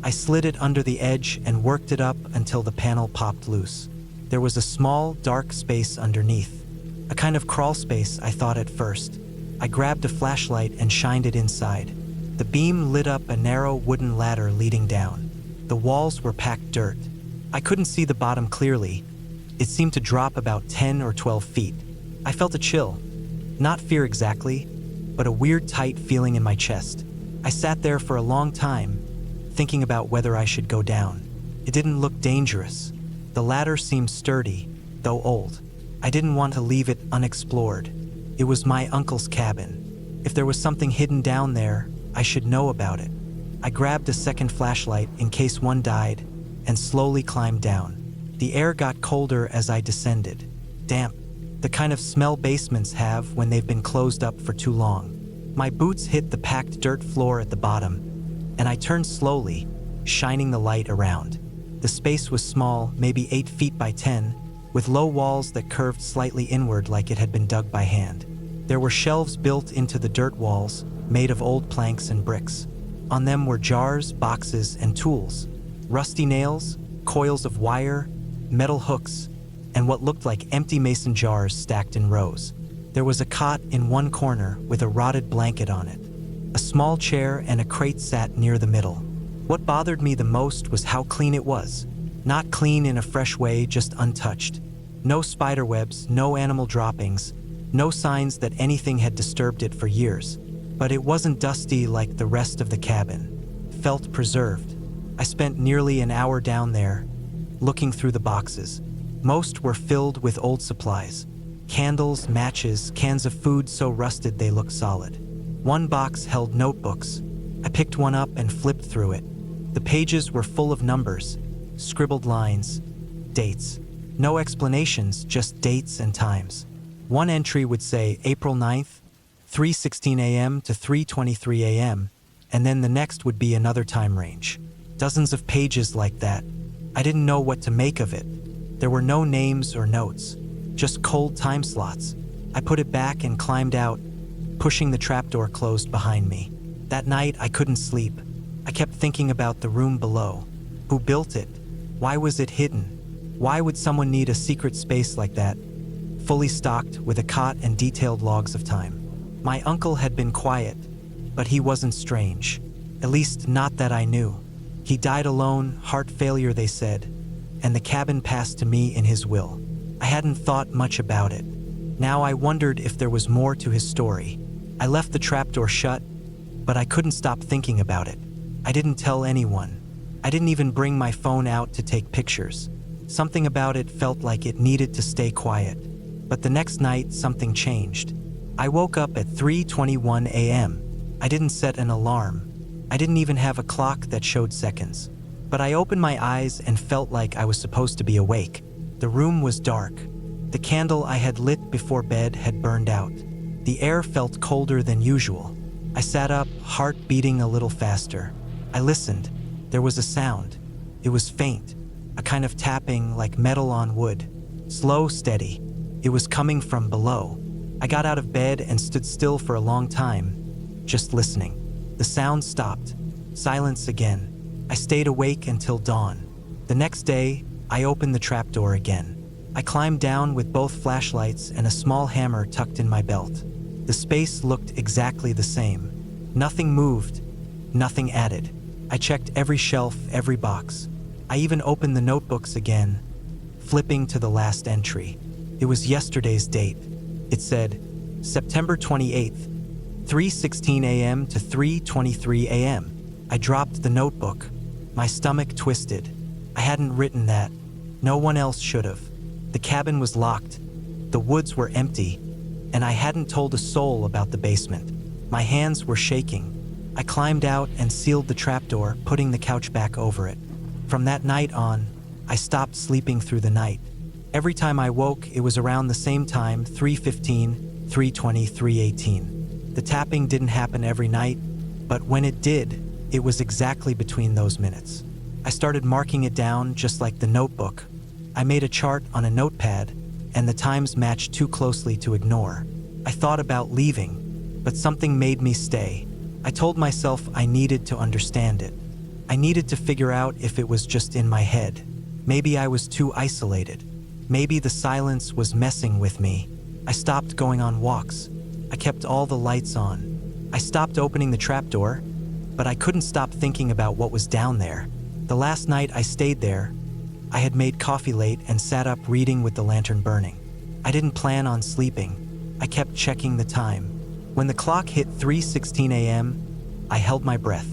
I slid it under the edge and worked it up until the panel popped loose. There was a small, dark space underneath. A kind of crawl space, I thought at first. I grabbed a flashlight and shined it inside. The beam lit up a narrow wooden ladder leading down. The walls were packed dirt. I couldn't see the bottom clearly. It seemed to drop about 10 or 12 feet. I felt a chill. Not fear exactly, but a weird tight feeling in my chest. I sat there for a long time, thinking about whether I should go down. It didn't look dangerous. The ladder seemed sturdy, though old. I didn't want to leave it unexplored. It was my uncle's cabin. If there was something hidden down there, I should know about it. I grabbed a second flashlight in case one died and slowly climbed down. The air got colder as I descended. Damp. The kind of smell basements have when they've been closed up for too long. My boots hit the packed dirt floor at the bottom, and I turned slowly, shining the light around. The space was small, maybe 8 feet by 10, with low walls that curved slightly inward like it had been dug by hand. There were shelves built into the dirt walls, made of old planks and bricks. On them were jars, boxes, and tools. Rusty nails, coils of wire, metal hooks, and what looked like empty mason jars stacked in rows. There was a cot in one corner with a rotted blanket on it. A small chair and a crate sat near the middle. What bothered me the most was how clean it was. Not clean in a fresh way, just untouched. No spider webs, no animal droppings, no signs that anything had disturbed it for years. But it wasn't dusty like the rest of the cabin. Felt preserved. I spent nearly an hour down there, looking through the boxes. Most were filled with old supplies. Candles, matches, cans of food so rusted they looked solid. One box held notebooks. I picked one up and flipped through it. The pages were full of numbers, scribbled lines, dates. No explanations, just dates and times. One entry would say April 9th, 3:16 a.m. to 3:23 a.m., and then the next would be another time range. Dozens of pages like that. I didn't know what to make of it. There were no names or notes, just cold time slots. I put it back and climbed out, pushing the trapdoor closed behind me. That night, I couldn't sleep. I kept thinking about the room below. Who built it? Why was it hidden? Why would someone need a secret space like that, fully stocked with a cot and detailed logs of time? My uncle had been quiet, but he wasn't strange. At least not that I knew. He died alone, heart failure they said, and the cabin passed to me in his will. I hadn't thought much about it. Now I wondered if there was more to his story. I left the trapdoor shut, but I couldn't stop thinking about it. I didn't tell anyone. I didn't even bring my phone out to take pictures. Something about it felt like it needed to stay quiet. But the next night, something changed. I woke up at 3:21 a.m. I didn't set an alarm. I didn't even have a clock that showed seconds. But I opened my eyes and felt like I was supposed to be awake. The room was dark. The candle I had lit before bed had burned out. The air felt colder than usual. I sat up, heart beating a little faster. I listened. There was a sound. It was faint, a kind of tapping like metal on wood. Slow, steady. It was coming from below. I got out of bed and stood still for a long time, just listening. The sound stopped. Silence again. I stayed awake until dawn. The next day, I opened the trapdoor again. I climbed down with both flashlights and a small hammer tucked in my belt. The space looked exactly the same. Nothing moved, nothing added. I checked every shelf, every box. I even opened the notebooks again, flipping to the last entry. It was yesterday's date. It said, September 28th, 3:16 a.m. to 3:23 a.m. I dropped the notebook. My stomach twisted. I hadn't written that. No one else should have. The cabin was locked. The woods were empty, and I hadn't told a soul about the basement. My hands were shaking. I climbed out and sealed the trapdoor, putting the couch back over it. From that night on, I stopped sleeping through the night. Every time I woke, it was around the same time, 3:15, 3:20, 3:18. The tapping didn't happen every night, but when it did, it was exactly between those minutes. I started marking it down just like the notebook. I made a chart on a notepad, and the times matched too closely to ignore. I thought about leaving, but something made me stay. I told myself I needed to understand it. I needed to figure out if it was just in my head. Maybe I was too isolated. Maybe the silence was messing with me. I stopped going on walks. I kept all the lights on. I stopped opening the trapdoor, but I couldn't stop thinking about what was down there. The last night I stayed there, I had made coffee late and sat up reading with the lantern burning. I didn't plan on sleeping. I kept checking the time. When the clock hit 3:16 a.m., I held my breath.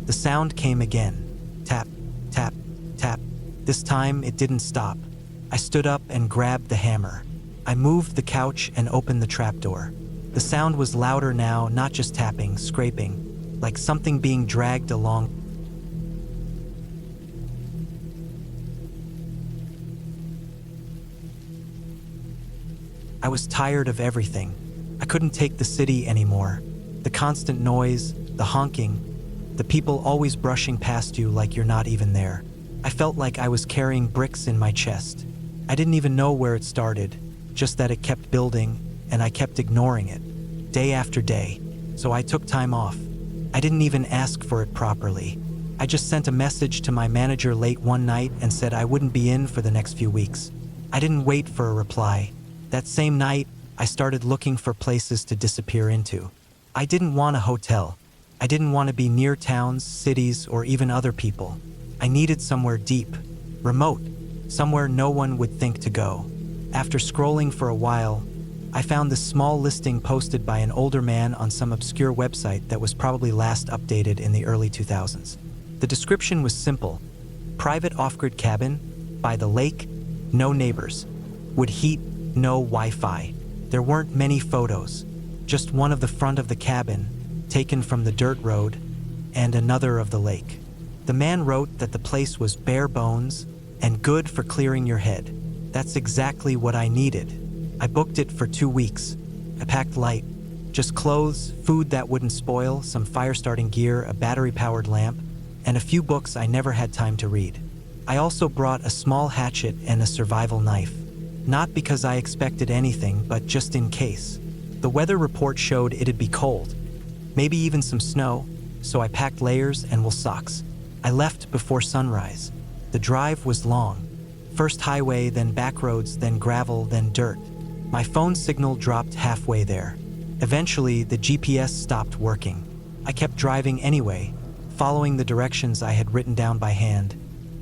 The sound came again. Tap, tap, tap. This time it didn't stop. I stood up and grabbed the hammer. I moved the couch and opened the trapdoor. The sound was louder now, not just tapping, scraping, like something being dragged along. I was tired of everything. I couldn't take the city anymore. The constant noise, the honking, the people always brushing past you like you're not even there. I felt like I was carrying bricks in my chest. I didn't even know where it started, just that it kept building, and I kept ignoring it, day after day. So I took time off. I didn't even ask for it properly. I just sent a message to my manager late one night and said I wouldn't be in for the next few weeks. I didn't wait for a reply. That same night, I started looking for places to disappear into. I didn't want a hotel. I didn't want to be near towns, cities, or even other people. I needed somewhere deep, remote, somewhere no one would think to go. After scrolling for a while, I found this small listing posted by an older man on some obscure website that was probably last updated in the early 2000s. The description was simple: private off-grid cabin, by the lake, no neighbors, wood heat, no Wi-Fi. There weren't many photos, just one of the front of the cabin, taken from the dirt road, and another of the lake. The man wrote that the place was bare bones and good for clearing your head. That's exactly what I needed. I booked it for 2 weeks. I packed light, just clothes, food that wouldn't spoil, some fire-starting gear, a battery-powered lamp, and a few books I never had time to read. I also brought a small hatchet and a survival knife. Not because I expected anything, but just in case. The weather report showed it'd be cold, maybe even some snow, so I packed layers and wool socks. I left before sunrise. The drive was long. First highway, then back roads, then gravel, then dirt. My phone signal dropped halfway there. Eventually, the GPS stopped working. I kept driving anyway, following the directions I had written down by hand,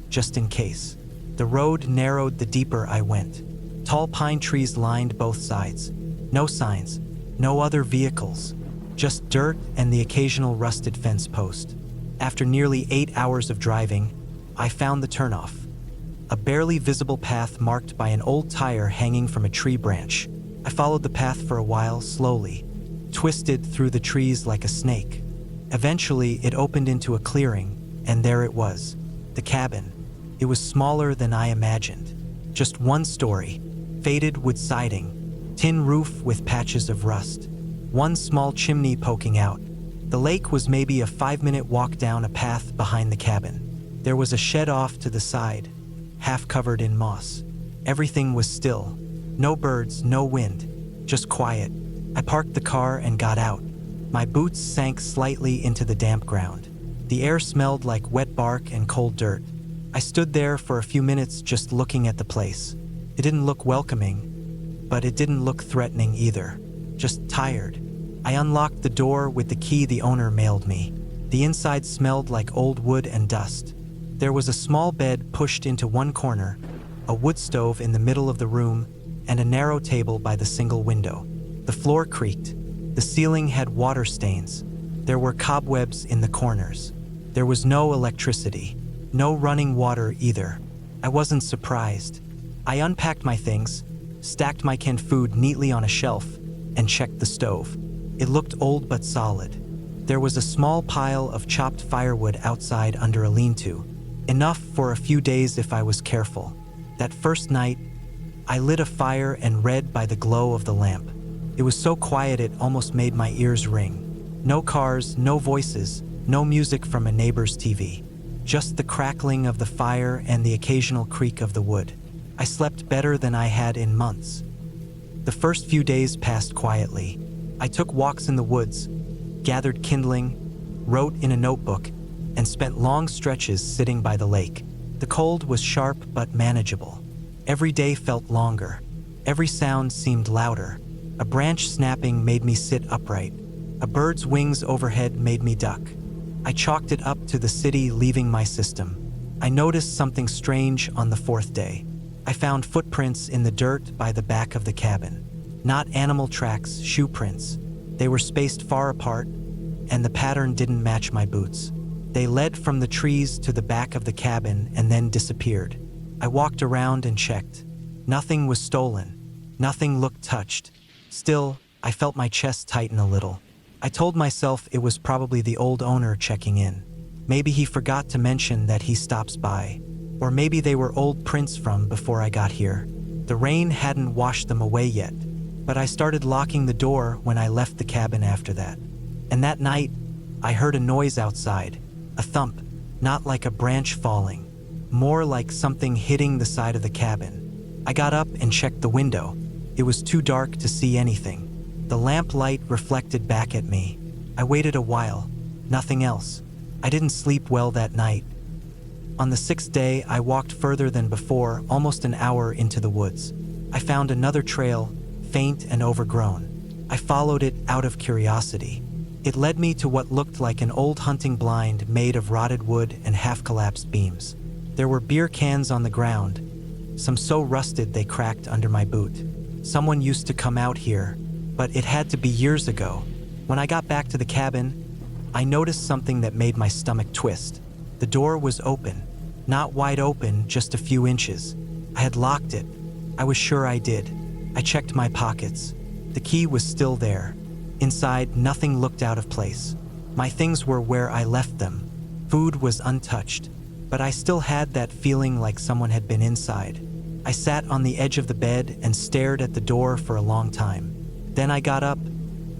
just in case. The road narrowed the deeper I went. Tall pine trees lined both sides. No signs, no other vehicles, just dirt and the occasional rusted fence post. After nearly 8 hours of driving, I found the turnoff. A barely visible path marked by an old tire hanging from a tree branch. I followed the path for a while, slowly, twisted through the trees like a snake. Eventually, it opened into a clearing, and there it was, the cabin. It was smaller than I imagined. Just one story, faded wood siding, tin roof with patches of rust, one small chimney poking out. The lake was maybe a 5-minute walk down a path behind the cabin. There was a shed off to the side, half covered in moss. Everything was still. No birds, no wind, just quiet. I parked the car and got out. My boots sank slightly into the damp ground. The air smelled like wet bark and cold dirt. I stood there for a few minutes just looking at the place. It didn't look welcoming, but it didn't look threatening either. Just tired. I unlocked the door with the key the owner mailed me. The inside smelled like old wood and dust. There was a small bed pushed into one corner, a wood stove in the middle of the room, and a narrow table by the single window. The floor creaked. The ceiling had water stains. There were cobwebs in the corners. There was no electricity, no running water either. I wasn't surprised. I unpacked my things, stacked my canned food neatly on a shelf, and checked the stove. It looked old but solid. There was a small pile of chopped firewood outside under a lean-to, enough for a few days if I was careful. That first night, I lit a fire and read by the glow of the lamp. It was so quiet it almost made my ears ring. No cars, no voices, no music from a neighbor's TV. Just the crackling of the fire and the occasional creak of the wood. I slept better than I had in months. The first few days passed quietly. I took walks in the woods, gathered kindling, wrote in a notebook, and spent long stretches sitting by the lake. The cold was sharp but manageable. Every day felt longer. Every sound seemed louder. A branch snapping made me sit upright. A bird's wings overhead made me duck. I chalked it up to the city leaving my system. I noticed something strange on the 4th day. I found footprints in the dirt by the back of the cabin. Not animal tracks, shoe prints. They were spaced far apart, and the pattern didn't match my boots. They led from the trees to the back of the cabin and then disappeared. I walked around and checked. Nothing was stolen. Nothing looked touched. Still, I felt my chest tighten a little. I told myself it was probably the old owner checking in. Maybe he forgot to mention that he stops by. Or maybe they were old prints from before I got here. The rain hadn't washed them away yet, but I started locking the door when I left the cabin after that. And that night, I heard a noise outside. A thump, not like a branch falling, more like something hitting the side of the cabin. I got up and checked the window. It was too dark to see anything. The lamp light reflected back at me. I waited a while. Nothing else. I didn't sleep well that night. On the 6th day, I walked further than before, almost an hour into the woods. I found another trail, faint and overgrown. I followed it out of curiosity. It led me to what looked like an old hunting blind made of rotted wood and half-collapsed beams. There were beer cans on the ground, some so rusted they cracked under my boot. Someone used to come out here, but it had to be years ago. When I got back to the cabin, I noticed something that made my stomach twist. The door was open. Not wide open, just a few inches. I had locked it. I was sure I did. I checked my pockets. The key was still there. Inside, nothing looked out of place. My things were where I left them. Food was untouched, but I still had that feeling like someone had been inside. I sat on the edge of the bed and stared at the door for a long time. Then I got up,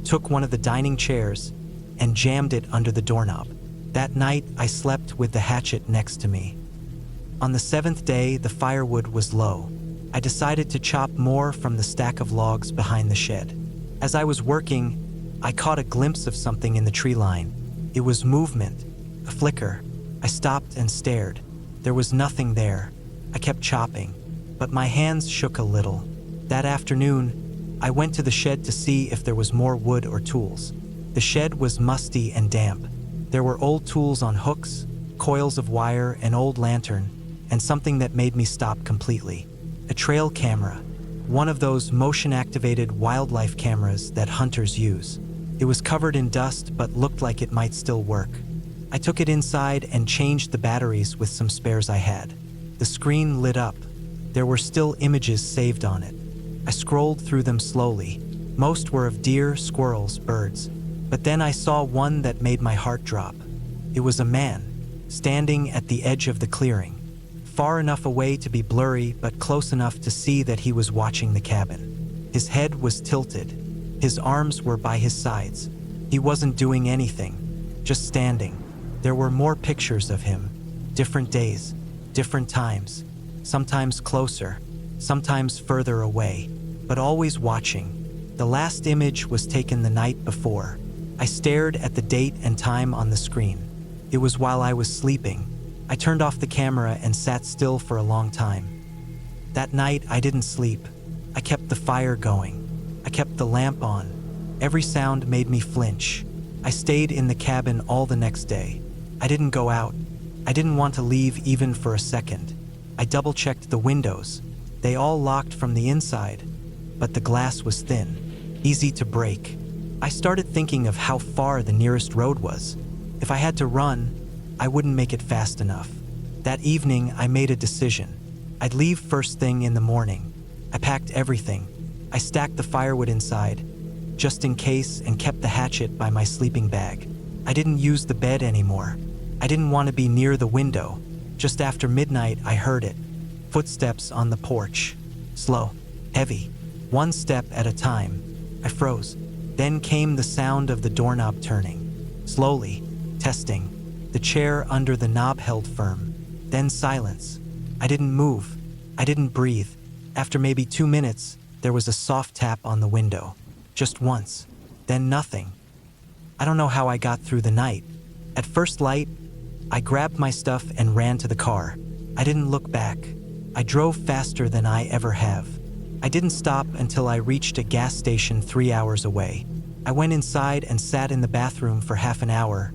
took one of the dining chairs, and jammed it under the doorknob. That night, I slept with the hatchet next to me. On the 7th day, the firewood was low. I decided to chop more from the stack of logs behind the shed. As I was working, I caught a glimpse of something in the tree line. It was movement, a flicker. I stopped and stared. There was nothing there. I kept chopping, but my hands shook a little. That afternoon, I went to the shed to see if there was more wood or tools. The shed was musty and damp. There were old tools on hooks, coils of wire, an old lantern, and something that made me stop completely. A trail camera, one of those motion-activated wildlife cameras that hunters use. It was covered in dust but looked like it might still work. I took it inside and changed the batteries with some spares I had. The screen lit up. There were still images saved on it. I scrolled through them slowly. Most were of deer, squirrels, birds. But then I saw one that made my heart drop. It was a man, standing at the edge of the clearing, far enough away to be blurry but close enough to see that he was watching the cabin. His head was tilted. His arms were by his sides. He wasn't doing anything, just standing. There were more pictures of him, different days, different times, sometimes closer, sometimes further away, but always watching. The last image was taken the night before. I stared at the date and time on the screen. It was while I was sleeping. I turned off the camera and sat still for a long time. That night, I didn't sleep. I kept the fire going. I kept the lamp on. Every sound made me flinch. I stayed in the cabin all the next day. I didn't go out. I didn't want to leave even for a second. I double-checked the windows. They all locked from the inside, but the glass was thin, easy to break. I started thinking of how far the nearest road was. If I had to run, I wouldn't make it fast enough. That evening, I made a decision. I'd leave first thing in the morning. I packed everything. I stacked the firewood inside, just in case, and kept the hatchet by my sleeping bag. I didn't use the bed anymore. I didn't want to be near the window. Just after midnight, I heard it. Footsteps on the porch. Slow, heavy, one step at a time. I froze. Then came the sound of the doorknob turning. Slowly, testing. The chair under the knob held firm. Then silence. I didn't move. I didn't breathe. After maybe 2 minutes, there was a soft tap on the window. Just once. Then nothing. I don't know how I got through the night. At first light, I grabbed my stuff and ran to the car. I didn't look back. I drove faster than I ever have. I didn't stop until I reached a gas station 3 hours away. I went inside and sat in the bathroom for half an hour,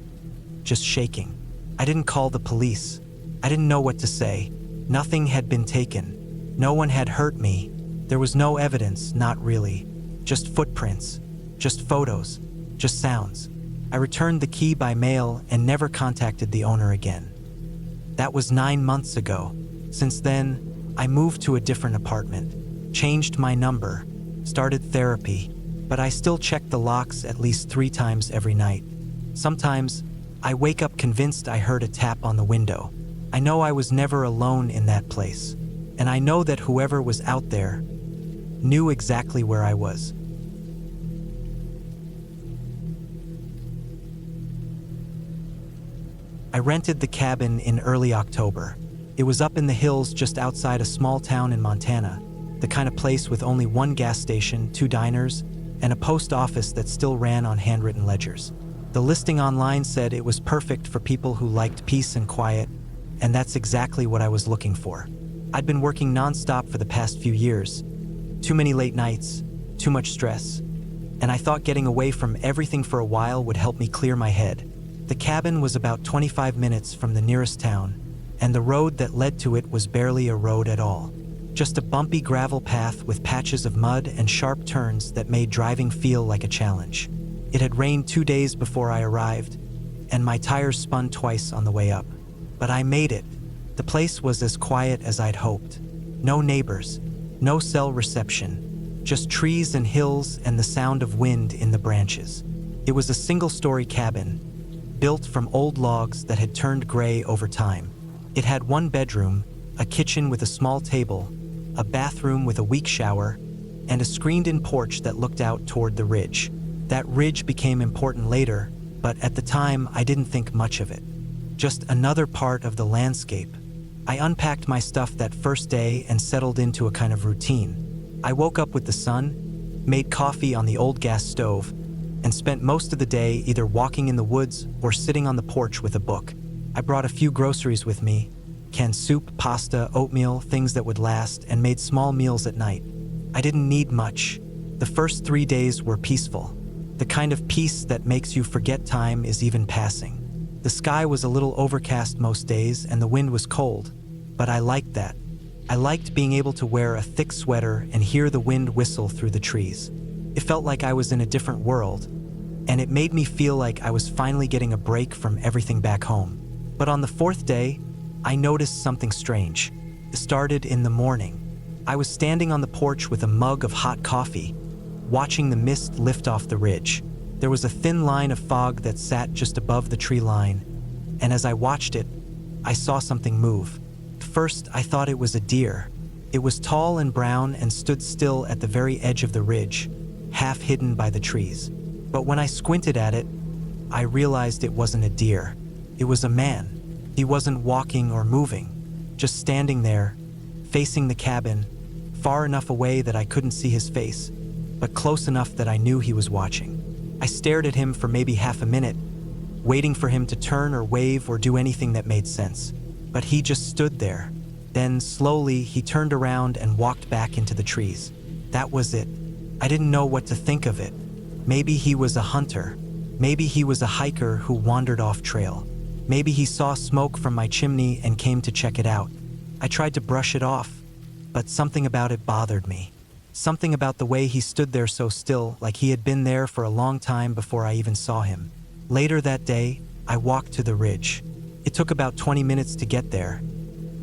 just shaking. I didn't call the police. I didn't know what to say. Nothing had been taken. No one had hurt me. There was no evidence, not really. Just footprints, just photos, just sounds. I returned the key by mail and never contacted the owner again. That was 9 months ago. Since then, I moved to a different apartment, changed my number, started therapy, but I still check the locks at least 3 times every night. Sometimes, I wake up convinced I heard a tap on the window. I know I was never alone in that place, and I know that whoever was out there knew exactly where I was. I rented the cabin in early October. It was up in the hills just outside a small town in Montana, the kind of place with only 1 gas station, 2 diners, and a post office that still ran on handwritten ledgers. The listing online said it was perfect for people who liked peace and quiet, and that's exactly what I was looking for. I'd been working nonstop for the past few years. Too many late nights, too much stress, and I thought getting away from everything for a while would help me clear my head. The cabin was about 25 minutes from the nearest town, and the road that led to it was barely a road at all. Just a bumpy gravel path with patches of mud and sharp turns that made driving feel like a challenge. It had rained 2 days before I arrived, and my tires spun twice on the way up. But I made it. The place was as quiet as I'd hoped. No neighbors, no cell reception, just trees and hills and the sound of wind in the branches. It was a single-story cabin, built from old logs that had turned gray over time. It had 1 bedroom, a kitchen with a small table, a bathroom with a weak shower, and a screened-in porch that looked out toward the ridge. That ridge became important later, but at the time I didn't think much of it. Just another part of the landscape. I unpacked my stuff that first day and settled into a kind of routine. I woke up with the sun, made coffee on the old gas stove, and spent most of the day either walking in the woods or sitting on the porch with a book. I brought a few groceries with me, canned soup, pasta, oatmeal, things that would last, and made small meals at night. I didn't need much. The first 3 days were peaceful, the kind of peace that makes you forget time is even passing. The sky was a little overcast most days and the wind was cold, but I liked that. I liked being able to wear a thick sweater and hear the wind whistle through the trees. It felt like I was in a different world, and it made me feel like I was finally getting a break from everything back home. But on the 4th day, I noticed something strange. It started in the morning. I was standing on the porch with a mug of hot coffee, watching the mist lift off the ridge. There was a thin line of fog that sat just above the tree line, and as I watched it, I saw something move. First, I thought it was a deer. It was tall and brown and stood still at the very edge of the ridge, half hidden by the trees. But when I squinted at it, I realized it wasn't a deer. It was a man. He wasn't walking or moving, just standing there, facing the cabin, far enough away that I couldn't see his face, but close enough that I knew he was watching. I stared at him for maybe half a minute, waiting for him to turn or wave or do anything that made sense. But he just stood there. Then, slowly, he turned around and walked back into the trees. That was it. I didn't know what to think of it. Maybe he was a hunter. Maybe he was a hiker who wandered off trail. Maybe he saw smoke from my chimney and came to check it out. I tried to brush it off, but something about it bothered me. Something about the way he stood there so still, like he had been there for a long time before I even saw him. Later that day, I walked to the ridge. It took about 20 minutes to get there,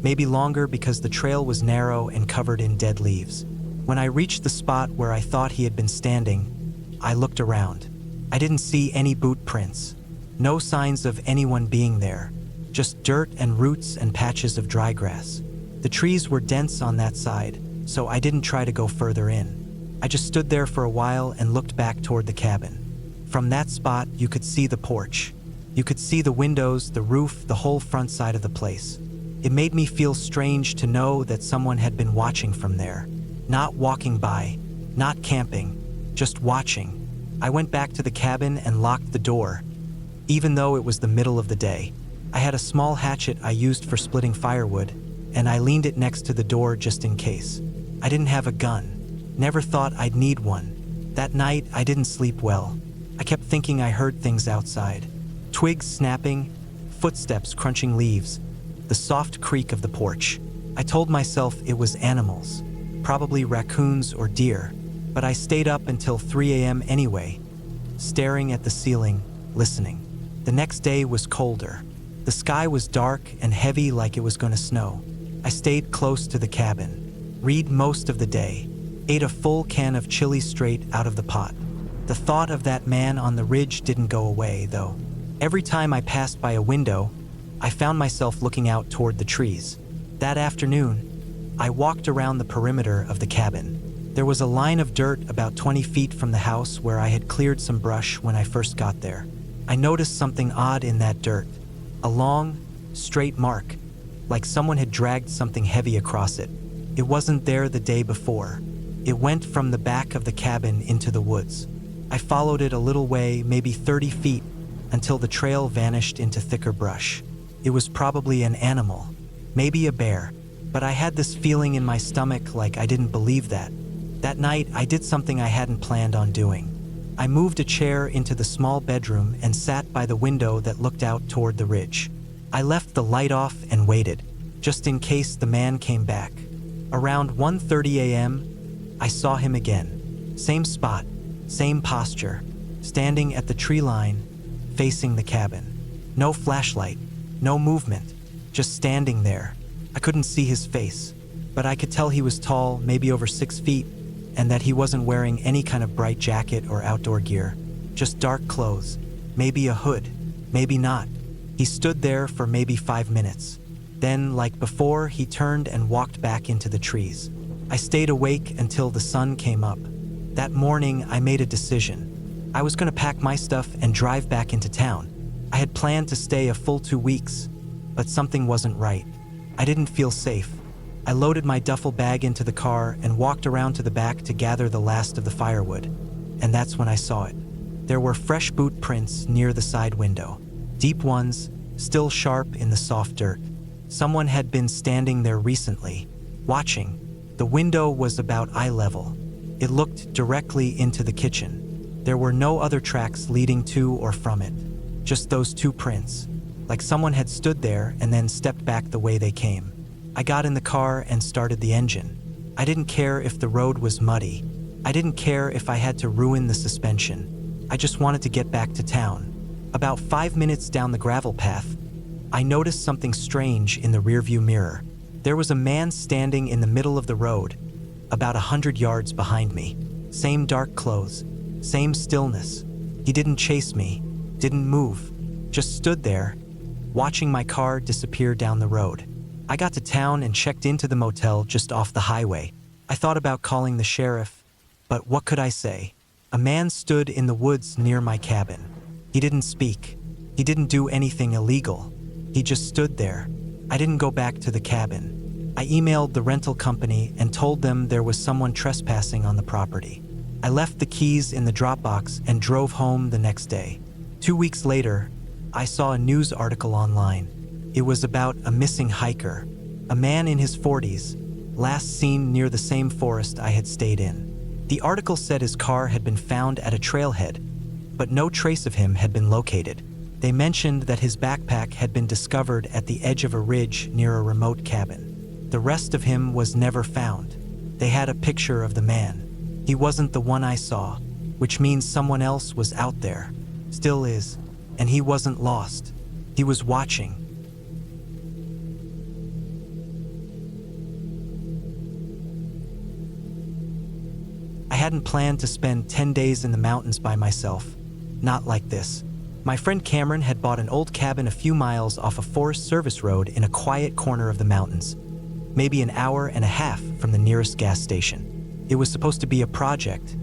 maybe longer because the trail was narrow and covered in dead leaves. When I reached the spot where I thought he had been standing, I looked around. I didn't see any boot prints, no signs of anyone being there, just dirt and roots and patches of dry grass. The trees were dense on that side, so I didn't try to go further in. I just stood there for a while and looked back toward the cabin. From that spot, you could see the porch. You could see the windows, the roof, the whole front side of the place. It made me feel strange to know that someone had been watching from there. Not walking by, not camping, just watching. I went back to the cabin and locked the door, even though it was the middle of the day. I had a small hatchet I used for splitting firewood, and I leaned it next to the door just in case. I didn't have a gun. Never thought I'd need one. That night, I didn't sleep well. I kept thinking I heard things outside. Twigs snapping, footsteps crunching leaves, the soft creak of the porch. I told myself it was animals, probably raccoons or deer, but I stayed up until 3 a.m. anyway, staring at the ceiling, listening. The next day was colder. The sky was dark and heavy like it was going to snow. I stayed close to the cabin, read most of the day, ate a full can of chili straight out of the pot. The thought of that man on the ridge didn't go away, though. Every time I passed by a window, I found myself looking out toward the trees. That afternoon, I walked around the perimeter of the cabin. There was a line of dirt about 20 feet from the house where I had cleared some brush when I first got there. I noticed something odd in that dirt. A long, straight mark, like someone had dragged something heavy across it. It wasn't there the day before. It went from the back of the cabin into the woods. I followed it a little way, maybe 30 feet, until the trail vanished into thicker brush. It was probably an animal, maybe a bear, but I had this feeling in my stomach like I didn't believe that. That night, I did something I hadn't planned on doing. I moved a chair into the small bedroom and sat by the window that looked out toward the ridge. I left the light off and waited, just in case the man came back. Around 1:30 a.m., I saw him again. Same spot, same posture, standing at the tree line, facing the cabin. No flashlight, no movement, just standing there. I couldn't see his face, but I could tell he was tall, maybe over 6 feet, and that he wasn't wearing any kind of bright jacket or outdoor gear, just dark clothes, maybe a hood, maybe not. He stood there for maybe 5 minutes. Then, like before, he turned and walked back into the trees. I stayed awake until the sun came up. That morning, I made a decision. I was going to pack my stuff and drive back into town. I had planned to stay a full 2 weeks, but something wasn't right. I didn't feel safe. I loaded my duffel bag into the car and walked around to the back to gather the last of the firewood. And that's when I saw it. There were fresh boot prints near the side window, deep ones, still sharp in the soft dirt. Someone had been standing there recently, watching. The window was about eye level. It looked directly into the kitchen. There were no other tracks leading to or from it, just those two prints, like someone had stood there and then stepped back the way they came. I got in the car and started the engine. I didn't care if the road was muddy. I didn't care if I had to ruin the suspension. I just wanted to get back to town. About 5 minutes down the gravel path, I noticed something strange in the rearview mirror. There was a man standing in the middle of the road, about 100 yards behind me. Same dark clothes, same stillness. He didn't chase me, didn't move, just stood there, watching my car disappear down the road. I got to town and checked into the motel just off the highway. I thought about calling the sheriff, but what could I say? A man stood in the woods near my cabin. He didn't speak. He didn't do anything illegal. He just stood there. I didn't go back to the cabin. I emailed the rental company and told them there was someone trespassing on the property. I left the keys in the Dropbox and drove home the next day. 2 weeks later, I saw a news article online. It was about a missing hiker, a man in his 40s, last seen near the same forest I had stayed in. The article said his car had been found at a trailhead, but no trace of him had been located. They mentioned that his backpack had been discovered at the edge of a ridge near a remote cabin. The rest of him was never found. They had a picture of the man. He wasn't the one I saw, which means someone else was out there, still is, and he wasn't lost. He was watching. I hadn't planned to spend 10 days in the mountains by myself. Not like this. My friend Cameron had bought an old cabin a few miles off a Forest Service road in a quiet corner of the mountains, maybe an hour and a half from the nearest gas station. It was supposed to be a project,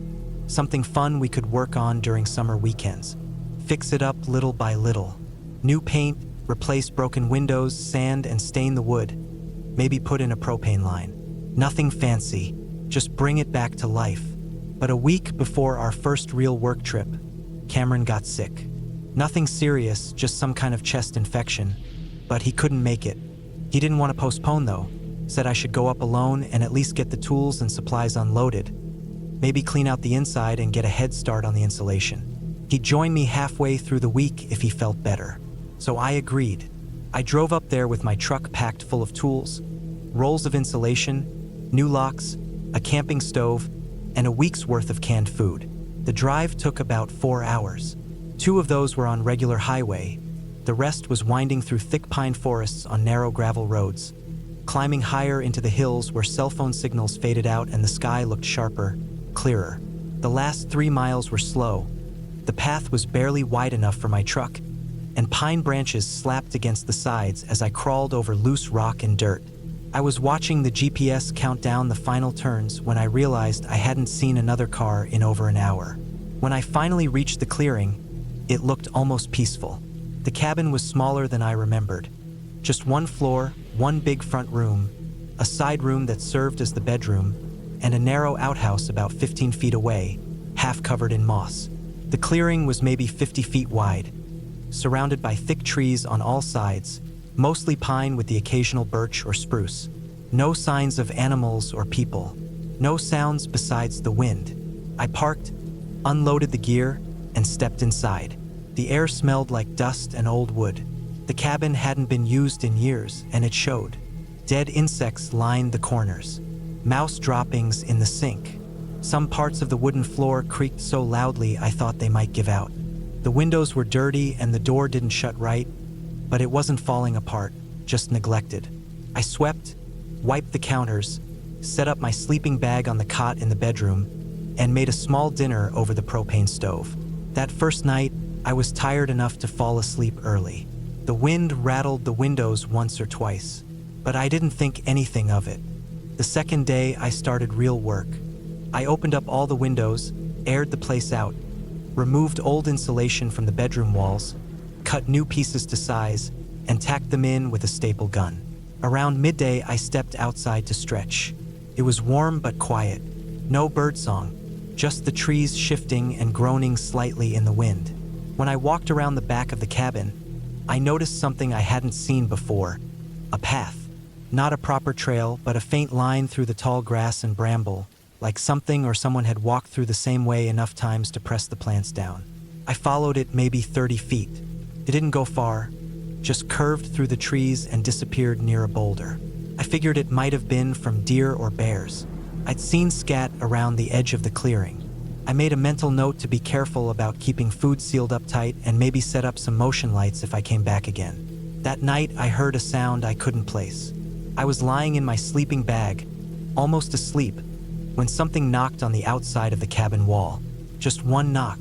something fun we could work on during summer weekends. Fix it up little by little. New paint, replace broken windows, sand and stain the wood. Maybe put in a propane line. Nothing fancy, just bring it back to life. But a week before our first real work trip, Cameron got sick. Nothing serious, just some kind of chest infection, but he couldn't make it. He didn't want to postpone though, said I should go up alone and at least get the tools and supplies unloaded. Maybe clean out the inside and get a head start on the insulation. He'd join me halfway through the week if he felt better. So I agreed. I drove up there with my truck packed full of tools, rolls of insulation, new locks, a camping stove, and a week's worth of canned food. The drive took about 4 hours. 2 of those were on regular highway. The rest was winding through thick pine forests on narrow gravel roads, climbing higher into the hills where cell phone signals faded out and the sky looked sharper, clearer. The last 3 miles were slow. The path was barely wide enough for my truck, and pine branches slapped against the sides as I crawled over loose rock and dirt. I was watching the GPS count down the final turns when I realized I hadn't seen another car in over an hour. When I finally reached the clearing, it looked almost peaceful. The cabin was smaller than I remembered. Just 1 floor, 1 big front room, a side room that served as the bedroom, and a narrow outhouse about 15 feet away, half covered in moss. The clearing was maybe 50 feet wide, surrounded by thick trees on all sides, mostly pine with the occasional birch or spruce. No signs of animals or people. No sounds besides the wind. I parked, unloaded the gear, and stepped inside. The air smelled like dust and old wood. The cabin hadn't been used in years, and it showed. Dead insects lined the corners. Mouse droppings in the sink. Some parts of the wooden floor creaked so loudly I thought they might give out. The windows were dirty and the door didn't shut right, but it wasn't falling apart, just neglected. I swept, wiped the counters, set up my sleeping bag on the cot in the bedroom, and made a small dinner over the propane stove. That first night, I was tired enough to fall asleep early. The wind rattled the windows once or twice, but I didn't think anything of it. The second day, I started real work. I opened up all the windows, aired the place out, removed old insulation from the bedroom walls, cut new pieces to size, and tacked them in with a staple gun. Around midday, I stepped outside to stretch. It was warm but quiet. No birdsong, just the trees shifting and groaning slightly in the wind. When I walked around the back of the cabin, I noticed something I hadn't seen before: a path. Not a proper trail, but a faint line through the tall grass and bramble, like something or someone had walked through the same way enough times to press the plants down. I followed it maybe 30 feet. It didn't go far, just curved through the trees and disappeared near a boulder. I figured it might have been from deer or bears. I'd seen scat around the edge of the clearing. I made a mental note to be careful about keeping food sealed up tight and maybe set up some motion lights if I came back again. That night, I heard a sound I couldn't place. I was lying in my sleeping bag, almost asleep, when something knocked on the outside of the cabin wall. Just one knock,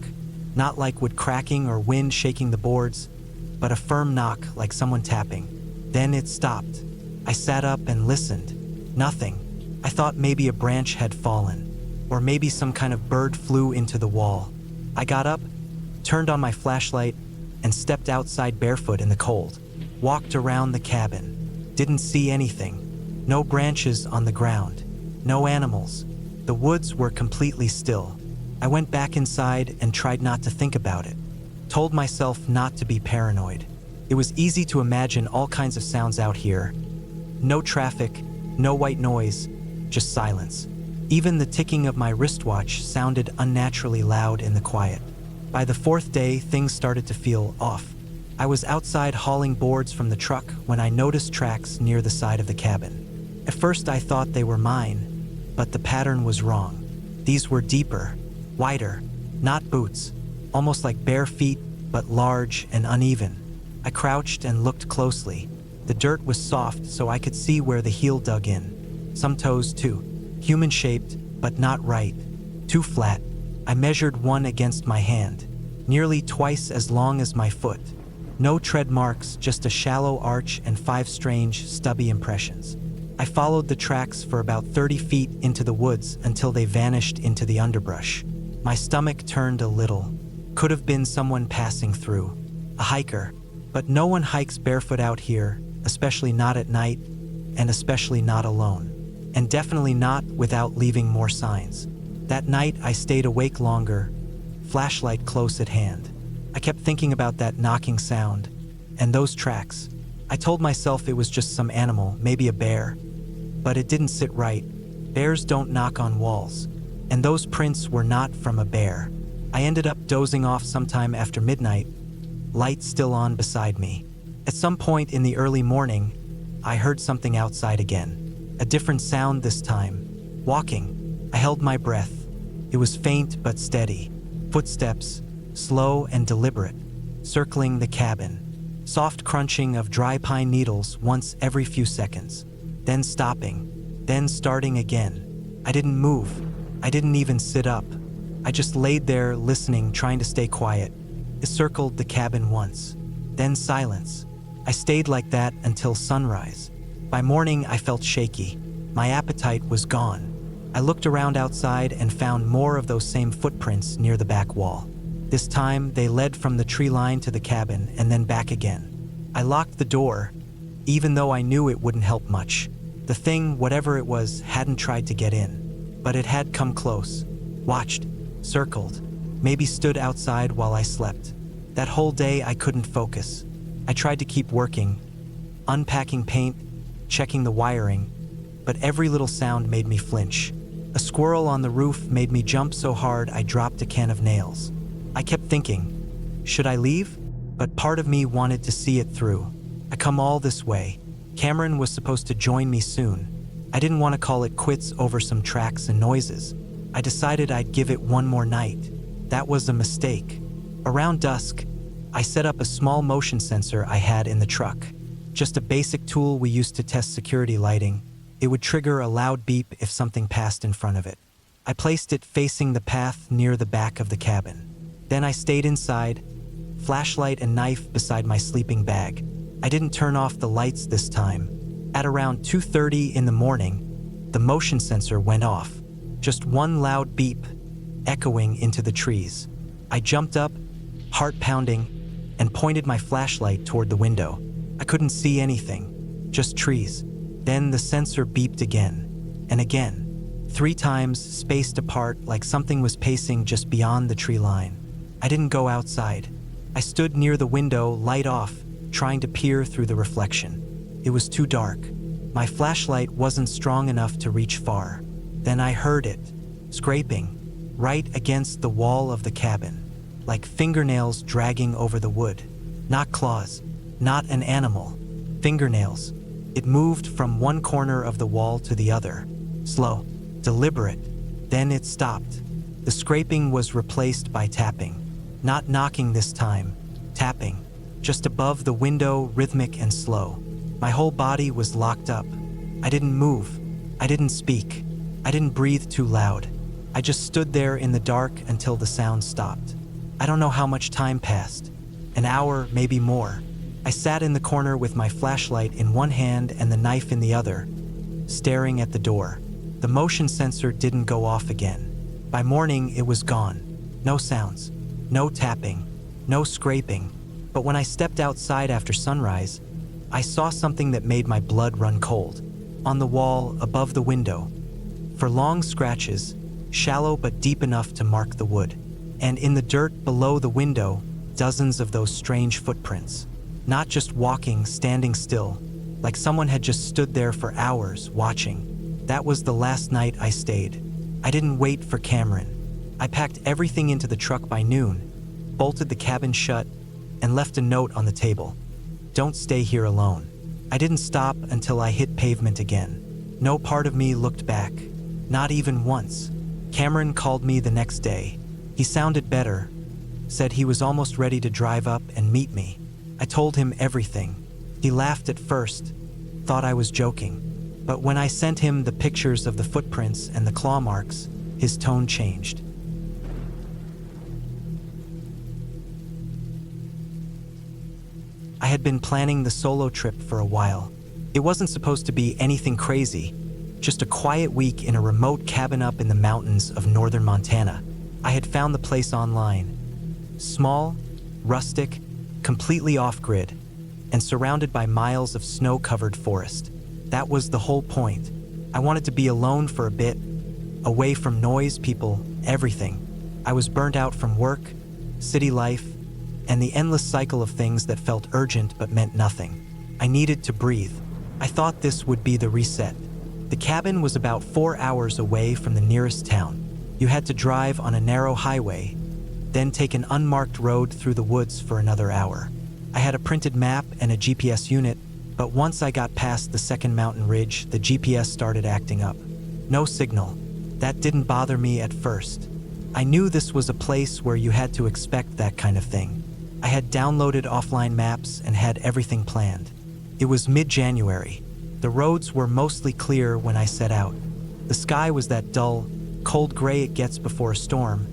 not like wood cracking or wind shaking the boards, but a firm knock like someone tapping. Then it stopped. I sat up and listened. Nothing. I thought maybe a branch had fallen, or maybe some kind of bird flew into the wall. I got up, turned on my flashlight, and stepped outside barefoot in the cold. Walked around the cabin. Didn't see anything. No branches on the ground. No animals. The woods were completely still. I went back inside and tried not to think about it. Told myself not to be paranoid. It was easy to imagine all kinds of sounds out here. No traffic, no white noise, just silence. Even the ticking of my wristwatch sounded unnaturally loud in the quiet. By the fourth day, things started to feel off. I was outside hauling boards from the truck when I noticed tracks near the side of the cabin. At first I thought they were mine, but the pattern was wrong. These were deeper, wider, not boots, almost like bare feet, but large and uneven. I crouched and looked closely. The dirt was soft, so I could see where the heel dug in. Some toes too, human-shaped, but not right. Too flat. I measured one against my hand, nearly twice as long as my foot. No tread marks, just a shallow arch and 5 strange, stubby impressions. I followed the tracks for about 30 feet into the woods until they vanished into the underbrush. My stomach turned a little. Could have been someone passing through. A hiker. But no one hikes barefoot out here, especially not at night, and especially not alone. And definitely not without leaving more signs. That night I stayed awake longer, flashlight close at hand. I kept thinking about that knocking sound, and those tracks. I told myself it was just some animal, maybe a bear. But it didn't sit right. Bears don't knock on walls. And those prints were not from a bear. I ended up dozing off sometime after midnight, light still on beside me. At some point in the early morning, I heard something outside again. A different sound this time. Walking. I held my breath. It was faint but steady. Footsteps, slow and deliberate, circling the cabin. Soft crunching of dry pine needles once every few seconds. Then stopping. Then starting again. I didn't move. I didn't even sit up. I just laid there listening, trying to stay quiet. It circled the cabin once. Then silence. I stayed like that until sunrise. By morning, I felt shaky. My appetite was gone. I looked around outside and found more of those same footprints near the back wall. This time, they led from the tree line to the cabin and then back again. I locked the door, even though I knew it wouldn't help much. The thing, whatever it was, hadn't tried to get in. But it had come close. Watched. Circled. Maybe stood outside while I slept. That whole day, I couldn't focus. I tried to keep working, unpacking paint, checking the wiring, but every little sound made me flinch. A squirrel on the roof made me jump so hard I dropped a can of nails. I kept thinking, should I leave? But part of me wanted to see it through. I come all this way. Cameron was supposed to join me soon. I didn't want to call it quits over some tracks and noises. I decided I'd give it one more night. That was a mistake. Around dusk, I set up a small motion sensor I had in the truck. Just a basic tool we used to test security lighting. It would trigger a loud beep if something passed in front of it. I placed it facing the path near the back of the cabin. Then I stayed inside, flashlight and knife beside my sleeping bag. I didn't turn off the lights this time. At around 2:30 in the morning, the motion sensor went off. Just one loud beep, echoing into the trees. I jumped up, heart pounding, and pointed my flashlight toward the window. I couldn't see anything, just trees. Then the sensor beeped again, and again. 3 times, spaced apart like something was pacing just beyond the tree line. I didn't go outside. I stood near the window, light off, trying to peer through the reflection. It was too dark. My flashlight wasn't strong enough to reach far. Then I heard it, scraping, right against the wall of the cabin, like fingernails dragging over the wood. Not claws, not an animal. Fingernails. It moved from one corner of the wall to the other. Slow, deliberate. Then it stopped. The scraping was replaced by tapping. Not knocking this time, tapping. Just above the window, rhythmic and slow. My whole body was locked up. I didn't move. I didn't speak. I didn't breathe too loud. I just stood there in the dark until the sound stopped. I don't know how much time passed. An hour, maybe more. I sat in the corner with my flashlight in one hand and the knife in the other, staring at the door. The motion sensor didn't go off again. By morning, it was gone. No sounds, no tapping, no scraping. But when I stepped outside after sunrise, I saw something that made my blood run cold. On the wall, above the window, for long scratches, shallow but deep enough to mark the wood. And in the dirt below the window, dozens of those strange footprints. Not just walking, standing still, like someone had just stood there for hours, watching. That was the last night I stayed. I didn't wait for Cameron. I packed everything into the truck by noon, bolted the cabin shut, and left a note on the table. Don't stay here alone. I didn't stop until I hit pavement again. No part of me looked back. Not even once. Cameron called me the next day. He sounded better, said he was almost ready to drive up and meet me. I told him everything. He laughed at first, thought I was joking. But when I sent him the pictures of the footprints and the claw marks, his tone changed. I had been planning the solo trip for a while. It wasn't supposed to be anything crazy, just a quiet week in a remote cabin up in the mountains of northern Montana. I had found the place online. Small, rustic, completely off-grid, and surrounded by miles of snow-covered forest. That was the whole point. I wanted to be alone for a bit, away from noise, people, everything. I was burnt out from work, city life, and the endless cycle of things that felt urgent but meant nothing. I needed to breathe. I thought this would be the reset. The cabin was about 4 hours away from the nearest town. You had to drive on a narrow highway, then take an unmarked road through the woods for another hour. I had a printed map and a GPS unit, but once I got past the second mountain ridge, the GPS started acting up. No signal. That didn't bother me at first. I knew this was a place where you had to expect that kind of thing. I had downloaded offline maps and had everything planned. It was mid-January. The roads were mostly clear when I set out. The sky was that dull, cold gray it gets before a storm,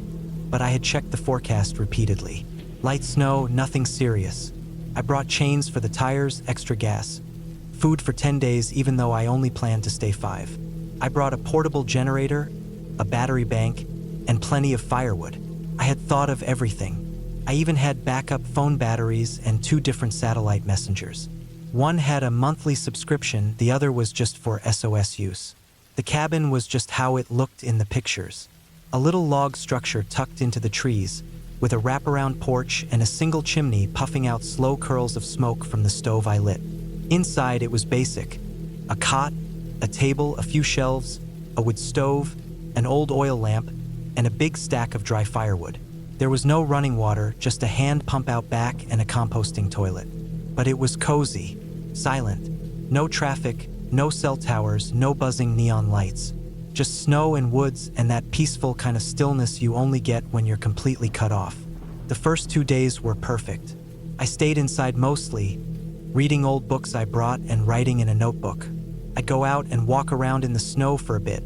but I had checked the forecast repeatedly. Light snow, nothing serious. I brought chains for the tires, extra gas. Food for 10 days even though I only planned to stay 5. I brought a portable generator, a battery bank, and plenty of firewood. I had thought of everything. I even had backup phone batteries and 2 different satellite messengers. One had a monthly subscription, the other was just for SOS use. The cabin was just how it looked in the pictures. A little log structure tucked into the trees, with a wraparound porch and a single chimney puffing out slow curls of smoke from the stove I lit. Inside it was basic. A cot, a table, a few shelves, a wood stove, an old oil lamp, and a big stack of dry firewood. There was no running water, just a hand pump out back and a composting toilet. But it was cozy, silent. No traffic, no cell towers, no buzzing neon lights. Just snow and woods and that peaceful kind of stillness you only get when you're completely cut off. The first 2 days were perfect. I stayed inside mostly, reading old books I brought and writing in a notebook. I'd go out and walk around in the snow for a bit,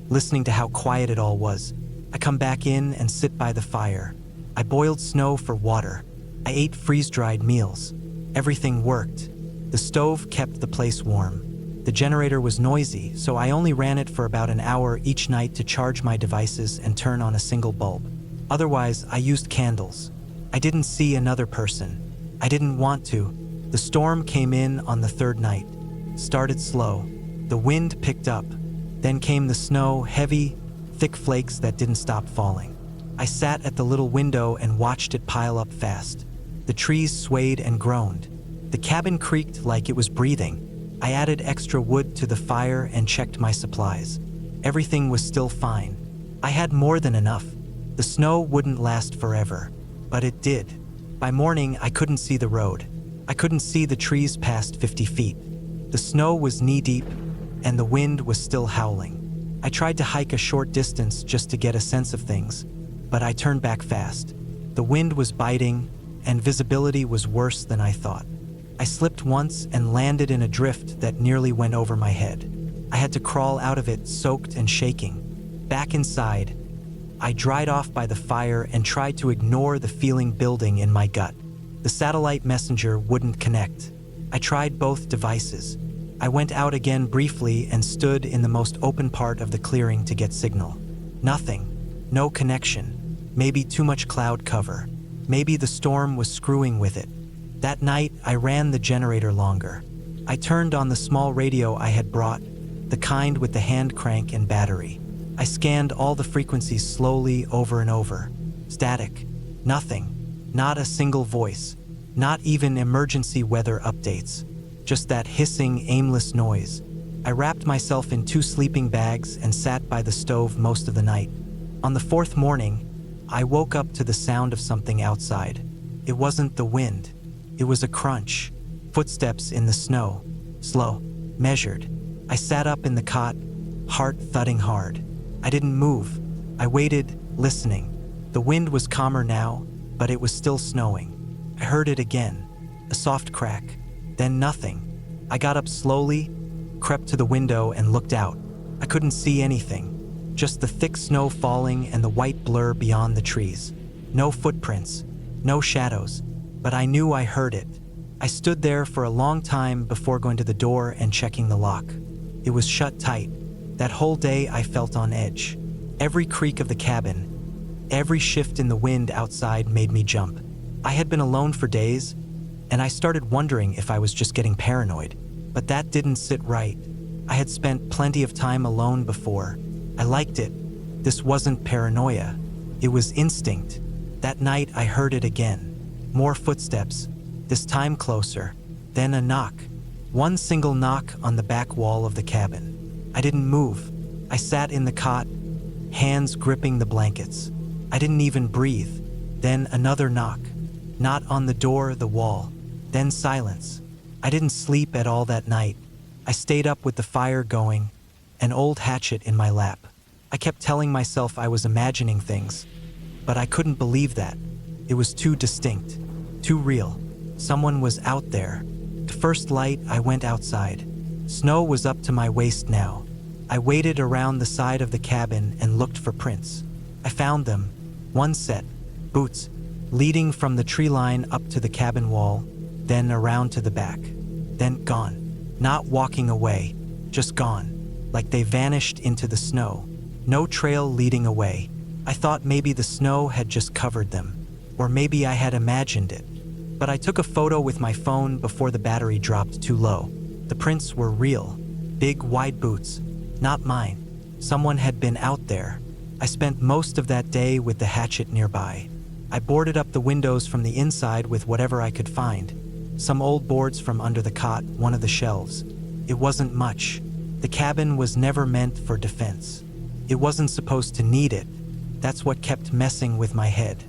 listening to how quiet it all was. I come back in and sit by the fire. I boiled snow for water. I ate freeze-dried meals. Everything worked. The stove kept the place warm. The generator was noisy, so I only ran it for about an hour each night to charge my devices and turn on a single bulb. Otherwise, I used candles. I didn't see another person. I didn't want to. The storm came in on the 3rd night. Started slow. The wind picked up. Then came the snow, heavy, thick flakes that didn't stop falling. I sat at the little window and watched it pile up fast. The trees swayed and groaned. The cabin creaked like it was breathing. I added extra wood to the fire and checked my supplies. Everything was still fine. I had more than enough. The snow wouldn't last forever, but it did. By morning, I couldn't see the road. I couldn't see the trees past 50 feet. The snow was knee-deep, and the wind was still howling. I tried to hike a short distance just to get a sense of things, but I turned back fast. The wind was biting, and visibility was worse than I thought. I slipped once and landed in a drift that nearly went over my head. I had to crawl out of it, soaked and shaking. Back inside, I dried off by the fire and tried to ignore the feeling building in my gut. The satellite messenger wouldn't connect. I tried both devices. I went out again briefly and stood in the most open part of the clearing to get signal. Nothing. No connection. Maybe too much cloud cover. Maybe the storm was screwing with it. That night, I ran the generator longer. I turned on the small radio I had brought, the kind with the hand crank and battery. I scanned all the frequencies slowly over and over. Static. Nothing. Not a single voice. Not even emergency weather updates. Just that hissing, aimless noise. I wrapped myself in 2 sleeping bags and sat by the stove most of the night. On the 4th morning, I woke up to the sound of something outside. It wasn't the wind. It was a crunch. Footsteps in the snow. Slow. Measured. I sat up in the cot, heart thudding hard. I didn't move. I waited, listening. The wind was calmer now, but it was still snowing. I heard it again. A soft crack. Then nothing. I got up slowly, crept to the window and looked out. I couldn't see anything. Just the thick snow falling and the white blur beyond the trees. No footprints. No shadows. But I knew I heard it. I stood there for a long time before going to the door and checking the lock. It was shut tight. That whole day I felt on edge. Every creak of the cabin, every shift in the wind outside made me jump. I had been alone for days, and I started wondering if I was just getting paranoid. But that didn't sit right. I had spent plenty of time alone before. I liked it. This wasn't paranoia. It was instinct. That night I heard it again. More footsteps, this time closer. Then a knock. One single knock on the back wall of the cabin. I didn't move. I sat in the cot, hands gripping the blankets. I didn't even breathe. Then another knock. Not on the door, the wall. Then silence. I didn't sleep at all that night. I stayed up with the fire going, an old hatchet in my lap. I kept telling myself I was imagining things, but I couldn't believe that. It was too distinct, too real. Someone was out there. To first light, I went outside. Snow was up to my waist now. I waded around the side of the cabin and looked for prints. I found them. One set, boots, leading from the tree line up to the cabin wall, then around to the back. Then gone. Not walking away, just gone. Like they vanished into the snow. No trail leading away. I thought maybe the snow had just covered them. Or maybe I had imagined it. But I took a photo with my phone before the battery dropped too low. The prints were real. Big, wide boots. Not mine. Someone had been out there. I spent most of that day with the hatchet nearby. I boarded up the windows from the inside with whatever I could find. Some old boards from under the cot, one of the shelves. It wasn't much. The cabin was never meant for defense. It wasn't supposed to need it. That's what kept messing with my head.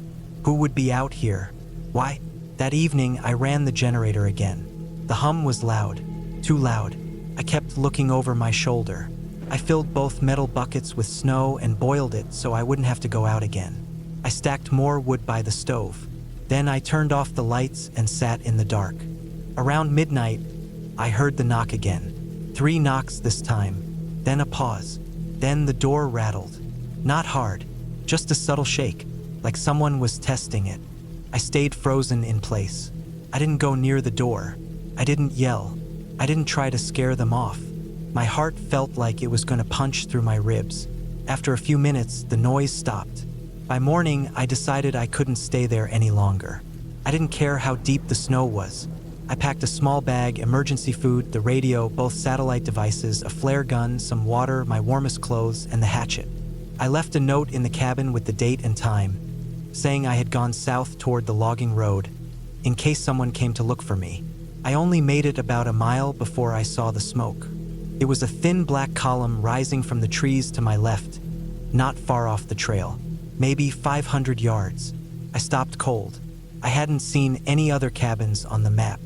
Who would be out here? Why? That evening, I ran the generator again. The hum was loud. Too loud. I kept looking over my shoulder. I filled both metal buckets with snow and boiled it so I wouldn't have to go out again. I stacked more wood by the stove. Then I turned off the lights and sat in the dark. Around midnight, I heard the knock again. 3 knocks this time. Then a pause. Then the door rattled. Not hard, just a subtle shake, like someone was testing it. I stayed frozen in place. I didn't go near the door. I didn't yell. I didn't try to scare them off. My heart felt like it was going to punch through my ribs. After a few minutes, the noise stopped. By morning, I decided I couldn't stay there any longer. I didn't care how deep the snow was. I packed a small bag, emergency food, the radio, both satellite devices, a flare gun, some water, my warmest clothes, and the hatchet. I left a note in the cabin with the date and time, saying I had gone south toward the logging road, in case someone came to look for me. I only made it about a mile before I saw the smoke. It was a thin black column rising from the trees to my left, not far off the trail, maybe 500 yards. I stopped cold. I hadn't seen any other cabins on the map.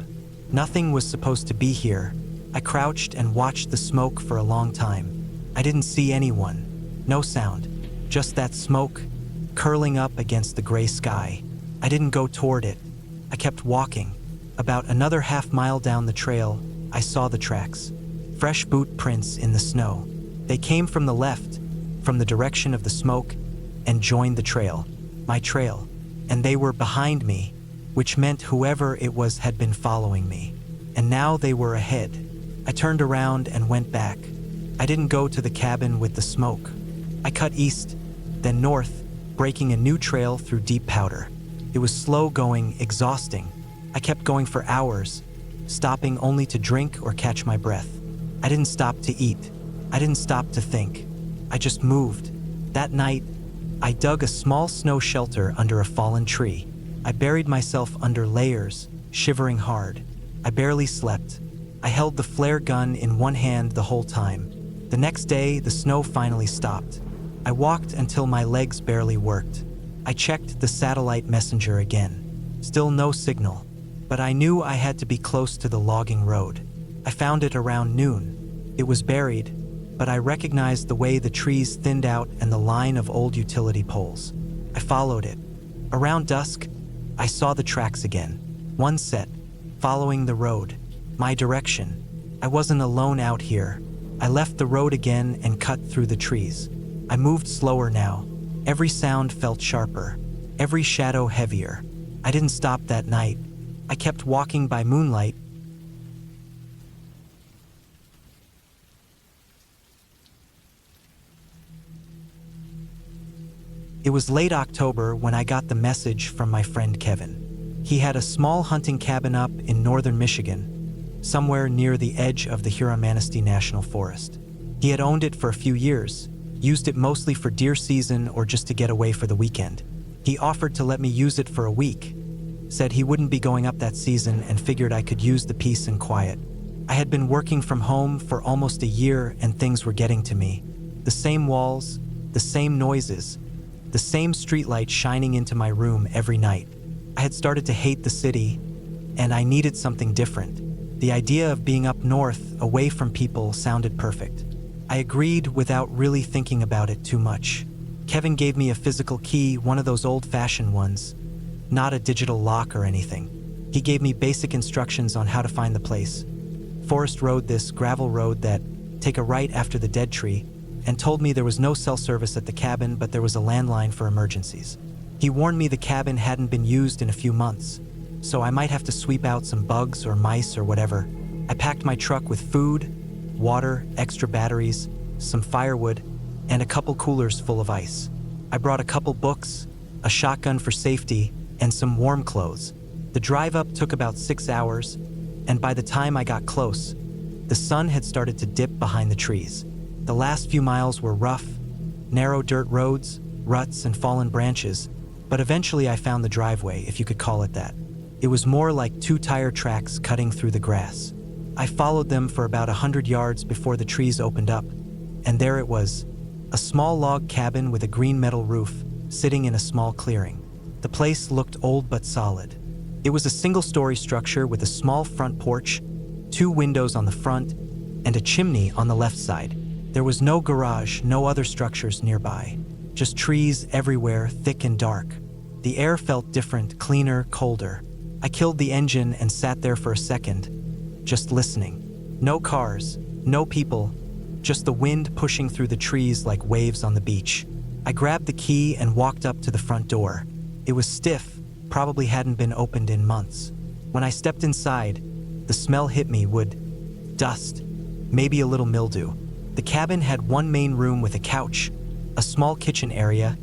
Nothing was supposed to be here. I crouched and watched the smoke for a long time. I didn't see anyone. No sound. Just that smoke, curling up against the gray sky. I didn't go toward it. I kept walking. About another half-mile down the trail, I saw the tracks. Fresh boot prints in the snow. They came from the left, from the direction of the smoke, and joined the trail. My trail. And they were behind me, which meant whoever it was had been following me. And now they were ahead. I turned around and went back. I didn't go to the cabin with the smoke. I cut east, then north, breaking a new trail through deep powder. It was slow going, exhausting. I kept going for hours, stopping only to drink or catch my breath. I didn't stop to eat. I didn't stop to think. I just moved. That night, I dug a small snow shelter under a fallen tree. I buried myself under layers, shivering hard. I barely slept. I held the flare gun in one hand the whole time. The next day, the snow finally stopped. I walked until my legs barely worked. I checked the satellite messenger again. Still no signal, but I knew I had to be close to the logging road. I found it around noon. It was buried, but I recognized the way the trees thinned out and the line of old utility poles. I followed it. Around dusk, I saw the tracks again. One set, following the road. My direction. I wasn't alone out here. I left the road again and cut through the trees. I moved slower now. Every sound felt sharper. Every shadow heavier. I didn't stop that night. I kept walking by moonlight. It was late October when I got the message from my friend Kevin. He had a small hunting cabin up in northern Michigan, somewhere near the edge of the Huron-Manistee National Forest. He had owned it for a few years, used it mostly for deer season or just to get away for the weekend. He offered to let me use it for a week, said he wouldn't be going up that season and figured I could use the peace and quiet. I had been working from home for almost a year and things were getting to me. The same walls, the same noises, the same streetlight shining into my room every night. I had started to hate the city, and I needed something different. The idea of being up north, away from people, sounded perfect. I agreed without really thinking about it too much. Kevin gave me a physical key, one of those old-fashioned ones, not a digital lock or anything. He gave me basic instructions on how to find the place. Forest Road, this gravel road that take a right after the dead tree, and told me there was no cell service at the cabin, but there was a landline for emergencies. He warned me the cabin hadn't been used in a few months, so I might have to sweep out some bugs or mice or whatever. I packed my truck with food, water, extra batteries, some firewood, and a couple coolers full of ice. I brought a couple books, a shotgun for safety, and some warm clothes. The drive up took about 6 hours, and by the time I got close, the sun had started to dip behind the trees. The last few miles were rough, narrow dirt roads, ruts, and fallen branches, but eventually I found the driveway, if you could call it that. It was more like 2 tire tracks cutting through the grass. I followed them for about 100 yards before the trees opened up, and there it was, a small log cabin with a green metal roof, sitting in a small clearing. The place looked old but solid. It was a single-story structure with a small front porch, 2 windows on the front, and a chimney on the left side. There was no garage, no other structures nearby. Just trees everywhere, thick and dark. The air felt different, cleaner, colder. I killed the engine and sat there for a second, just listening. No cars, no people, just the wind pushing through the trees like waves on the beach. I grabbed the key and walked up to the front door. It was stiff, probably hadn't been opened in months. When I stepped inside, the smell hit me, wood, dust, maybe a little mildew. The cabin had one main room with a couch, a small kitchen area,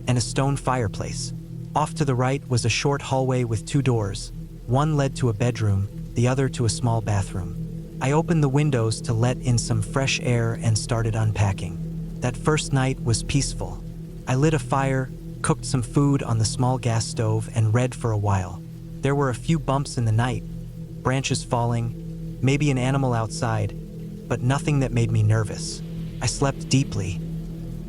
and a stone fireplace. Off to the right was a short hallway with 2 doors. One led to a bedroom, the other to a small bathroom. I opened the windows to let in some fresh air and started unpacking. That first night was peaceful. I lit a fire, cooked some food on the small gas stove, and read for a while. There were a few bumps in the night, branches falling, maybe an animal outside, but nothing that made me nervous. I slept deeply.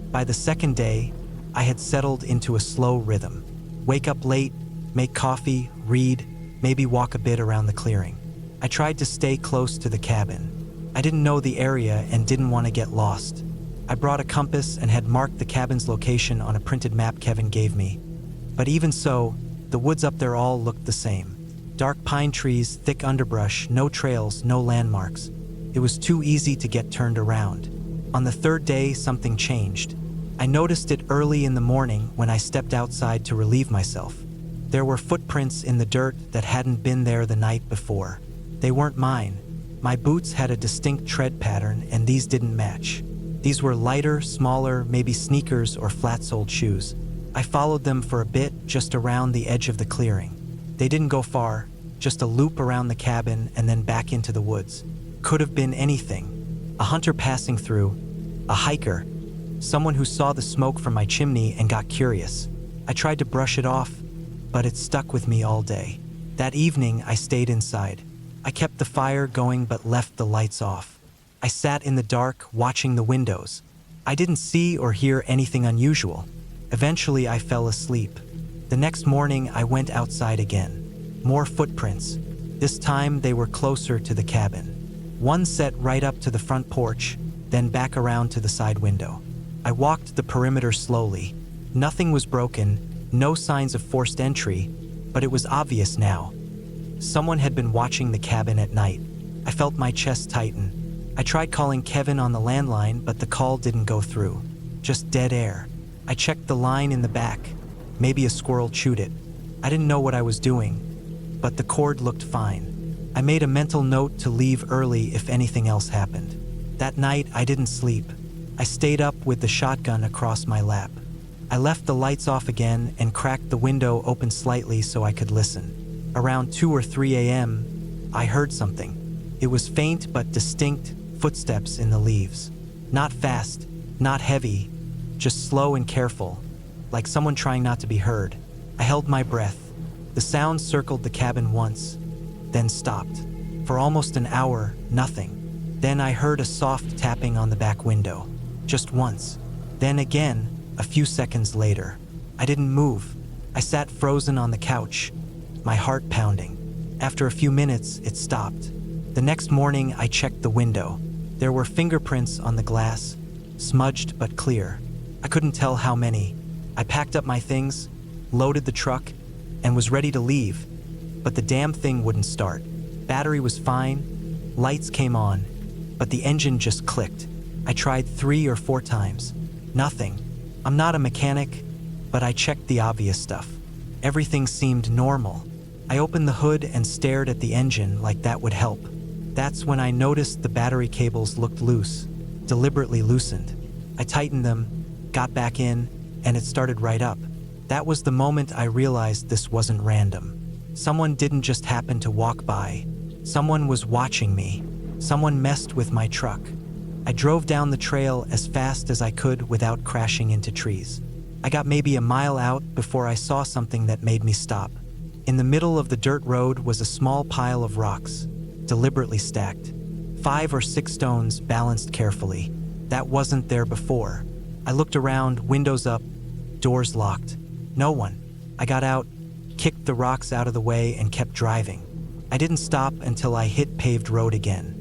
By the second day, I had settled into a slow rhythm. Wake up late, make coffee, read, maybe walk a bit around the clearing. I tried to stay close to the cabin. I didn't know the area and didn't want to get lost. I brought a compass and had marked the cabin's location on a printed map Kevin gave me. But even so, the woods up there all looked the same. Dark pine trees, thick underbrush, no trails, no landmarks. It was too easy to get turned around. On the third day, something changed. I noticed it early in the morning when I stepped outside to relieve myself. There were footprints in the dirt that hadn't been there the night before. They weren't mine. My boots had a distinct tread pattern, and these didn't match. These were lighter, smaller, maybe sneakers or flat-soled shoes. I followed them for a bit, just around the edge of the clearing. They didn't go far, just a loop around the cabin and then back into the woods. Could have been anything. A hunter passing through, a hiker, someone who saw the smoke from my chimney and got curious. I tried to brush it off, but it stuck with me all day. That evening, I stayed inside. I kept the fire going but left the lights off. I sat in the dark, watching the windows. I didn't see or hear anything unusual. Eventually, I fell asleep. The next morning, I went outside again. More footprints. This time, they were closer to the cabin. One set right up to the front porch, then back around to the side window. I walked the perimeter slowly. Nothing was broken, no signs of forced entry, but it was obvious now. Someone had been watching the cabin at night. I felt my chest tighten. I tried calling Kevin on the landline, but the call didn't go through. Just dead air. I checked the line in the back. Maybe a squirrel chewed it. I didn't know what I was doing, but the cord looked fine. I made a mental note to leave early if anything else happened. That night, I didn't sleep. I stayed up with the shotgun across my lap. I left the lights off again and cracked the window open slightly so I could listen. Around 2 or 3 a.m., I heard something. It was faint but distinct, footsteps in the leaves. Not fast, not heavy, just slow and careful, like someone trying not to be heard. I held my breath. The sound circled the cabin once, then stopped. For almost an hour, nothing. Then I heard a soft tapping on the back window. Just once. Then again, a few seconds later. I didn't move. I sat frozen on the couch, my heart pounding. After a few minutes, it stopped. The next morning, I checked the window. There were fingerprints on the glass, smudged but clear. I couldn't tell how many. I packed up my things, loaded the truck, and was ready to leave. But the damn thing wouldn't start. Battery was fine, lights came on, but the engine just clicked. I tried 3 or 4 times. Nothing. I'm not a mechanic, but I checked the obvious stuff. Everything seemed normal. I opened the hood and stared at the engine like that would help. That's when I noticed the battery cables looked loose, deliberately loosened. I tightened them, got back in, and it started right up. That was the moment I realized this wasn't random. Someone didn't just happen to walk by. Someone was watching me. Someone messed with my truck. I drove down the trail as fast as I could without crashing into trees. I got maybe a mile out before I saw something that made me stop. In the middle of the dirt road was a small pile of rocks, deliberately stacked. 5 or 6 stones balanced carefully. That wasn't there before. I looked around, windows up, doors locked. No one. I got out, kicked the rocks out of the way, and kept driving. I didn't stop until I hit paved road again.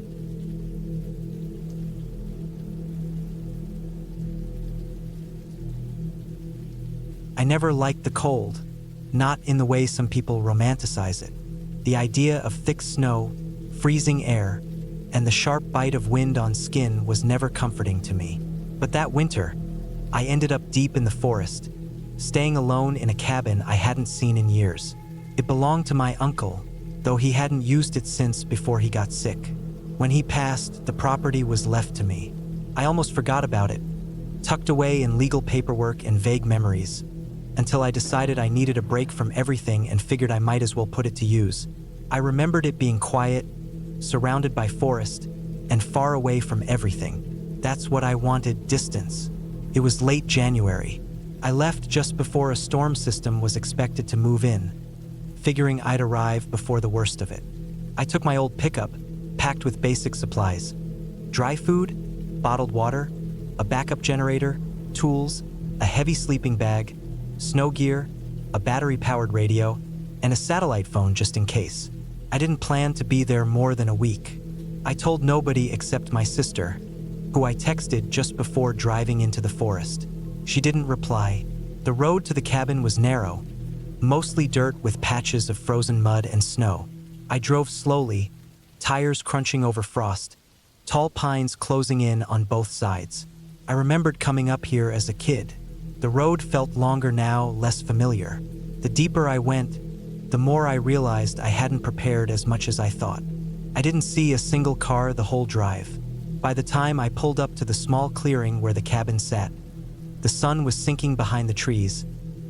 I never liked the cold, not in the way some people romanticize it. The idea of thick snow, freezing air, and the sharp bite of wind on skin was never comforting to me. But that winter, I ended up deep in the forest, staying alone in a cabin I hadn't seen in years. It belonged to my uncle, though he hadn't used it since before he got sick. When he passed, the property was left to me. I almost forgot about it, tucked away in legal paperwork and vague memories, until I decided I needed a break from everything and figured I might as well put it to use. I remembered it being quiet, surrounded by forest, and far away from everything. That's what I wanted, distance. It was late January. I left just before a storm system was expected to move in, figuring I'd arrive before the worst of it. I took my old pickup, packed with basic supplies: dry food, bottled water, a backup generator, tools, a heavy sleeping bag, snow gear, a battery-powered radio, and a satellite phone just in case. I didn't plan to be there more than a week. I told nobody except my sister, who I texted just before driving into the forest. She didn't reply. The road to the cabin was narrow, mostly dirt with patches of frozen mud and snow. I drove slowly, tires crunching over frost, tall pines closing in on both sides. I remembered coming up here as a kid. The road felt longer now, less familiar. The deeper I went, the more I realized I hadn't prepared as much as I thought. I didn't see a single car the whole drive. By the time I pulled up to the small clearing where the cabin sat, the sun was sinking behind the trees,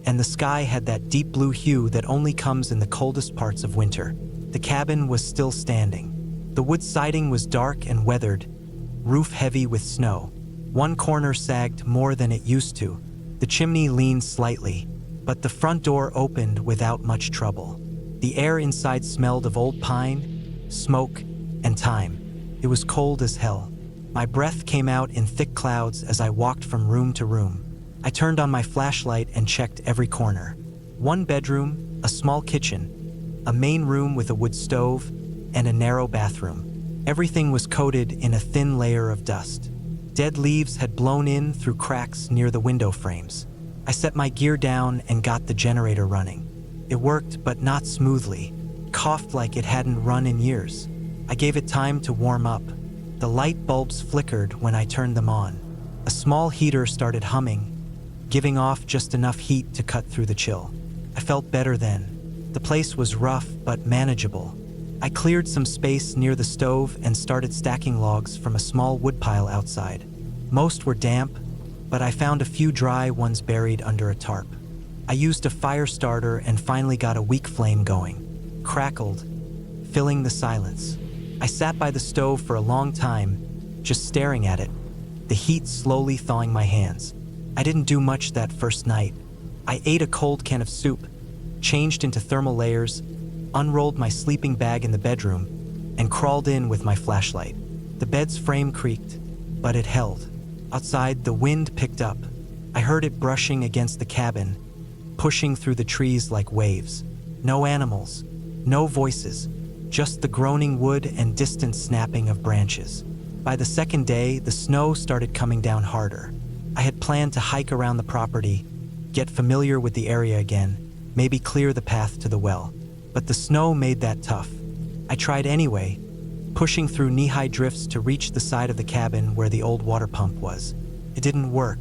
and the sky had that deep blue hue that only comes in the coldest parts of winter. The cabin was still standing. The wood siding was dark and weathered, roof heavy with snow. One corner sagged more than it used to. The chimney leaned slightly, but the front door opened without much trouble. The air inside smelled of old pine, smoke, and time. It was cold as hell. My breath came out in thick clouds as I walked from room to room. I turned on my flashlight and checked every corner. One bedroom, a small kitchen, a main room with a wood stove, and a narrow bathroom. Everything was coated in a thin layer of dust. Dead leaves had blown in through cracks near the window frames. I set my gear down and got the generator running. It worked, but not smoothly. Coughed like it hadn't run in years. I gave it time to warm up. The light bulbs flickered when I turned them on. A small heater started humming, giving off just enough heat to cut through the chill. I felt better then. The place was rough but manageable. I cleared some space near the stove and started stacking logs from a small woodpile outside. Most were damp, but I found a few dry ones buried under a tarp. I used a fire starter and finally got a weak flame going. Crackled, filling the silence. I sat by the stove for a long time, just staring at it, the heat slowly thawing my hands. I didn't do much that first night. I ate a cold can of soup, changed into thermal layers, unrolled my sleeping bag in the bedroom, and crawled in with my flashlight. The bed's frame creaked, but it held. Outside, the wind picked up. I heard it brushing against the cabin, pushing through the trees like waves. No animals, no voices, just the groaning wood and distant snapping of branches. By the second day, the snow started coming down harder. I had planned to hike around the property, get familiar with the area again, maybe clear the path to the well. But the snow made that tough. I tried anyway, pushing through knee-high drifts to reach the side of the cabin where the old water pump was. It didn't work.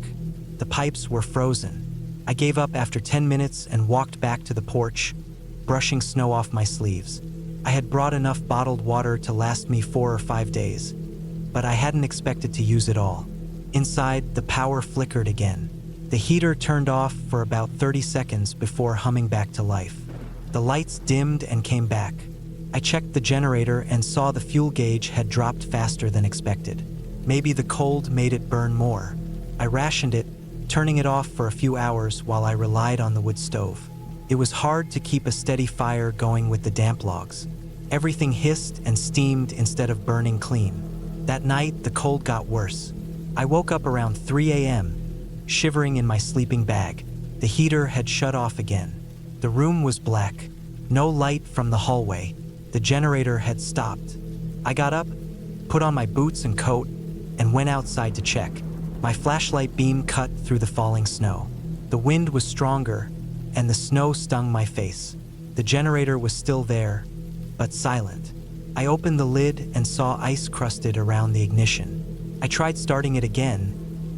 The pipes were frozen. I gave up after 10 minutes and walked back to the porch, brushing snow off my sleeves. I had brought enough bottled water to last me 4 or 5 days, but I hadn't expected to use it all. Inside, the power flickered again. The heater turned off for about 30 seconds before humming back to life. The lights dimmed and came back. I checked the generator and saw the fuel gauge had dropped faster than expected. Maybe the cold made it burn more. I rationed it, turning it off for a few hours while I relied on the wood stove. It was hard to keep a steady fire going with the damp logs. Everything hissed and steamed instead of burning clean. That night, the cold got worse. I woke up around 3 a.m., shivering in my sleeping bag. The heater had shut off again. The room was black, no light from the hallway. The generator had stopped. I got up, put on my boots and coat, and went outside to check. My flashlight beam cut through the falling snow. The wind was stronger, and the snow stung my face. The generator was still there, but silent. I opened the lid and saw ice crusted around the ignition. I tried starting it again,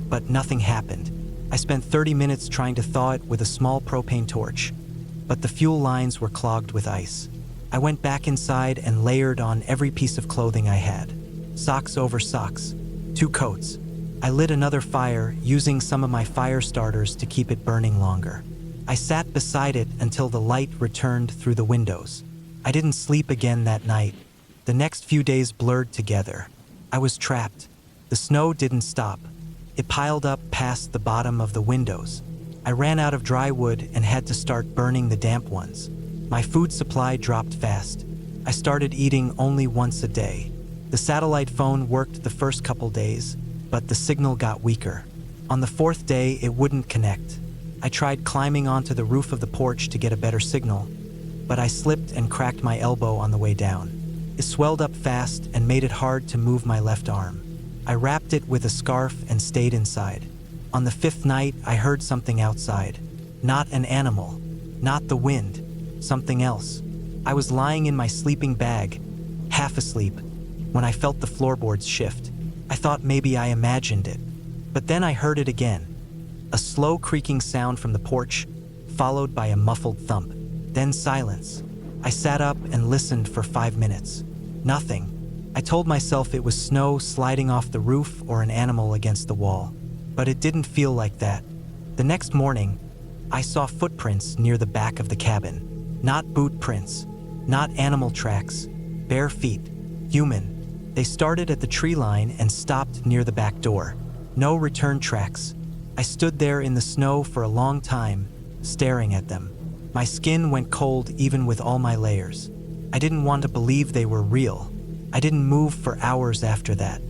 but nothing happened. I spent 30 minutes trying to thaw it with a small propane torch, but the fuel lines were clogged with ice. I went back inside and layered on every piece of clothing I had. Socks over socks, 2 coats. I lit another fire, using some of my fire starters to keep it burning longer. I sat beside it until the light returned through the windows. I didn't sleep again that night. The next few days blurred together. I was trapped. The snow didn't stop. It piled up past the bottom of the windows. I ran out of dry wood and had to start burning the damp ones. My food supply dropped fast. I started eating only once a day. The satellite phone worked the first couple days, but the signal got weaker. On the fourth day, it wouldn't connect. I tried climbing onto the roof of the porch to get a better signal, but I slipped and cracked my elbow on the way down. It swelled up fast and made it hard to move my left arm. I wrapped it with a scarf and stayed inside. On the fifth night, I heard something outside. Not an animal, not the wind, something else. I was lying in my sleeping bag, half asleep, when I felt the floorboards shift. I thought maybe I imagined it. But then I heard it again. A slow creaking sound from the porch, followed by a muffled thump. Then silence. I sat up and listened for 5 minutes. Nothing. I told myself it was snow sliding off the roof or an animal against the wall. But it didn't feel like that. The next morning, I saw footprints near the back of the cabin. Not boot prints, not animal tracks, bare feet, human. They started at the tree line and stopped near the back door. No return tracks. I stood there in the snow for a long time, staring at them. My skin went cold even with all my layers. I didn't want to believe they were real. I didn't move for hours after that.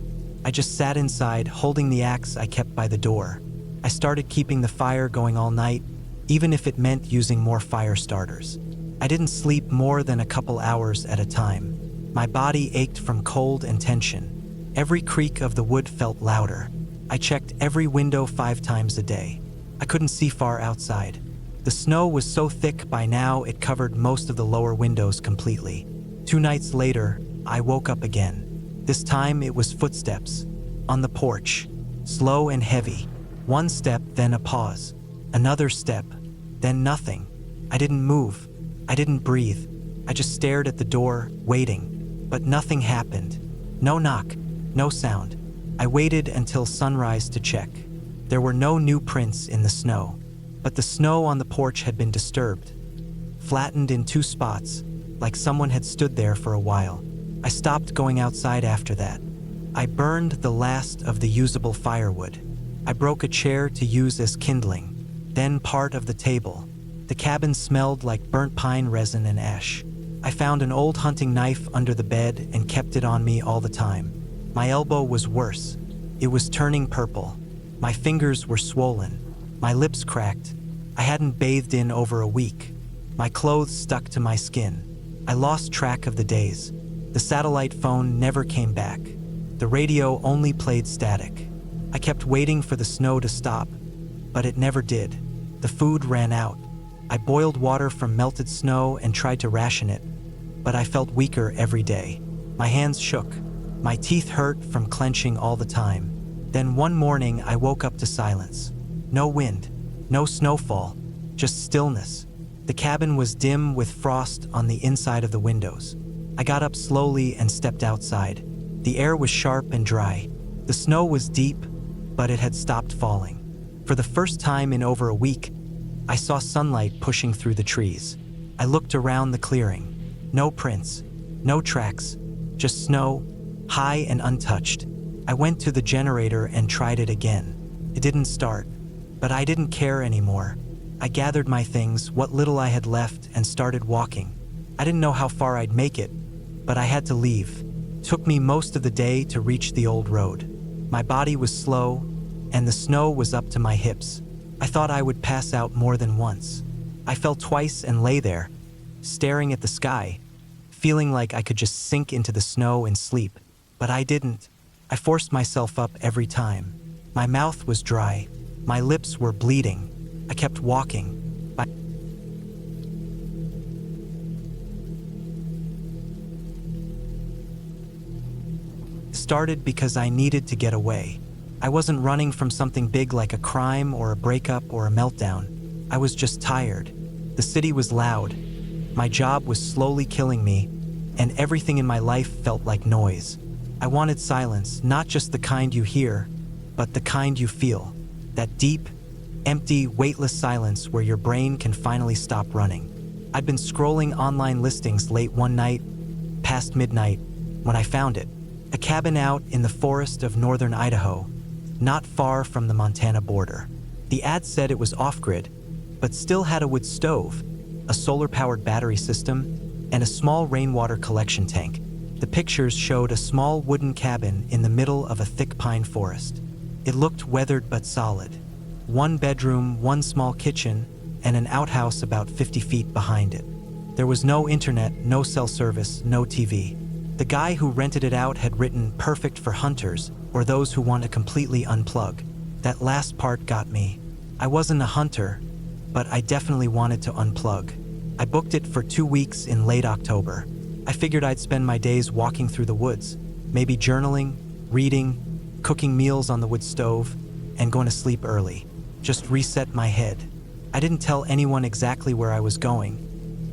I just sat inside, holding the axe I kept by the door. I started keeping the fire going all night, even if it meant using more fire starters. I didn't sleep more than a couple hours at a time. My body ached from cold and tension. Every creak of the wood felt louder. I checked every window 5 times a day. I couldn't see far outside. The snow was so thick by now it covered most of the lower windows completely. 2 nights later, I woke up again. This time it was footsteps. On the porch. Slow and heavy. 1 step, then a pause. Another step, then nothing. I didn't move. I didn't breathe. I just stared at the door, waiting. But nothing happened. No knock, no sound. I waited until sunrise to check. There were no new prints in the snow. But the snow on the porch had been disturbed. Flattened in 2 spots, like someone had stood there for a while. I stopped going outside after that. I burned the last of the usable firewood. I broke a chair to use as kindling, then part of the table. The cabin smelled like burnt pine resin and ash. I found an old hunting knife under the bed and kept it on me all the time. My elbow was worse. It was turning purple. My fingers were swollen. My lips cracked. I hadn't bathed in over a week. My clothes stuck to my skin. I lost track of the days. The satellite phone never came back. The radio only played static. I kept waiting for the snow to stop, but it never did. The food ran out. I boiled water from melted snow and tried to ration it, but I felt weaker every day. My hands shook. My teeth hurt from clenching all the time. Then one morning I woke up to silence. No wind, no snowfall, just stillness. The cabin was dim with frost on the inside of the windows. I got up slowly and stepped outside. The air was sharp and dry. The snow was deep, but it had stopped falling. For the first time in over a week, I saw sunlight pushing through the trees. I looked around the clearing. No prints, no tracks, just snow, high and untouched. I went to the generator and tried it again. It didn't start, but I didn't care anymore. I gathered my things, what little I had left, and started walking. I didn't know how far I'd make it, but I had to leave. It took me most of the day to reach the old road. My body was slow, and the snow was up to my hips. I thought I would pass out more than once. I fell twice and lay there, staring at the sky, feeling like I could just sink into the snow and sleep. But I didn't. I forced myself up every time. My mouth was dry. My lips were bleeding. I kept walking. It started because I needed to get away. I wasn't running from something big like a crime or a breakup or a meltdown. I was just tired. The city was loud. My job was slowly killing me, and everything in my life felt like noise. I wanted silence, not just the kind you hear, but the kind you feel. That deep, empty, weightless silence where your brain can finally stop running. I'd been scrolling online listings late one night, past midnight, when I found it. A cabin out in the forest of northern Idaho, not far from the Montana border. The ad said it was off-grid, but still had a wood stove, a solar-powered battery system, and a small rainwater collection tank. The pictures showed a small wooden cabin in the middle of a thick pine forest. It looked weathered but solid. One bedroom, one small kitchen, and an outhouse about 50 feet behind it. There was no internet, no cell service, no TV. The guy who rented it out had written perfect for hunters or those who want to completely unplug. That last part got me. I wasn't a hunter, but I definitely wanted to unplug. I booked it for 2 weeks in late October. I figured I'd spend my days walking through the woods, maybe journaling, reading, cooking meals on the wood stove, and going to sleep early. Just reset my head. I didn't tell anyone exactly where I was going,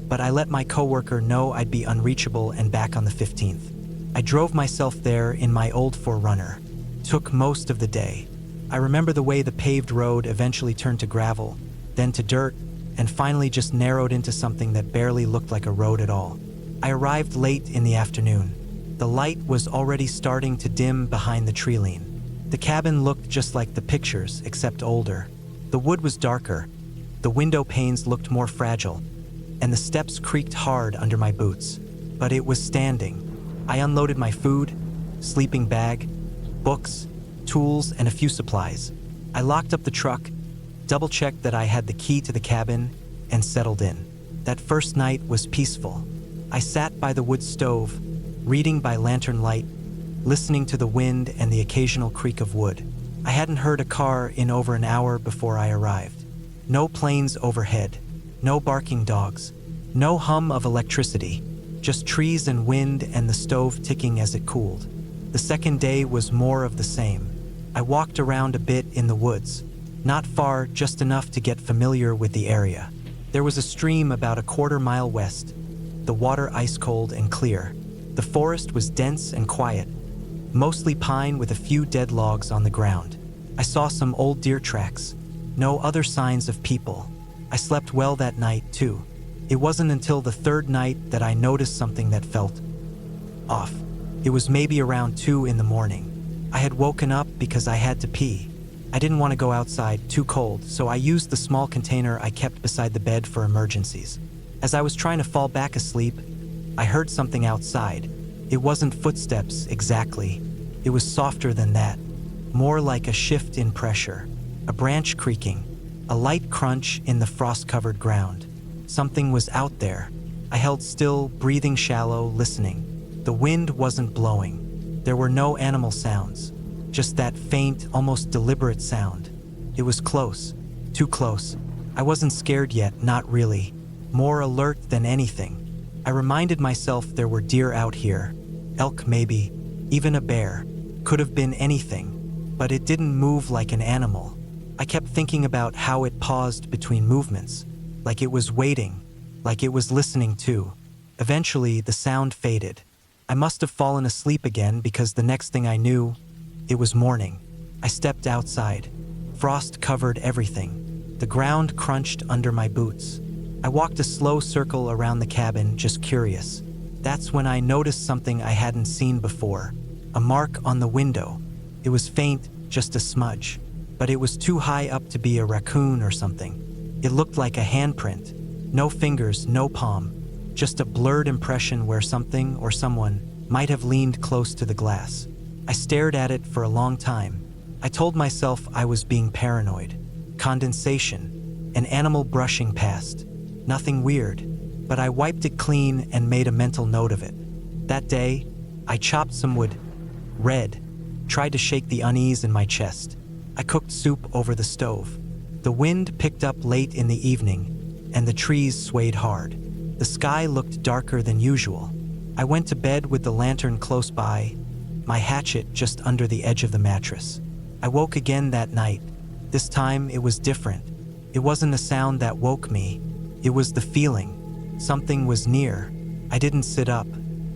but I let my coworker know I'd be unreachable and back on the 15th. I drove myself there in my old 4Runner. Took most of the day. I remember the way the paved road eventually turned to gravel, then to dirt, and finally just narrowed into something that barely looked like a road at all. I arrived late in the afternoon. The light was already starting to dim behind the treeline. The cabin looked just like the pictures, except older. The wood was darker, the window panes looked more fragile, and the steps creaked hard under my boots. But it was standing. I unloaded my food, sleeping bag, books, tools, and a few supplies. I locked up the truck, double-checked that I had the key to the cabin, and settled in. That first night was peaceful. I sat by the wood stove, reading by lantern light, listening to the wind and the occasional creak of wood. I hadn't heard a car in over an hour before I arrived. No planes overhead, no barking dogs, no hum of electricity, just trees and wind and the stove ticking as it cooled. The second day was more of the same. I walked around a bit in the woods, not far, just enough to get familiar with the area. There was a stream about a quarter-mile west, the water ice-cold and clear. The forest was dense and quiet, mostly pine with a few dead logs on the ground. I saw some old deer tracks, no other signs of people. I slept well that night, too. It wasn't until the third night that I noticed something that felt off. It was maybe around 2 in the morning. I had woken up because I had to pee. I didn't want to go outside, too cold, so I used the small container I kept beside the bed for emergencies. As I was trying to fall back asleep, I heard something outside. It wasn't footsteps, exactly. It was softer than that, more like a shift in pressure, a branch creaking, a light crunch in the frost-covered ground. Something was out there. I held still, breathing shallow, listening. The wind wasn't blowing. There were no animal sounds, just that faint, almost deliberate sound. It was close, too close. I wasn't scared yet, not really. More alert than anything. I reminded myself there were deer out here, elk maybe, even a bear. Could have been anything, but it didn't move like an animal. I kept thinking about how it paused between movements, like it was waiting, like it was listening too. Eventually, the sound faded. I must have fallen asleep again because the next thing I knew, it was morning. I stepped outside. Frost covered everything. The ground crunched under my boots. I walked a slow circle around the cabin, just curious. That's when I noticed something I hadn't seen before. A mark on the window. It was faint, just a smudge, but it was too high up to be a raccoon or something. It looked like a handprint. No fingers, no palm. Just a blurred impression where something or someone might have leaned close to the glass. I stared at it for a long time. I told myself I was being paranoid. Condensation, an animal brushing past. Nothing weird, but I wiped it clean and made a mental note of it. That day, I chopped some wood, read, tried to shake the unease in my chest. I cooked soup over the stove. The wind picked up late in the evening, and the trees swayed hard. The sky looked darker than usual. I went to bed with the lantern close by, my hatchet just under the edge of the mattress. I woke again that night. This time it was different. It wasn't a sound that woke me. It was the feeling. Something was near. I didn't sit up.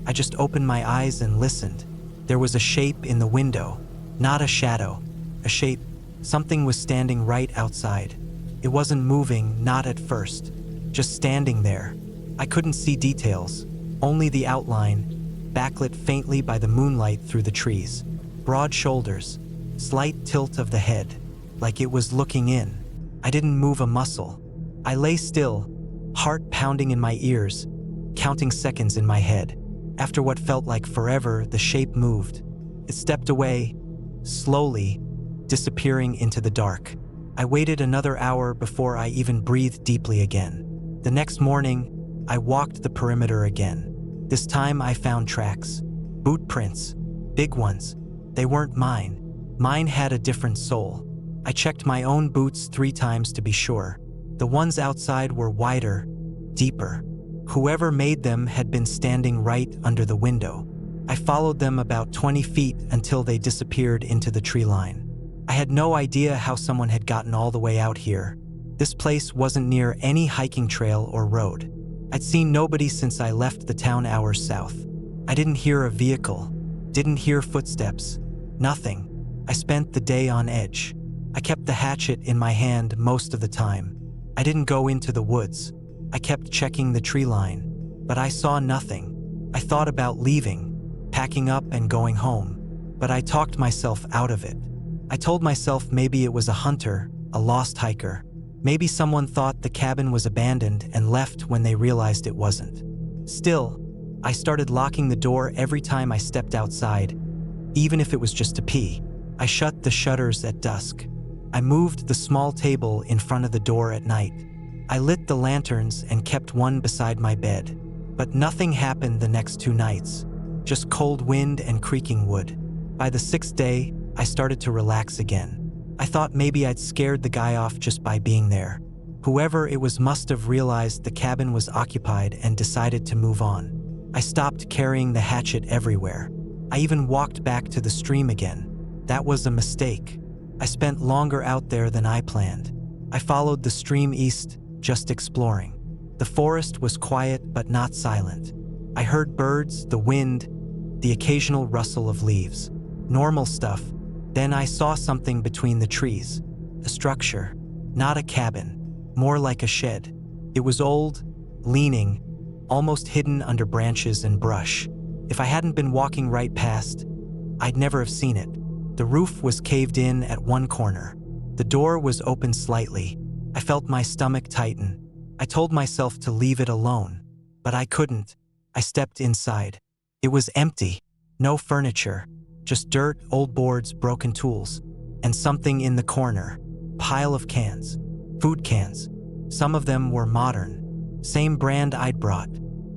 I just opened my eyes and listened. There was a shape in the window. Not a shadow. A shape. Something was standing right outside. It wasn't moving, not at first. Just standing there. I couldn't see details, only the outline, backlit faintly by the moonlight through the trees. Broad shoulders, slight tilt of the head, like it was looking in. I didn't move a muscle. I lay still, heart pounding in my ears, counting seconds in my head. After what felt like forever, the shape moved. It stepped away, slowly, disappearing into the dark. I waited another hour before I even breathed deeply again. The next morning, I walked the perimeter again. This time I found tracks. Boot prints. Big ones. They weren't mine. Mine had a different soul. I checked my own boots 3 times to be sure. The ones outside were wider, deeper. Whoever made them had been standing right under the window. I followed them about 20 feet until they disappeared into the tree line. I had no idea how someone had gotten all the way out here. This place wasn't near any hiking trail or road. I'd seen nobody since I left the town hours south. I didn't hear a vehicle, didn't hear footsteps, nothing. I spent the day on edge. I kept the hatchet in my hand most of the time. I didn't go into the woods. I kept checking the tree line, but I saw nothing. I thought about leaving, packing up and going home, but I talked myself out of it. I told myself maybe it was a hunter, a lost hiker. Maybe someone thought the cabin was abandoned and left when they realized it wasn't. Still, I started locking the door every time I stepped outside, even if it was just to pee. I shut the shutters at dusk. I moved the small table in front of the door at night. I lit the lanterns and kept one beside my bed. But nothing happened the next 2 nights, just cold wind and creaking wood. By the 6th day, I started to relax again. I thought maybe I'd scared the guy off just by being there. Whoever it was must have realized the cabin was occupied and decided to move on. I stopped carrying the hatchet everywhere. I even walked back to the stream again. That was a mistake. I spent longer out there than I planned. I followed the stream east, just exploring. The forest was quiet but not silent. I heard birds, the wind, the occasional rustle of leaves. Normal stuff. Then I saw something between the trees. A structure. Not a cabin. More like a shed. It was old, leaning, almost hidden under branches and brush. If I hadn't been walking right past, I'd never have seen it. The roof was caved in at one corner. The door was open slightly. I felt my stomach tighten. I told myself to leave it alone, but I couldn't. I stepped inside. It was empty. No furniture. Just dirt, old boards, broken tools, and something in the corner. Pile of cans. Food cans. Some of them were modern. Same brand I'd brought.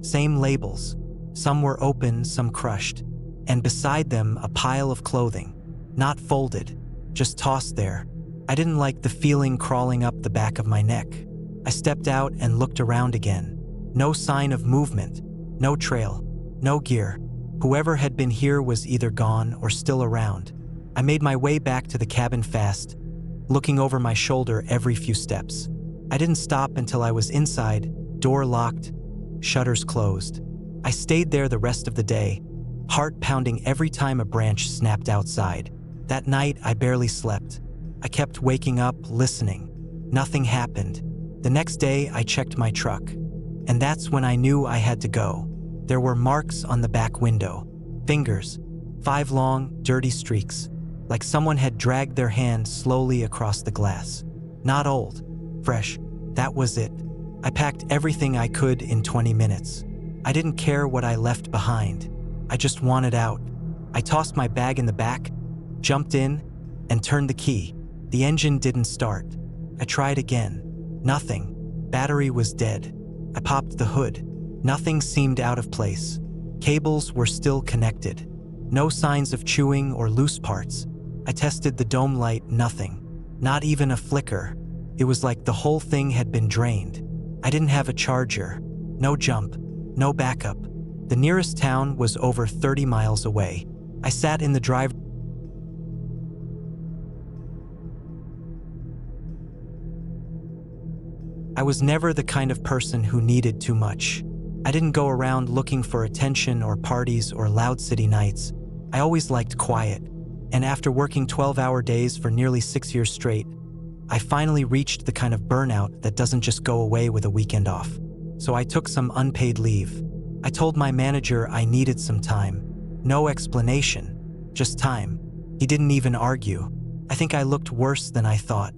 Same labels. Some were open, some crushed. And beside them, a pile of clothing. Not folded, just tossed there. I didn't like the feeling crawling up the back of my neck. I stepped out and looked around again. No sign of movement. No trail. No gear. Whoever had been here was either gone or still around. I made my way back to the cabin fast, looking over my shoulder every few steps. I didn't stop until I was inside, door locked, shutters closed. I stayed there the rest of the day, heart pounding every time a branch snapped outside. That night, I barely slept. I kept waking up, listening. Nothing happened. The next day, I checked my truck, and that's when I knew I had to go. There were marks on the back window. Fingers. 5 long, dirty streaks. Like someone had dragged their hand slowly across the glass. Not old. Fresh. That was it. I packed everything I could in 20 minutes. I didn't care what I left behind. I just wanted out. I tossed my bag in the back, jumped in, and turned the key. The engine didn't start. I tried again. Nothing. Battery was dead. I popped the hood. Nothing seemed out of place. Cables were still connected. No signs of chewing or loose parts. I tested the dome light, nothing. Not even a flicker. It was like the whole thing had been drained. I didn't have a charger. No jump. No backup. The nearest town was over 30 miles away. I sat in the drive. I was never the kind of person who needed too much. I didn't go around looking for attention or parties or loud city nights. I always liked quiet. And after working 12-hour days for nearly 6 years straight, I finally reached the kind of burnout that doesn't just go away with a weekend off. so I took some unpaid leave. I told my manager I needed some time. No explanation, just time. He didn't even argue. I think I looked worse than I thought.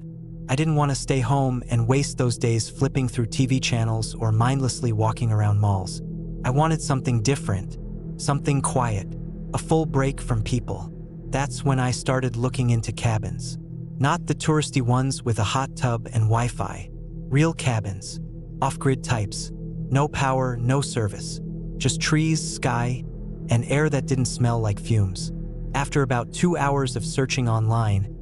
I didn't want to stay home and waste those days flipping through TV channels or mindlessly walking around malls. I wanted something different, something quiet, a full break from people. That's when I started looking into cabins. Not the touristy ones with a hot tub and Wi-Fi. Real cabins, off-grid types. No power, no service. Just trees, sky, and air that didn't smell like fumes. After about 2 hours of searching online,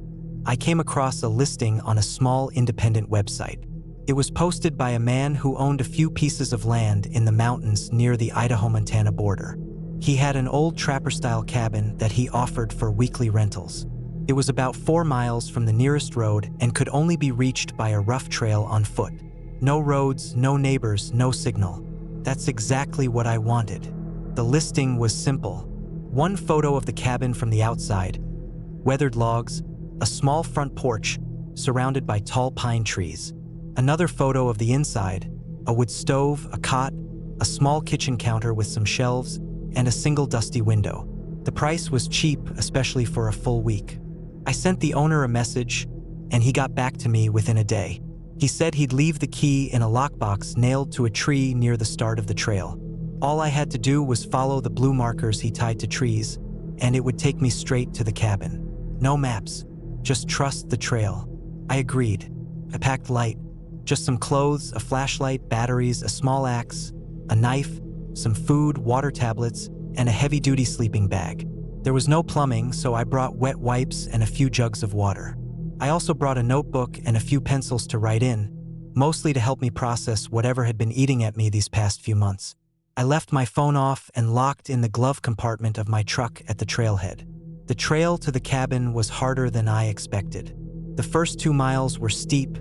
I came across a listing on a small independent website. It was posted by a man who owned a few pieces of land in the mountains near the Idaho-Montana border. He had an old trapper-style cabin that he offered for weekly rentals. It was about 4 miles from the nearest road and could only be reached by a rough trail on foot. No roads, no neighbors, no signal. That's exactly what I wanted. The listing was simple. One photo of the cabin from the outside, weathered logs, a small front porch surrounded by tall pine trees. Another photo of the inside, a wood stove, a cot, a small kitchen counter with some shelves, and a single dusty window. The price was cheap, especially for a full week. I sent the owner a message, and he got back to me within a day. He said he'd leave the key in a lockbox nailed to a tree near the start of the trail. All I had to do was follow the blue markers he tied to trees, and it would take me straight to the cabin. No maps, just trust the trail. I agreed. I packed light, just some clothes, a flashlight, batteries, a small axe, a knife, some food, water tablets, and a heavy-duty sleeping bag. There was no plumbing, so I brought wet wipes and a few jugs of water. I also brought a notebook and a few pencils to write in, mostly to help me process whatever had been eating at me these past few months. I left my phone off and locked in the glove compartment of my truck at the trailhead. The trail to the cabin was harder than I expected. The first 2 miles were steep,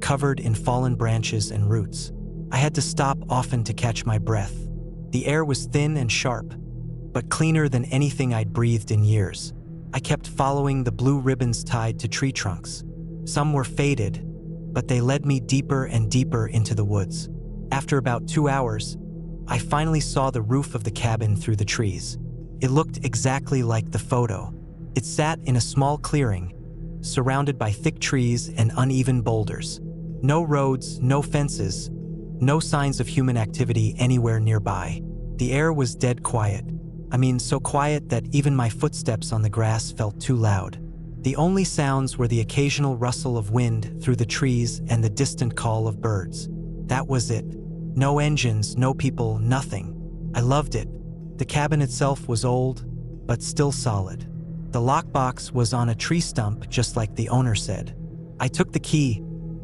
covered in fallen branches and roots. I had to stop often to catch my breath. The air was thin and sharp, but cleaner than anything I'd breathed in years. I kept following the blue ribbons tied to tree trunks. Some were faded, but they led me deeper and deeper into the woods. After about 2 hours, I finally saw the roof of the cabin through the trees. It looked exactly like the photo. It sat in a small clearing, surrounded by thick trees and uneven boulders. No roads, no fences, no signs of human activity anywhere nearby. The air was dead quiet. I mean, so quiet that even my footsteps on the grass felt too loud. The only sounds were the occasional rustle of wind through the trees and the distant call of birds. That was it. No engines, no people, nothing. I loved it. The cabin itself was old, but still solid. The lockbox was on a tree stump, just like the owner said. I took the key,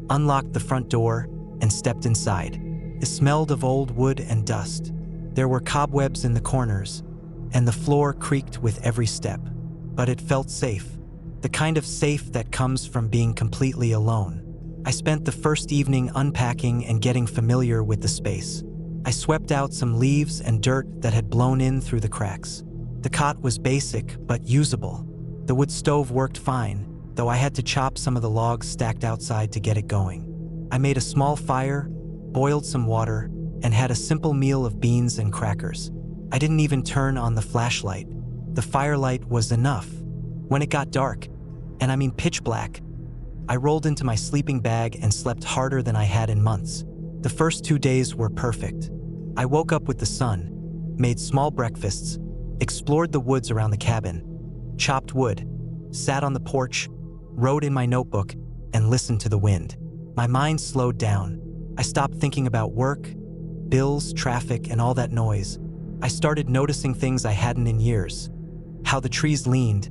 unlocked the front door, and stepped inside. It smelled of old wood and dust. There were cobwebs in the corners, and the floor creaked with every step. But it felt safe. The kind of safe that comes from being completely alone. I spent the first evening unpacking and getting familiar with the space. I swept out some leaves and dirt that had blown in through the cracks. The cot was basic, but usable. The wood stove worked fine, though I had to chop some of the logs stacked outside to get it going. I made a small fire, boiled some water, and had a simple meal of beans and crackers. I didn't even turn on the flashlight. The firelight was enough. When it got dark, and I mean pitch black, I rolled into my sleeping bag and slept harder than I had in months. The first 2 days were perfect. I woke up with the sun, made small breakfasts, explored the woods around the cabin, chopped wood, sat on the porch, wrote in my notebook, and listened to the wind. My mind slowed down. I stopped thinking about work, bills, traffic, and all that noise. I started noticing things I hadn't in years. How the trees leaned,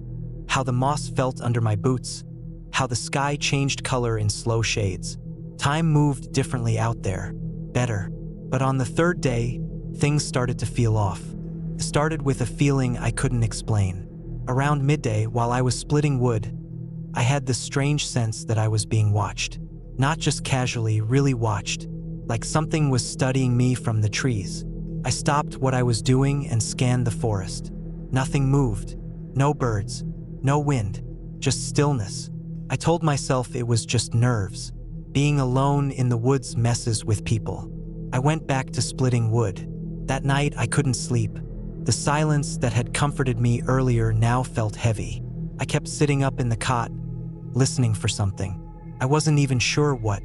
how the moss felt under my boots, how the sky changed color in slow shades. Time moved differently out there, better. But on the third day, things started to feel off. It started with a feeling I couldn't explain. Around midday, while I was splitting wood, I had this strange sense that I was being watched. Not just casually, really watched, like something was studying me from the trees. I stopped what I was doing and scanned the forest. Nothing moved. No birds. No wind. Just stillness. I told myself it was just nerves. Being alone in the woods messes with people. I went back to splitting wood. That night, I couldn't sleep. The silence that had comforted me earlier now felt heavy. I kept sitting up in the cot, listening for something. I wasn't even sure what.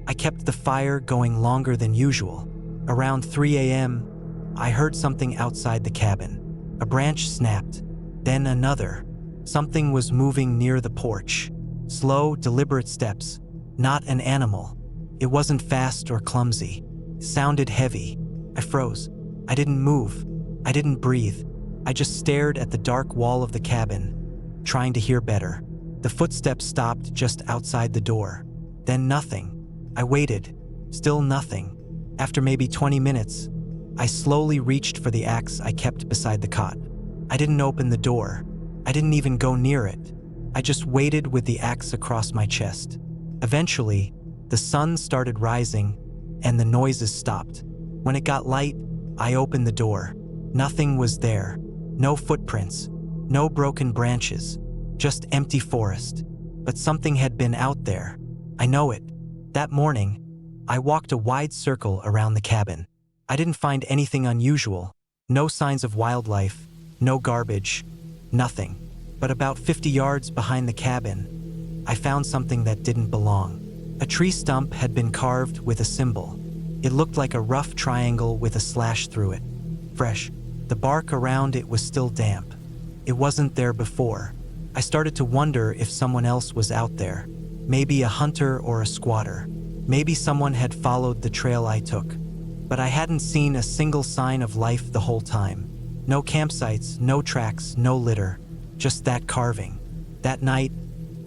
I kept the fire going longer than usual. Around 3 a.m., I heard something outside the cabin. A branch snapped, then another. Something was moving near the porch. Slow, deliberate steps. Not an animal. It wasn't fast or clumsy. It sounded heavy. I froze. I didn't move. I didn't breathe. I just stared at the dark wall of the cabin, trying to hear better. The footsteps stopped just outside the door. Then nothing. I waited. Still nothing. After maybe 20 minutes, I slowly reached for the axe I kept beside the cot. I didn't open the door. I didn't even go near it. I just waited with the axe across my chest. Eventually, the sun started rising and the noises stopped. When it got light, I opened the door. Nothing was there. No footprints. No broken branches. Just empty forest. But something had been out there. I know it. That morning, I walked a wide circle around the cabin. I didn't find anything unusual. No signs of wildlife. No garbage. Nothing. But about 50 yards behind the cabin, I found something that didn't belong. A tree stump had been carved with a symbol. It looked like a rough triangle with a slash through it. Fresh. The bark around it was still damp. It wasn't there before. I started to wonder if someone else was out there. Maybe a hunter or a squatter. Maybe someone had followed the trail I took. But I hadn't seen a single sign of life the whole time. No campsites, no tracks, no litter. Just that carving. That night,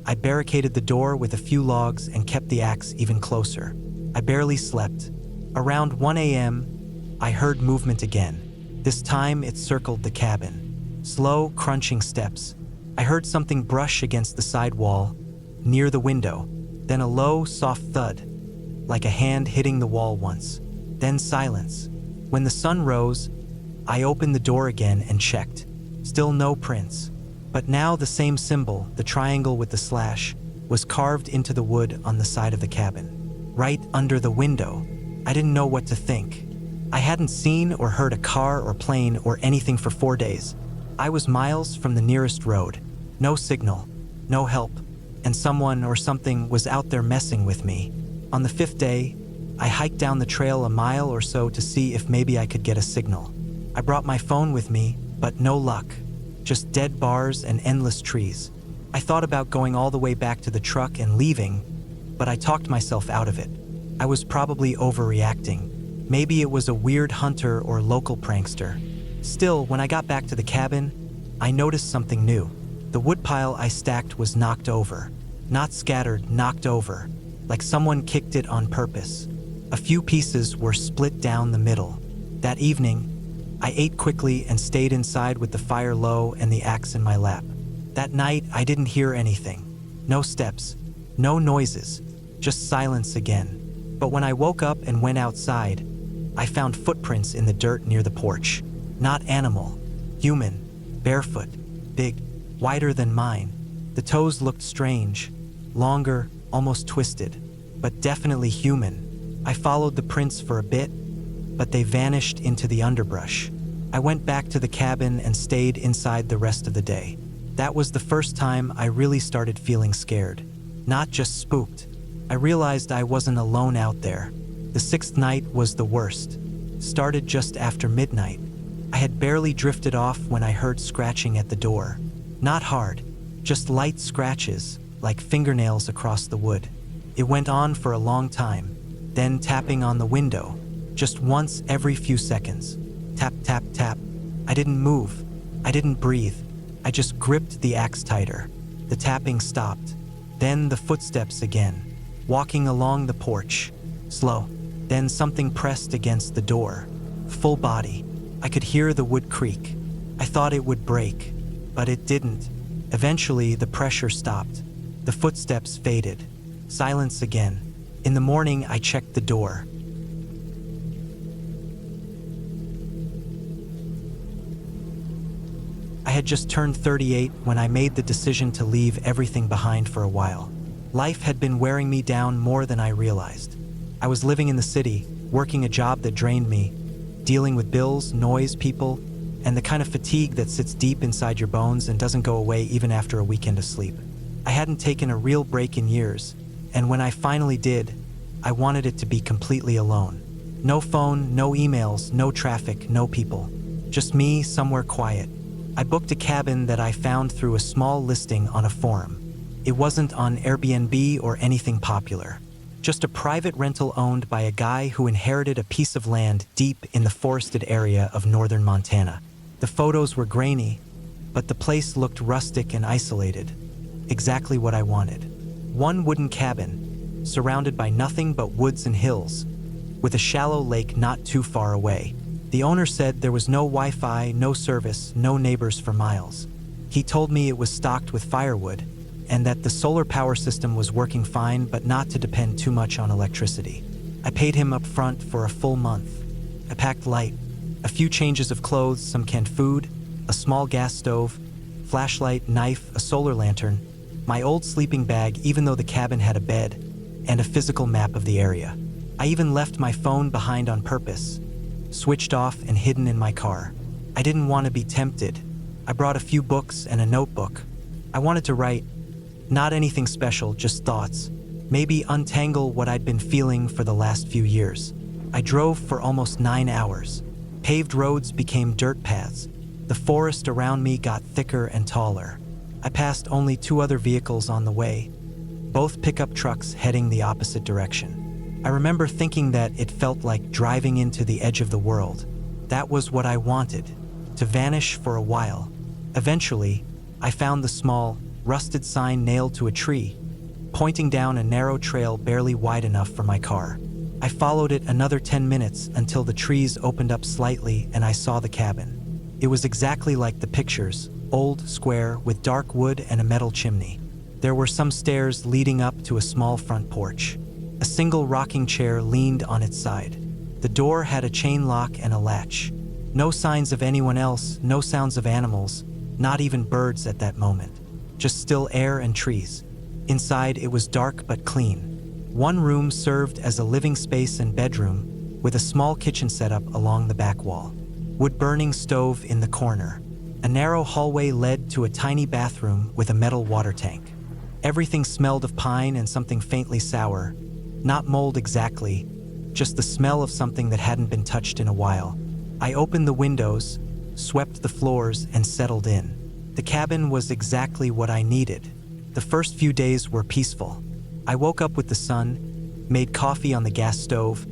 I barricaded the door with a few logs and kept the axe even closer. I barely slept. Around 1 a.m., I heard movement again. This time it circled the cabin. Slow, crunching steps. I heard something brush against the side wall, near the window. Then a low, soft thud, like a hand hitting the wall once. Then silence. When the sun rose, I opened the door again and checked. Still no prints. But now the same symbol, the triangle with the slash, was carved into the wood on the side of the cabin. Right under the window. I didn't know what to think. I hadn't seen or heard a car or plane or anything for 4 days. I was miles from the nearest road. No signal. No help. And someone or something was out there messing with me. On the 5th day, I hiked down the trail a mile or so to see if maybe I could get a signal. I brought my phone with me, but no luck. Just dead bars and endless trees. I thought about going all the way back to the truck and leaving, but I talked myself out of it. I was probably overreacting. Maybe it was a weird hunter or local prankster. Still, when I got back to the cabin, I noticed something new. The woodpile I stacked was knocked over. Not scattered, knocked over. Like someone kicked it on purpose. A few pieces were split down the middle. That evening, I ate quickly and stayed inside with the fire low and the axe in my lap. That night, I didn't hear anything. No steps, no noises, just silence again. But when I woke up and went outside, I found footprints in the dirt near the porch. Not animal, human, barefoot, big, wider than mine. The toes looked strange, longer, almost twisted, but definitely human. I followed the prints for a bit, but they vanished into the underbrush. I went back to the cabin and stayed inside the rest of the day. That was the first time I really started feeling scared. Not just spooked. I realized I wasn't alone out there. The 6th night was the worst. Started just after midnight. I had barely drifted off when I heard scratching at the door. Not hard, just light scratches, like fingernails across the wood. It went on for a long time, then tapping on the window, just once every few seconds. Tap, tap, tap. I didn't move. I didn't breathe. I just gripped the axe tighter. The tapping stopped. Then the footsteps again, walking along the porch. Slow. Then something pressed against the door. Full body. I could hear the wood creak. I thought it would break, but it didn't. Eventually, the pressure stopped. The footsteps faded. Silence again. In the morning, I checked the door. I had just turned 38 when I made the decision to leave everything behind for a while. Life had been wearing me down more than I realized. I was living in the city, working a job that drained me, dealing with bills, noise, people, and the kind of fatigue that sits deep inside your bones and doesn't go away even after a weekend of sleep. I hadn't taken a real break in years, and when I finally did, I wanted it to be completely alone. No phone, no emails, no traffic, no people. Just me, somewhere quiet. I booked a cabin that I found through a small listing on a forum. It wasn't on Airbnb or anything popular. Just a private rental owned by a guy who inherited a piece of land deep in the forested area of northern Montana. The photos were grainy, but the place looked rustic and isolated. Exactly what I wanted. One wooden cabin, surrounded by nothing but woods and hills, with a shallow lake not too far away. The owner said there was no Wi-Fi, no service, no neighbors for miles. He told me it was stocked with firewood, and that the solar power system was working fine but not to depend too much on electricity. I paid him up front for a full month. I packed light, a few changes of clothes, some canned food, a small gas stove, flashlight, knife, a solar lantern, my old sleeping bag even though the cabin had a bed, and a physical map of the area. I even left my phone behind on purpose, switched off and hidden in my car. I didn't want to be tempted. I brought a few books and a notebook. I wanted to write, not anything special, just thoughts. Maybe untangle what I'd been feeling for the last few years. I drove for almost 9 hours. Paved roads became dirt paths. The forest around me got thicker and taller. I passed only 2 other vehicles on the way, both pickup trucks heading the opposite direction. I remember thinking that it felt like driving into the edge of the world. That was what I wanted, to vanish for a while. Eventually, I found the small, rusted sign nailed to a tree, pointing down a narrow trail barely wide enough for my car. I followed it another 10 minutes until the trees opened up slightly and I saw the cabin. It was exactly like the pictures, old, square, with dark wood and a metal chimney. There were some stairs leading up to a small front porch. A single rocking chair leaned on its side. The door had a chain lock and a latch. No signs of anyone else, no sounds of animals, not even birds at that moment. Just still air and trees. Inside, it was dark but clean. One room served as a living space and bedroom, with a small kitchen setup along the back wall. Wood-burning stove in the corner. A narrow hallway led to a tiny bathroom with a metal water tank. Everything smelled of pine and something faintly sour. Not mold exactly, just the smell of something that hadn't been touched in a while. I opened the windows, swept the floors, and settled in. The cabin was exactly what I needed. The first few days were peaceful. I woke up with the sun, made coffee on the gas stove,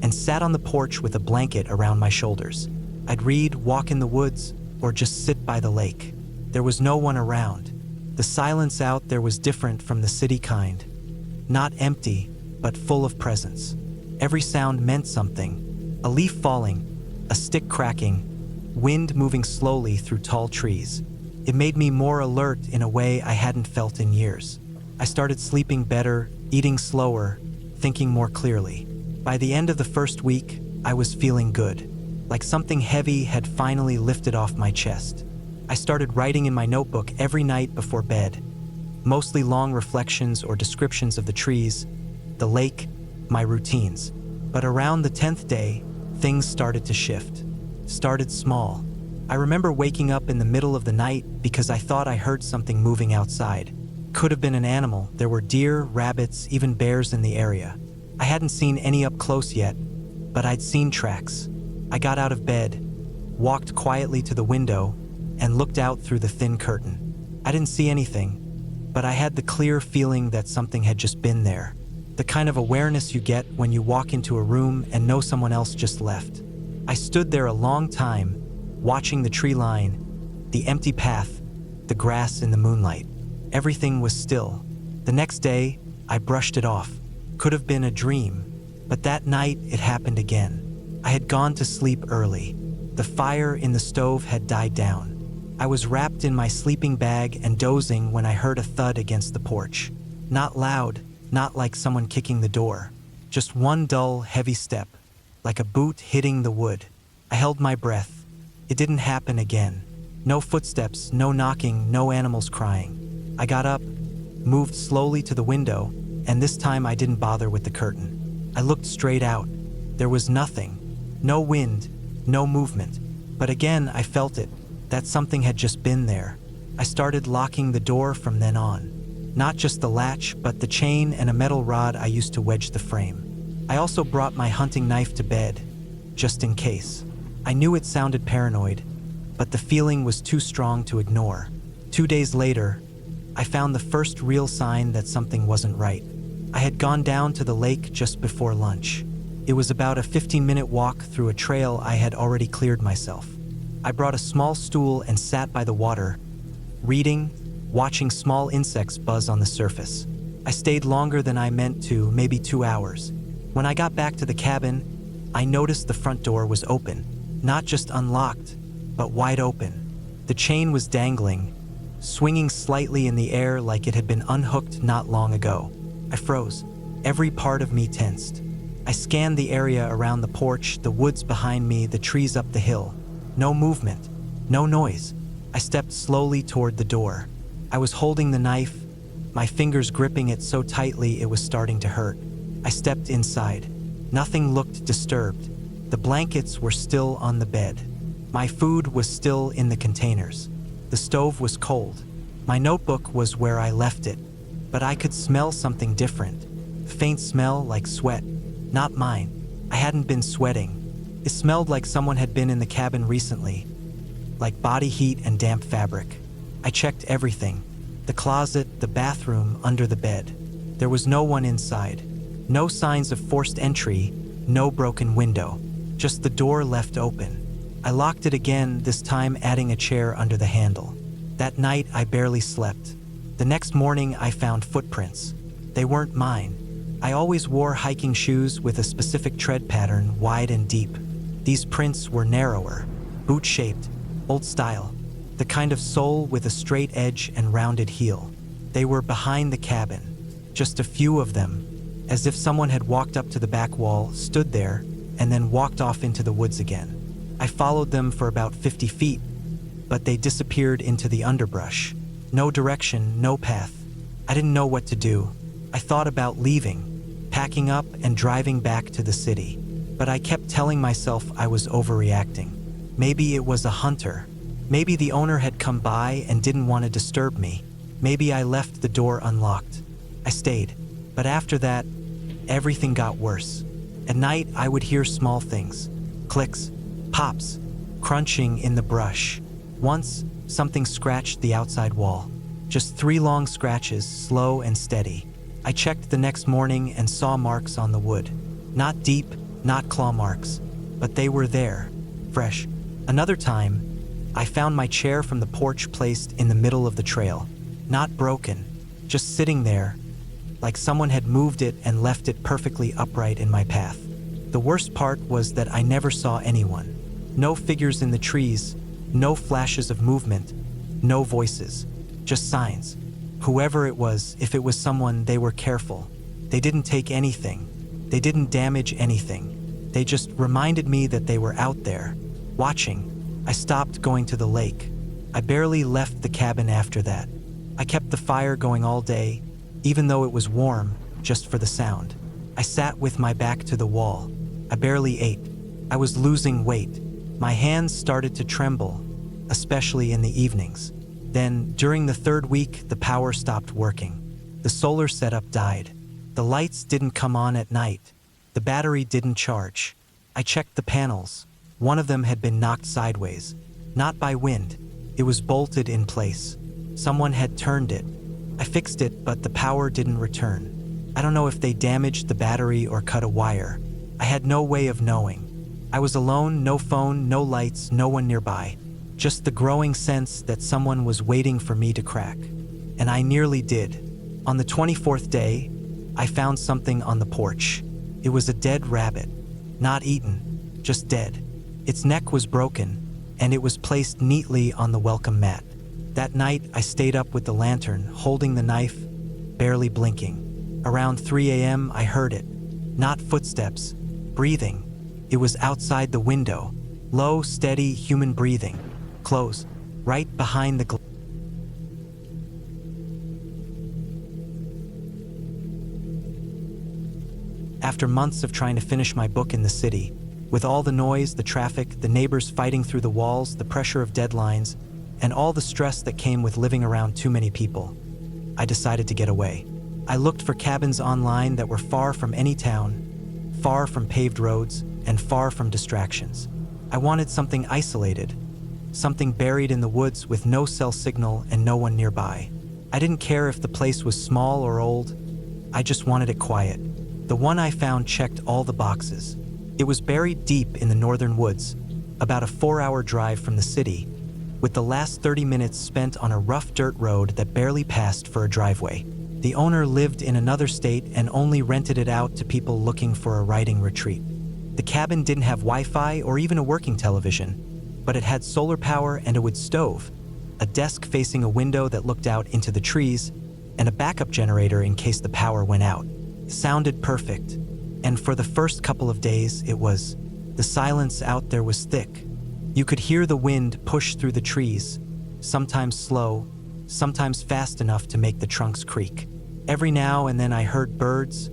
and sat on the porch with a blanket around my shoulders. I'd read, walk in the woods, or just sit by the lake. There was no one around. The silence out there was different from the city kind. Not empty, but full of presence. Every sound meant something. A leaf falling, a stick cracking, wind moving slowly through tall trees. It made me more alert in a way I hadn't felt in years. I started sleeping better, eating slower, thinking more clearly. By the end of the first week, I was feeling good, like something heavy had finally lifted off my chest. I started writing in my notebook every night before bed, mostly long reflections or descriptions of the trees, the lake, my routines. But around the 10th day, things started to shift. Started small. I remember waking up in the middle of the night because I thought I heard something moving outside. Could have been an animal. There were deer, rabbits, even bears in the area. I hadn't seen any up close yet, but I'd seen tracks. I got out of bed, walked quietly to the window, and looked out through the thin curtain. I didn't see anything, but I had the clear feeling that something had just been there. The kind of awareness you get when you walk into a room and know someone else just left. I stood there a long time, watching the tree line, the empty path, the grass in the moonlight. Everything was still. The next day, I brushed it off. Could have been a dream, but that night it happened again. I had gone to sleep early. The fire in the stove had died down. I was wrapped in my sleeping bag and dozing when I heard a thud against the porch. Not loud, not like someone kicking the door. Just one dull, heavy step, like a boot hitting the wood. I held my breath. It didn't happen again. No footsteps, no knocking, no animals crying. I got up, moved slowly to the window, and this time I didn't bother with the curtain. I looked straight out. There was nothing. No wind, no movement. But again, I felt it, that something had just been there. I started locking the door from then on. Not just the latch, but the chain and a metal rod I used to wedge the frame. I also brought my hunting knife to bed, just in case. I knew it sounded paranoid, but the feeling was too strong to ignore. 2 days later, I found the first real sign that something wasn't right. I had gone down to the lake just before lunch. It was about a 15-minute walk through a trail I had already cleared myself. I brought a small stool and sat by the water, reading, watching small insects buzz on the surface. I stayed longer than I meant to, maybe 2 hours. When I got back to the cabin, I noticed the front door was open. Not just unlocked, but wide open. The chain was dangling, swinging slightly in the air like it had been unhooked not long ago. I froze. Every part of me tensed. I scanned the area around the porch, the woods behind me, the trees up the hill. No movement, no noise. I stepped slowly toward the door. I was holding the knife, my fingers gripping it so tightly it was starting to hurt. I stepped inside. Nothing looked disturbed. The blankets were still on the bed. My food was still in the containers. The stove was cold. My notebook was where I left it, but I could smell something different. Faint smell like sweat. Not mine. I hadn't been sweating. It smelled like someone had been in the cabin recently, like body heat and damp fabric. I checked everything. The closet, the bathroom, under the bed. There was no one inside. No signs of forced entry, no broken window. Just the door left open. I locked it again, this time adding a chair under the handle. That night, I barely slept. The next morning, I found footprints. They weren't mine. I always wore hiking shoes with a specific tread pattern, wide and deep. These prints were narrower, boot-shaped, old-style, the kind of sole with a straight edge and rounded heel. They were behind the cabin, just a few of them, as if someone had walked up to the back wall, stood there, and then walked off into the woods again. I followed them for about 50 feet, but they disappeared into the underbrush. No direction, no path. I didn't know what to do. I thought about leaving, packing up and driving back to the city. But I kept telling myself I was overreacting. Maybe it was a hunter. Maybe the owner had come by and didn't want to disturb me. Maybe I left the door unlocked. I stayed. But after that, everything got worse. At night, I would hear small things. Clicks, pops, crunching in the brush. Once, something scratched the outside wall. Just 3 long scratches, slow and steady. I checked the next morning and saw marks on the wood. Not deep, not claw marks, but they were there, fresh. Another time, I found my chair from the porch placed in the middle of the trail. Not broken, just sitting there, like someone had moved it and left it perfectly upright in my path. The worst part was that I never saw anyone. No figures in the trees, no flashes of movement, no voices, just signs. Whoever it was, if it was someone, they were careful. They didn't take anything. They didn't damage anything. They just reminded me that they were out there, watching. I stopped going to the lake. I barely left the cabin after that. I kept the fire going all day, even though it was warm, just for the sound. I sat with my back to the wall. I barely ate. I was losing weight. My hands started to tremble, especially in the evenings. Then, during the 3rd week, the power stopped working. The solar setup died. The lights didn't come on at night. The battery didn't charge. I checked the panels. One of them had been knocked sideways. Not by wind. It was bolted in place. Someone had turned it. I fixed it, but the power didn't return. I don't know if they damaged the battery or cut a wire. I had no way of knowing. I was alone, no phone, no lights, no one nearby. Just the growing sense that someone was waiting for me to crack. And I nearly did. On the 24th day, I found something on the porch. It was a dead rabbit. Not eaten, just dead. Its neck was broken, and it was placed neatly on the welcome mat. That night, I stayed up with the lantern, holding the knife, barely blinking. Around 3 a.m., I heard it. Not footsteps, breathing. It was outside the window. Low, steady, human breathing. Close, right behind the glass. After months of trying to finish my book in the city, with all the noise, the traffic, the neighbors fighting through the walls, the pressure of deadlines, and all the stress that came with living around too many people, I decided to get away. I looked for cabins online that were far from any town, far from paved roads, and far from distractions. I wanted something isolated, something buried in the woods with no cell signal and no one nearby. I didn't care if the place was small or old, I just wanted it quiet. The one I found checked all the boxes. It was buried deep in the northern woods, about a 4-hour drive from the city, with the last 30 minutes spent on a rough dirt road that barely passed for a driveway. The owner lived in another state and only rented it out to people looking for a writing retreat. The cabin didn't have Wi-Fi or even a working television, but it had solar power and a wood stove, a desk facing a window that looked out into the trees, and a backup generator in case the power went out. It sounded perfect, and for the first couple of days it was. The silence out there was thick. You could hear the wind push through the trees, sometimes slow, sometimes fast enough to make the trunks creak. Every now and then I heard birds,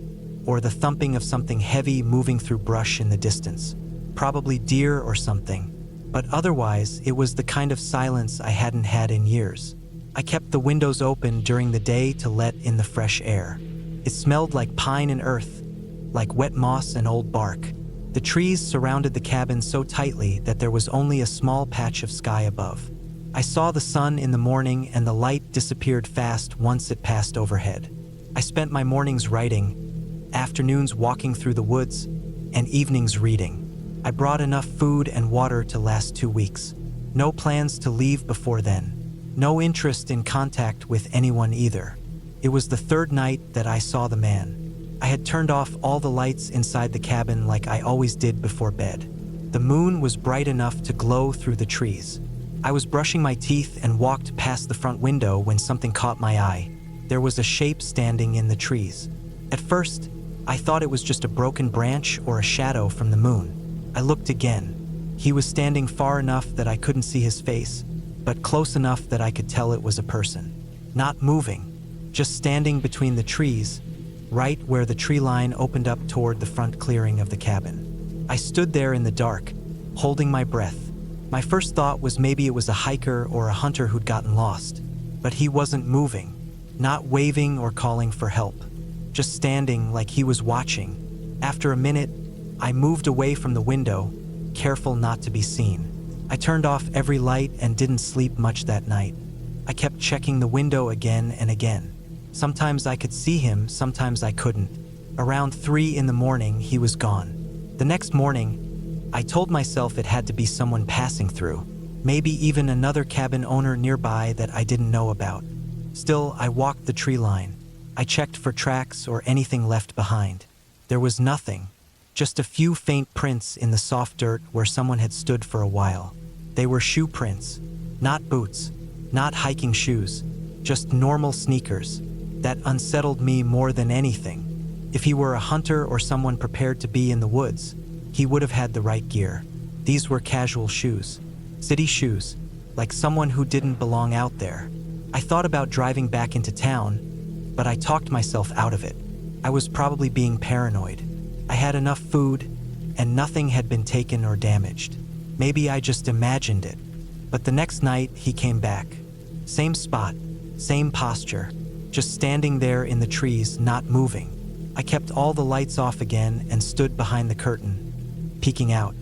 or the thumping of something heavy moving through brush in the distance, probably deer or something, but otherwise it was the kind of silence I hadn't had in years. I kept the windows open during the day to let in the fresh air. It smelled like pine and earth, like wet moss and old bark. The trees surrounded the cabin so tightly that there was only a small patch of sky above. I saw the sun in the morning and the light disappeared fast once it passed overhead. I spent my mornings writing, afternoons walking through the woods, and evenings reading. I brought enough food and water to last 2 weeks. No plans to leave before then. No interest in contact with anyone either. It was the third night that I saw the man. I had turned off all the lights inside the cabin like I always did before bed. The moon was bright enough to glow through the trees. I was brushing my teeth and walked past the front window when something caught my eye. There was a shape standing in the trees. At first, I thought it was just a broken branch or a shadow from the moon. I looked again. He was standing far enough that I couldn't see his face, but close enough that I could tell it was a person. Not moving, just standing between the trees, right where the tree line opened up toward the front clearing of the cabin. I stood there in the dark, holding my breath. My first thought was maybe it was a hiker or a hunter who'd gotten lost, but he wasn't moving, not waving or calling for help, just standing like he was watching. After a minute, I moved away from the window, careful not to be seen. I turned off every light and didn't sleep much that night. I kept checking the window again and again. Sometimes I could see him, sometimes I couldn't. Around 3 in the morning, he was gone. The next morning, I told myself it had to be someone passing through, maybe even another cabin owner nearby that I didn't know about. Still, I walked the tree line. I checked for tracks or anything left behind. There was nothing, just a few faint prints in the soft dirt where someone had stood for a while. They were shoe prints, not boots, not hiking shoes, just normal sneakers. That unsettled me more than anything. If he were a hunter or someone prepared to be in the woods, he would have had the right gear. These were casual shoes, city shoes, like someone who didn't belong out there. I thought about driving back into town, but I talked myself out of it. I was probably being paranoid. I had enough food, and nothing had been taken or damaged. Maybe I just imagined it. But the next night, he came back. Same spot, same posture, just standing there in the trees, not moving. I kept all the lights off again and stood behind the curtain, peeking out.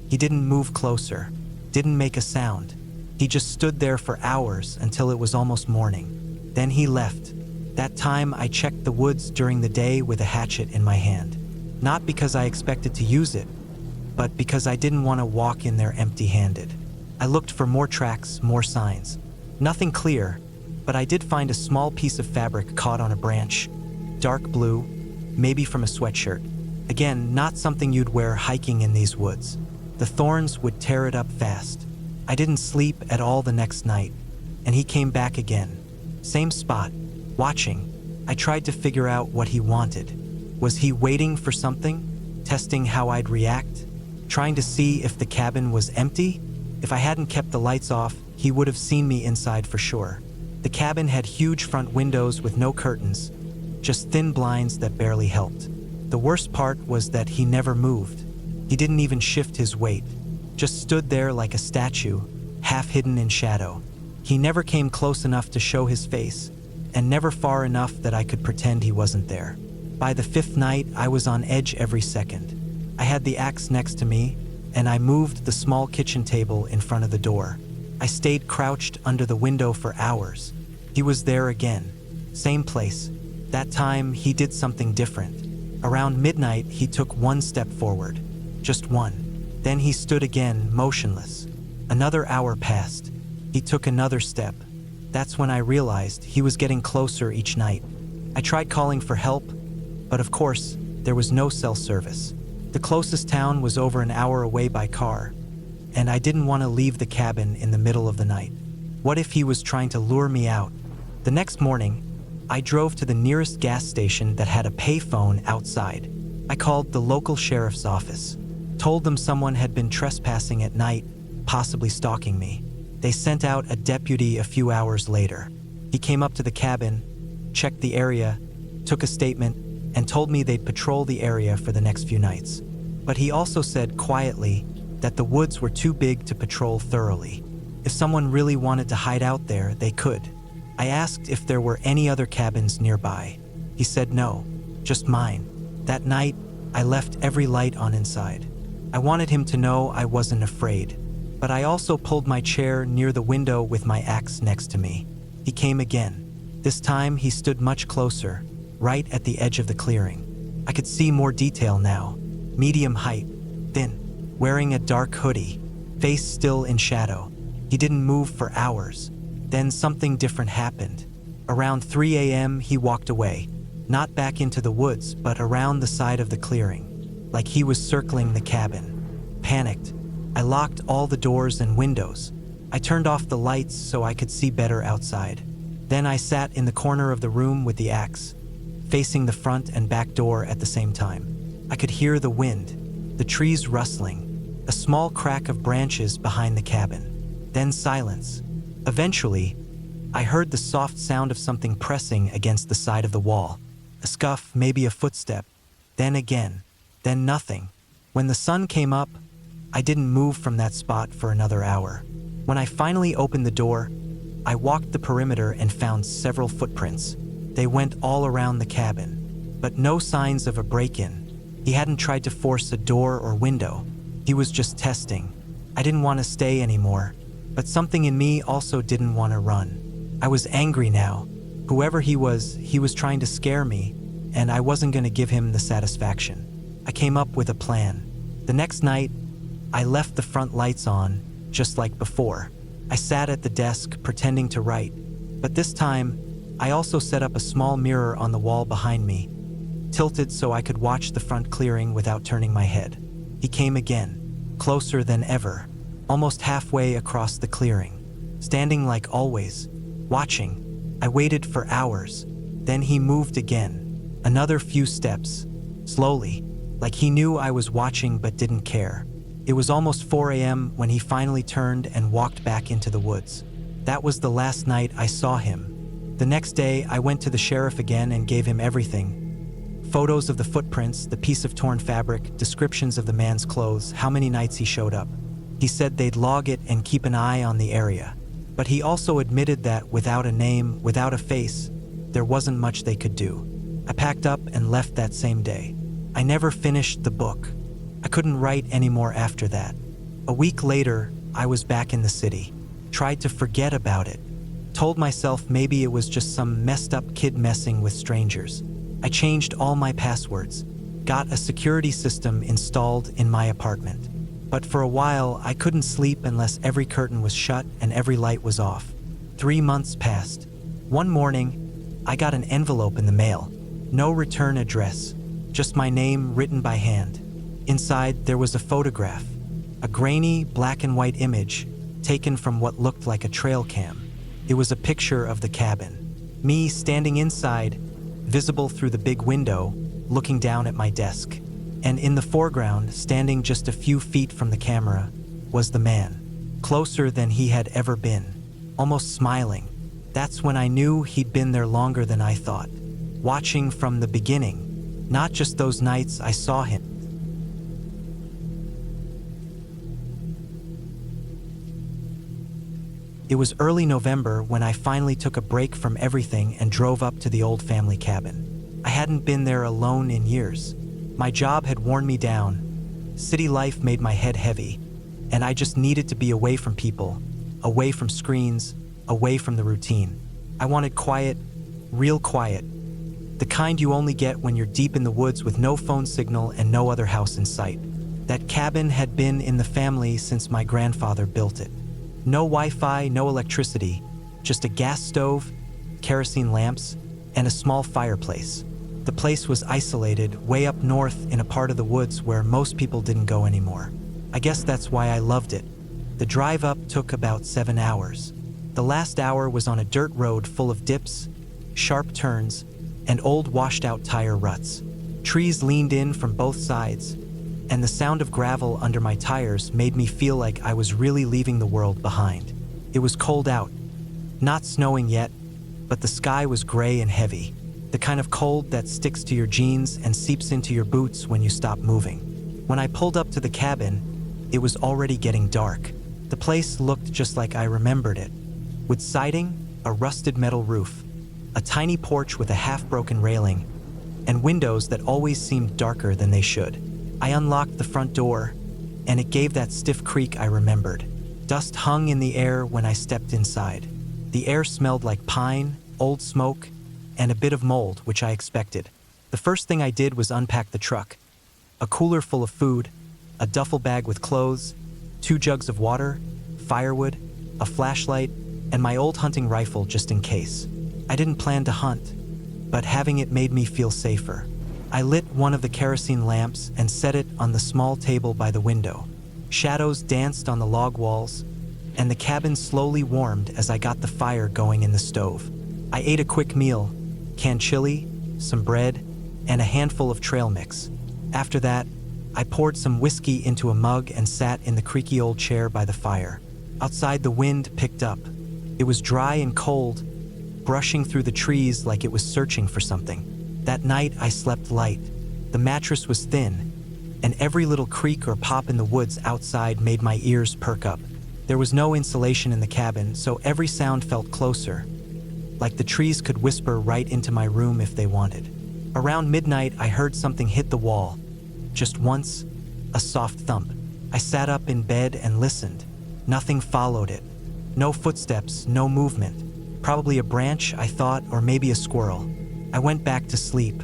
He didn't move closer, didn't make a sound. He just stood there for hours until it was almost morning. Then he left. That time I checked the woods during the day with a hatchet in my hand. Not because I expected to use it, but because I didn't want to walk in there empty-handed. I looked for more tracks, more signs. Nothing clear, but I did find a small piece of fabric caught on a branch, dark blue, maybe from a sweatshirt. Again, not something you'd wear hiking in these woods. The thorns would tear it up fast. I didn't sleep at all the next night, and he came back again. Same spot, watching. I tried to figure out what he wanted. Was he waiting for something? Testing how I'd react? Trying to see if the cabin was empty? If I hadn't kept the lights off, he would have seen me inside for sure. The cabin had huge front windows with no curtains, just thin blinds that barely helped. The worst part was that he never moved. He didn't even shift his weight, just stood there like a statue, half hidden in shadow. He never came close enough to show his face, and never far enough that I could pretend he wasn't there. By the fifth night, I was on edge every second. I had the axe next to me, and I moved the small kitchen table in front of the door. I stayed crouched under the window for hours. He was there again, same place. That time, he did something different. Around midnight, he took one step forward, just one. Then he stood again, motionless. Another hour passed. He took another step. That's when I realized he was getting closer each night. I tried calling for help, but of course, there was no cell service. The closest town was over an hour away by car, and I didn't want to leave the cabin in the middle of the night. What if he was trying to lure me out? The next morning, I drove to the nearest gas station that had a payphone outside. I called the local sheriff's office, told them someone had been trespassing at night, possibly stalking me. They sent out a deputy a few hours later. He came up to the cabin, checked the area, took a statement, and told me they'd patrol the area for the next few nights. But he also said quietly that the woods were too big to patrol thoroughly. If someone really wanted to hide out there, they could. I asked if there were any other cabins nearby. He said no, just mine. That night, I left every light on inside. I wanted him to know I wasn't afraid, but I also pulled my chair near the window with my axe next to me. He came again. This time, he stood much closer, right at the edge of the clearing. I could see more detail now. Medium height, thin, wearing a dark hoodie, face still in shadow. He didn't move for hours. Then something different happened. Around 3 a.m., he walked away, not back into the woods, but around the side of the clearing, like he was circling the cabin. Panicked, I locked all the doors and windows. I turned off the lights so I could see better outside. Then I sat in the corner of the room with the axe, facing the front and back door at the same time. I could hear the wind, the trees rustling, a small crack of branches behind the cabin. Then silence. Eventually, I heard the soft sound of something pressing against the side of the wall. A scuff, maybe a footstep. Then again. Then nothing. When the sun came up, I didn't move from that spot for another hour. When I finally opened the door, I walked the perimeter and found several footprints. They went all around the cabin, but no signs of a break-in. He hadn't tried to force a door or window. He was just testing. I didn't want to stay anymore, but something in me also didn't want to run. I was angry now. Whoever he was trying to scare me, and I wasn't going to give him the satisfaction. I came up with a plan. The next night, I left the front lights on, just like before. I sat at the desk pretending to write, but this time, I also set up a small mirror on the wall behind me, tilted so I could watch the front clearing without turning my head. He came again, closer than ever, almost halfway across the clearing. Standing like always, watching, I waited for hours. Then he moved again, another few steps, slowly, like he knew I was watching but didn't care. It was almost 4 a.m. when he finally turned and walked back into the woods. That was the last night I saw him. The next day, I went to the sheriff again and gave him everything. Photos of the footprints, the piece of torn fabric, descriptions of the man's clothes, how many nights he showed up. He said they'd log it and keep an eye on the area. But he also admitted that without a name, without a face, there wasn't much they could do. I packed up and left that same day. I never finished the book. I couldn't write anymore after that. A week later, I was back in the city. Tried to forget about it. Told myself maybe it was just some messed up kid messing with strangers. I changed all my passwords. Got a security system installed in my apartment. But for a while, I couldn't sleep unless every curtain was shut and every light was off. 3 months passed. One morning, I got an envelope in the mail. No return address. Just my name written by hand. Inside, there was a photograph, a grainy black and white image taken from what looked like a trail cam. It was a picture of the cabin. Me standing inside, visible through the big window, looking down at my desk. And in the foreground, standing just a few feet from the camera, was the man, closer than he had ever been, almost smiling. That's when I knew he'd been there longer than I thought, watching from the beginning. not just those nights I saw him. It was early November when I finally took a break from everything and drove up to the old family cabin. I hadn't been there alone in years. My job had worn me down. City life made my head heavy, and I just needed to be away from people, away from screens, away from the routine. I wanted quiet, real quiet, the kind you only get when you're deep in the woods with no phone signal and no other house in sight. That cabin had been in the family since my grandfather built it. No Wi-Fi, no electricity, just a gas stove, kerosene lamps, and a small fireplace. The place was isolated, way up north in a part of the woods where most people didn't go anymore. I guess that's why I loved it. The drive up took about 7 hours. The last hour was on a dirt road full of dips, sharp turns, and old washed-out tire ruts. Trees leaned in from both sides, and the sound of gravel under my tires made me feel like I was really leaving the world behind. It was cold out, not snowing yet, but the sky was gray and heavy, the kind of cold that sticks to your jeans and seeps into your boots when you stop moving. When I pulled up to the cabin, it was already getting dark. The place looked just like I remembered it, with siding, a rusted metal roof, a tiny porch with a half-broken railing, and windows that always seemed darker than they should. I unlocked the front door, and it gave that stiff creak I remembered. Dust hung in the air when I stepped inside. The air smelled like pine, old smoke, and a bit of mold, which I expected. The first thing I did was unpack the truck. A cooler full of food, a duffel bag with clothes, 2 jugs of water, firewood, a flashlight, and my old hunting rifle just in case. I didn't plan to hunt, but having it made me feel safer. I lit one of the kerosene lamps and set it on the small table by the window. Shadows danced on the log walls, and the cabin slowly warmed as I got the fire going in the stove. I ate a quick meal, canned chili, some bread, and a handful of trail mix. After that, I poured some whiskey into a mug and sat in the creaky old chair by the fire. Outside, the wind picked up. It was dry and cold, brushing through the trees like it was searching for something. That night, I slept light. The mattress was thin, and every little creak or pop in the woods outside made my ears perk up. There was no insulation in the cabin, so every sound felt closer, like the trees could whisper right into my room if they wanted. Around midnight, I heard something hit the wall. Just once, a soft thump. I sat up in bed and listened. Nothing followed it. No footsteps, no movement. Probably a branch, I thought, or maybe a squirrel. I went back to sleep.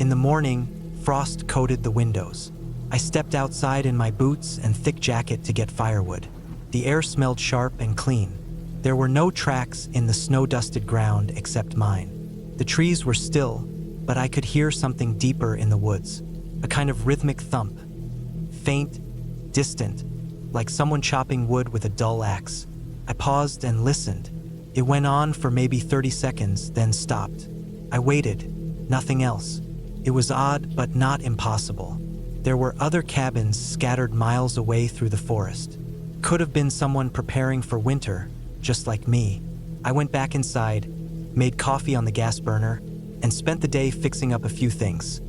In the morning, frost coated the windows. I stepped outside in my boots and thick jacket to get firewood. The air smelled sharp and clean. There were no tracks in the snow-dusted ground except mine. The trees were still, but I could hear something deeper in the woods. A kind of rhythmic thump. Faint, distant, like someone chopping wood with a dull axe. I paused and listened. It went on for maybe 30 seconds, then stopped. I waited, nothing else. It was odd, but not impossible. There were other cabins scattered miles away through the forest. Could have been someone preparing for winter, just like me. I went back inside, made coffee on the gas burner, and spent the day fixing up a few things.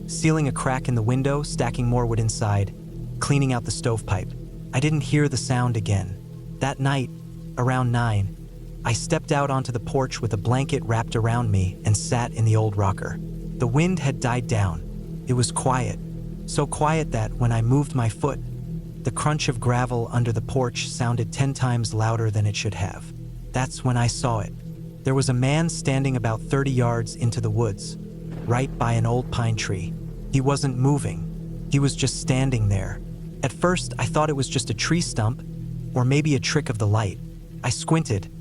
Sealing a crack in the window, stacking more wood inside, cleaning out the stovepipe. I didn't hear the sound again. That night, around 9, I stepped out onto the porch with a blanket wrapped around me and sat in the old rocker. The wind had died down. It was quiet. So quiet that when I moved my foot, the crunch of gravel under the porch sounded 10 times louder than it should have. That's when I saw it. There was a man standing about 30 yards into the woods, right by an old pine tree. He wasn't moving. He was just standing there. At first, I thought it was just a tree stump, or maybe a trick of the light. I squinted,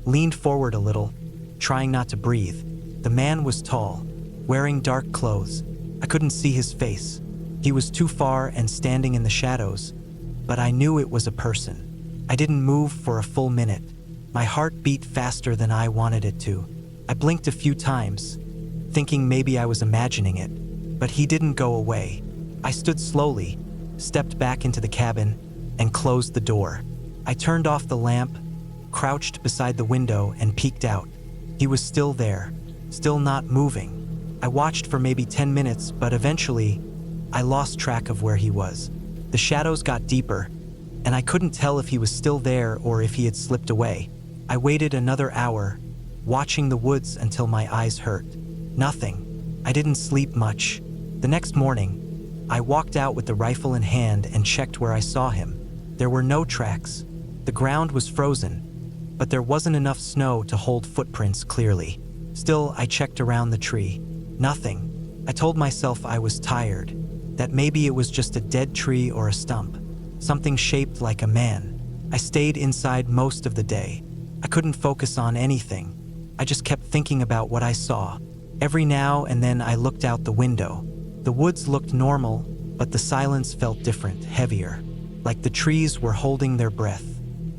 leaned forward a little, trying not to breathe. The man was tall, wearing dark clothes. I couldn't see his face. He was too far and standing in the shadows, but I knew it was a person. I didn't move for a full minute. My heart beat faster than I wanted it to. I blinked a few times, thinking maybe I was imagining it, but he didn't go away. I stood slowly, stepped back into the cabin, and closed the door. I turned off the lamp, crouched beside the window, and peeked out. He was still there, still not moving, I watched for maybe 10 minutes, but eventually, I lost track of where he was. The shadows got deeper, and I couldn't tell if he was still there or if he had slipped away. I waited another hour, watching the woods until my eyes hurt. Nothing. I didn't sleep much. The next morning, I walked out with the rifle in hand and checked where I saw him. There were no tracks. The ground was frozen, but there wasn't enough snow to hold footprints clearly. Still, I checked around the tree. Nothing. I told myself I was tired, that maybe it was just a dead tree or a stump, something shaped like a man. I stayed inside most of the day. I couldn't focus on anything. I just kept thinking about what I saw. Every now and then I looked out the window. The woods looked normal, but the silence felt different, heavier, like the trees were holding their breath.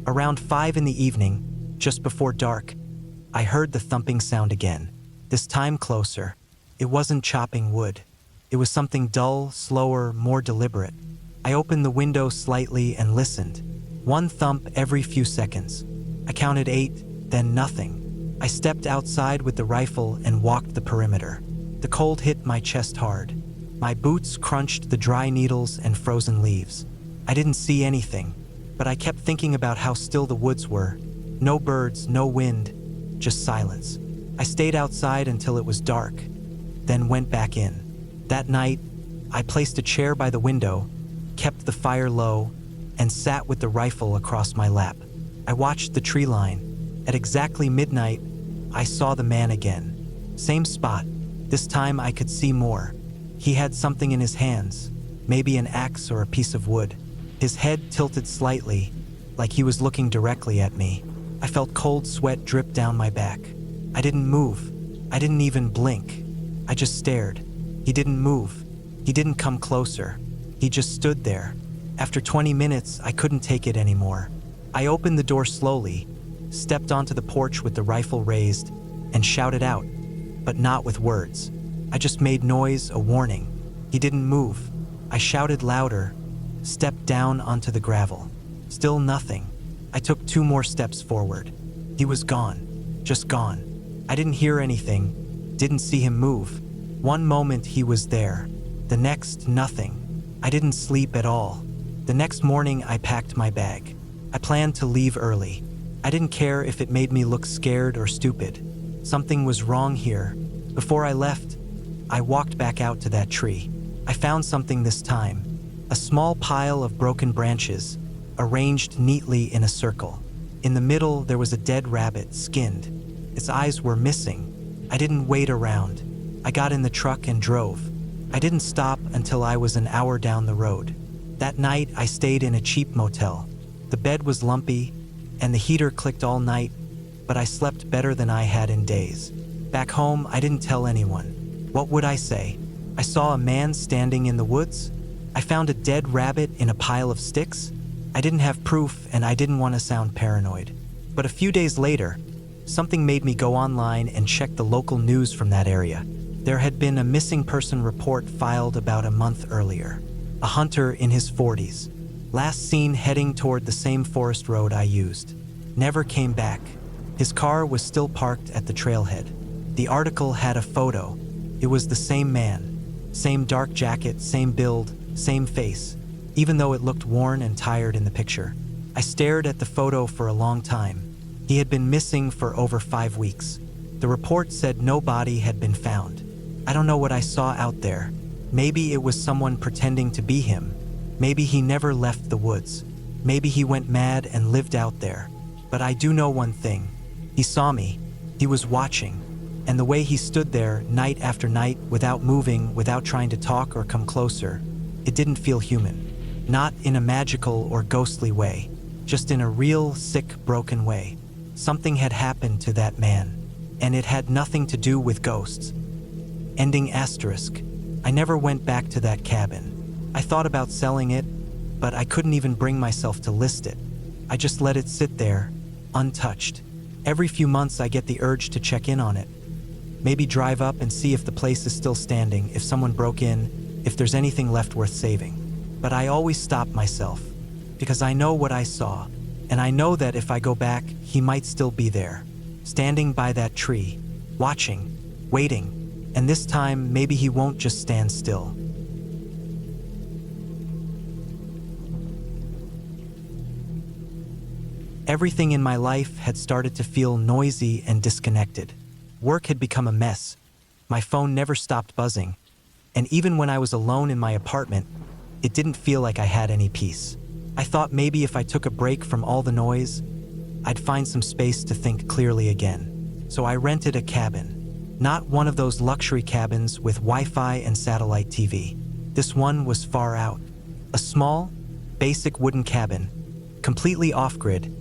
Around 5 in the evening, just before dark, I heard the thumping sound again, this time closer. It wasn't chopping wood. It was something dull, slower, more deliberate. I opened the window slightly and listened. One thump every few seconds. I counted 8, then nothing. I stepped outside with the rifle and walked the perimeter. The cold hit my chest hard. My boots crunched the dry needles and frozen leaves. I didn't see anything, but I kept thinking about how still the woods were. No birds, no wind, just silence. I stayed outside until it was dark, then went back in. That night, I placed a chair by the window, kept the fire low, and sat with the rifle across my lap. I watched the tree line. At exactly midnight, I saw the man again. Same spot. This time I could see more. He had something in his hands, maybe an axe or a piece of wood. His head tilted slightly, like he was looking directly at me. I felt cold sweat drip down my back. I didn't move. I didn't even blink. I just stared. He didn't move. He didn't come closer. He just stood there. After 20 minutes, I couldn't take it anymore. I opened the door slowly, stepped onto the porch with the rifle raised, and shouted out, but not with words. I just made noise, a warning. He didn't move. I shouted louder, stepped down onto the gravel. Still nothing. I took 2 more steps forward. He was gone. Just gone. I didn't hear anything, didn't see him move. One moment he was there, the next nothing. I didn't sleep at all. The next morning I packed my bag. I planned to leave early. I didn't care if it made me look scared or stupid. Something was wrong here. Before I left, I walked back out to that tree. I found something this time. A small pile of broken branches, arranged neatly in a circle. In the middle, there was a dead rabbit, skinned. Its eyes were missing. I didn't wait around. I got in the truck and drove. I didn't stop until I was an hour down the road. That night, I stayed in a cheap motel. The bed was lumpy, and the heater clicked all night, but I slept better than I had in days. Back home, I didn't tell anyone. What would I say? I saw a man standing in the woods? I found a dead rabbit in a pile of sticks? I didn't have proof, and I didn't want to sound paranoid. But a few days later, something made me go online and check the local news from that area. There had been a missing person report filed about a month earlier. A hunter in his 40s. Last seen heading toward the same forest road I used. Never came back. His car was still parked at the trailhead. The article had a photo. It was the same man. Same dark jacket, same build, same face, even though it looked worn and tired in the picture. I stared at the photo for a long time. He had been missing for over 5 weeks. The report said no body had been found. I don't know what I saw out there. Maybe it was someone pretending to be him. Maybe he never left the woods. Maybe he went mad and lived out there. But I do know one thing. He saw me. He was watching. And the way he stood there night after night without moving, without trying to talk or come closer, it didn't feel human. Not in a magical or ghostly way, just in a real, sick, broken way. Something had happened to that man, and it had nothing to do with ghosts. Ending asterisk. I never went back to that cabin. I thought about selling it, but I couldn't even bring myself to list it. I just let it sit there, untouched. Every few months I get the urge to check in on it. Maybe drive up and see if the place is still standing, if someone broke in, if there's anything left worth saving. But I always stop myself, because I know what I saw, and I know that if I go back, he might still be there, standing by that tree, watching, waiting, And this time, maybe he won't just stand still. Everything in my life had started to feel noisy and disconnected. Work had become a mess. My phone never stopped buzzing. And even when I was alone in my apartment, it didn't feel like I had any peace. I thought maybe if I took a break from all the noise, I'd find some space to think clearly again. So I rented a cabin. Not one of those luxury cabins with Wi-Fi and satellite TV. This one was far out. A small, basic wooden cabin, completely off-grid,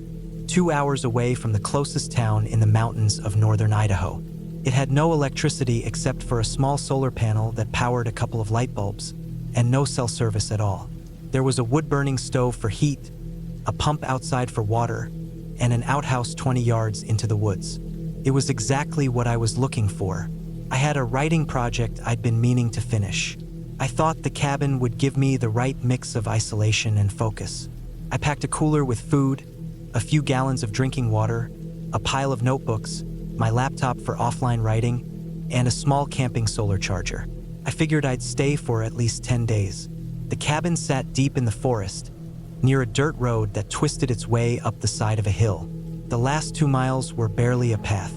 2 hours away from the closest town in the mountains of northern Idaho. It had no electricity except for a small solar panel that powered a couple of light bulbs, and no cell service at all. There was a wood-burning stove for heat, a pump outside for water, and an outhouse 20 yards into the woods. It was exactly what I was looking for. I had a writing project I'd been meaning to finish. I thought the cabin would give me the right mix of isolation and focus. I packed a cooler with food, a few gallons of drinking water, a pile of notebooks, my laptop for offline writing, and a small camping solar charger. I figured I'd stay for at least 10 days. The cabin sat deep in the forest, near a dirt road that twisted its way up the side of a hill. The last 2 miles were barely a path.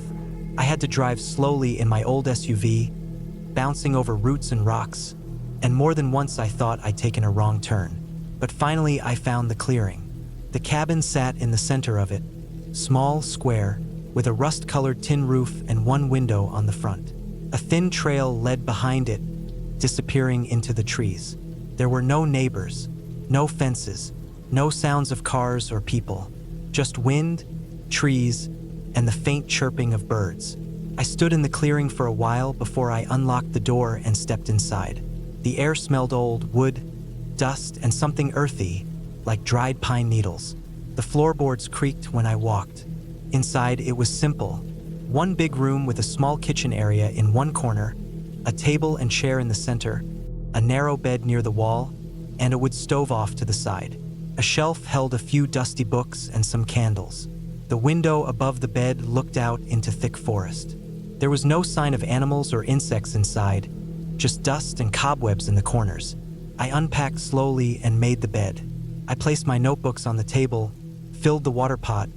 I had to drive slowly in my old SUV, bouncing over roots and rocks, and more than once I thought I'd taken a wrong turn. But finally I found the clearing. The cabin sat in the center of it, small, square, with a rust-colored tin roof and one window on the front. A thin trail led behind it, disappearing into the trees. There were no neighbors, no fences, no sounds of cars or people, just wind, trees, and the faint chirping of birds. I stood in the clearing for a while before I unlocked the door and stepped inside. The air smelled old wood, dust, and something earthy, like dried pine needles. The floorboards creaked when I walked. Inside, it was simple. One big room with a small kitchen area in one corner, a table and chair in the center, a narrow bed near the wall, and a wood stove off to the side. A shelf held a few dusty books and some candles. The window above the bed looked out into thick forest. There was no sign of animals or insects inside, just dust and cobwebs in the corners. I unpacked slowly and made the bed. I placed my notebooks on the table, filled the water pot,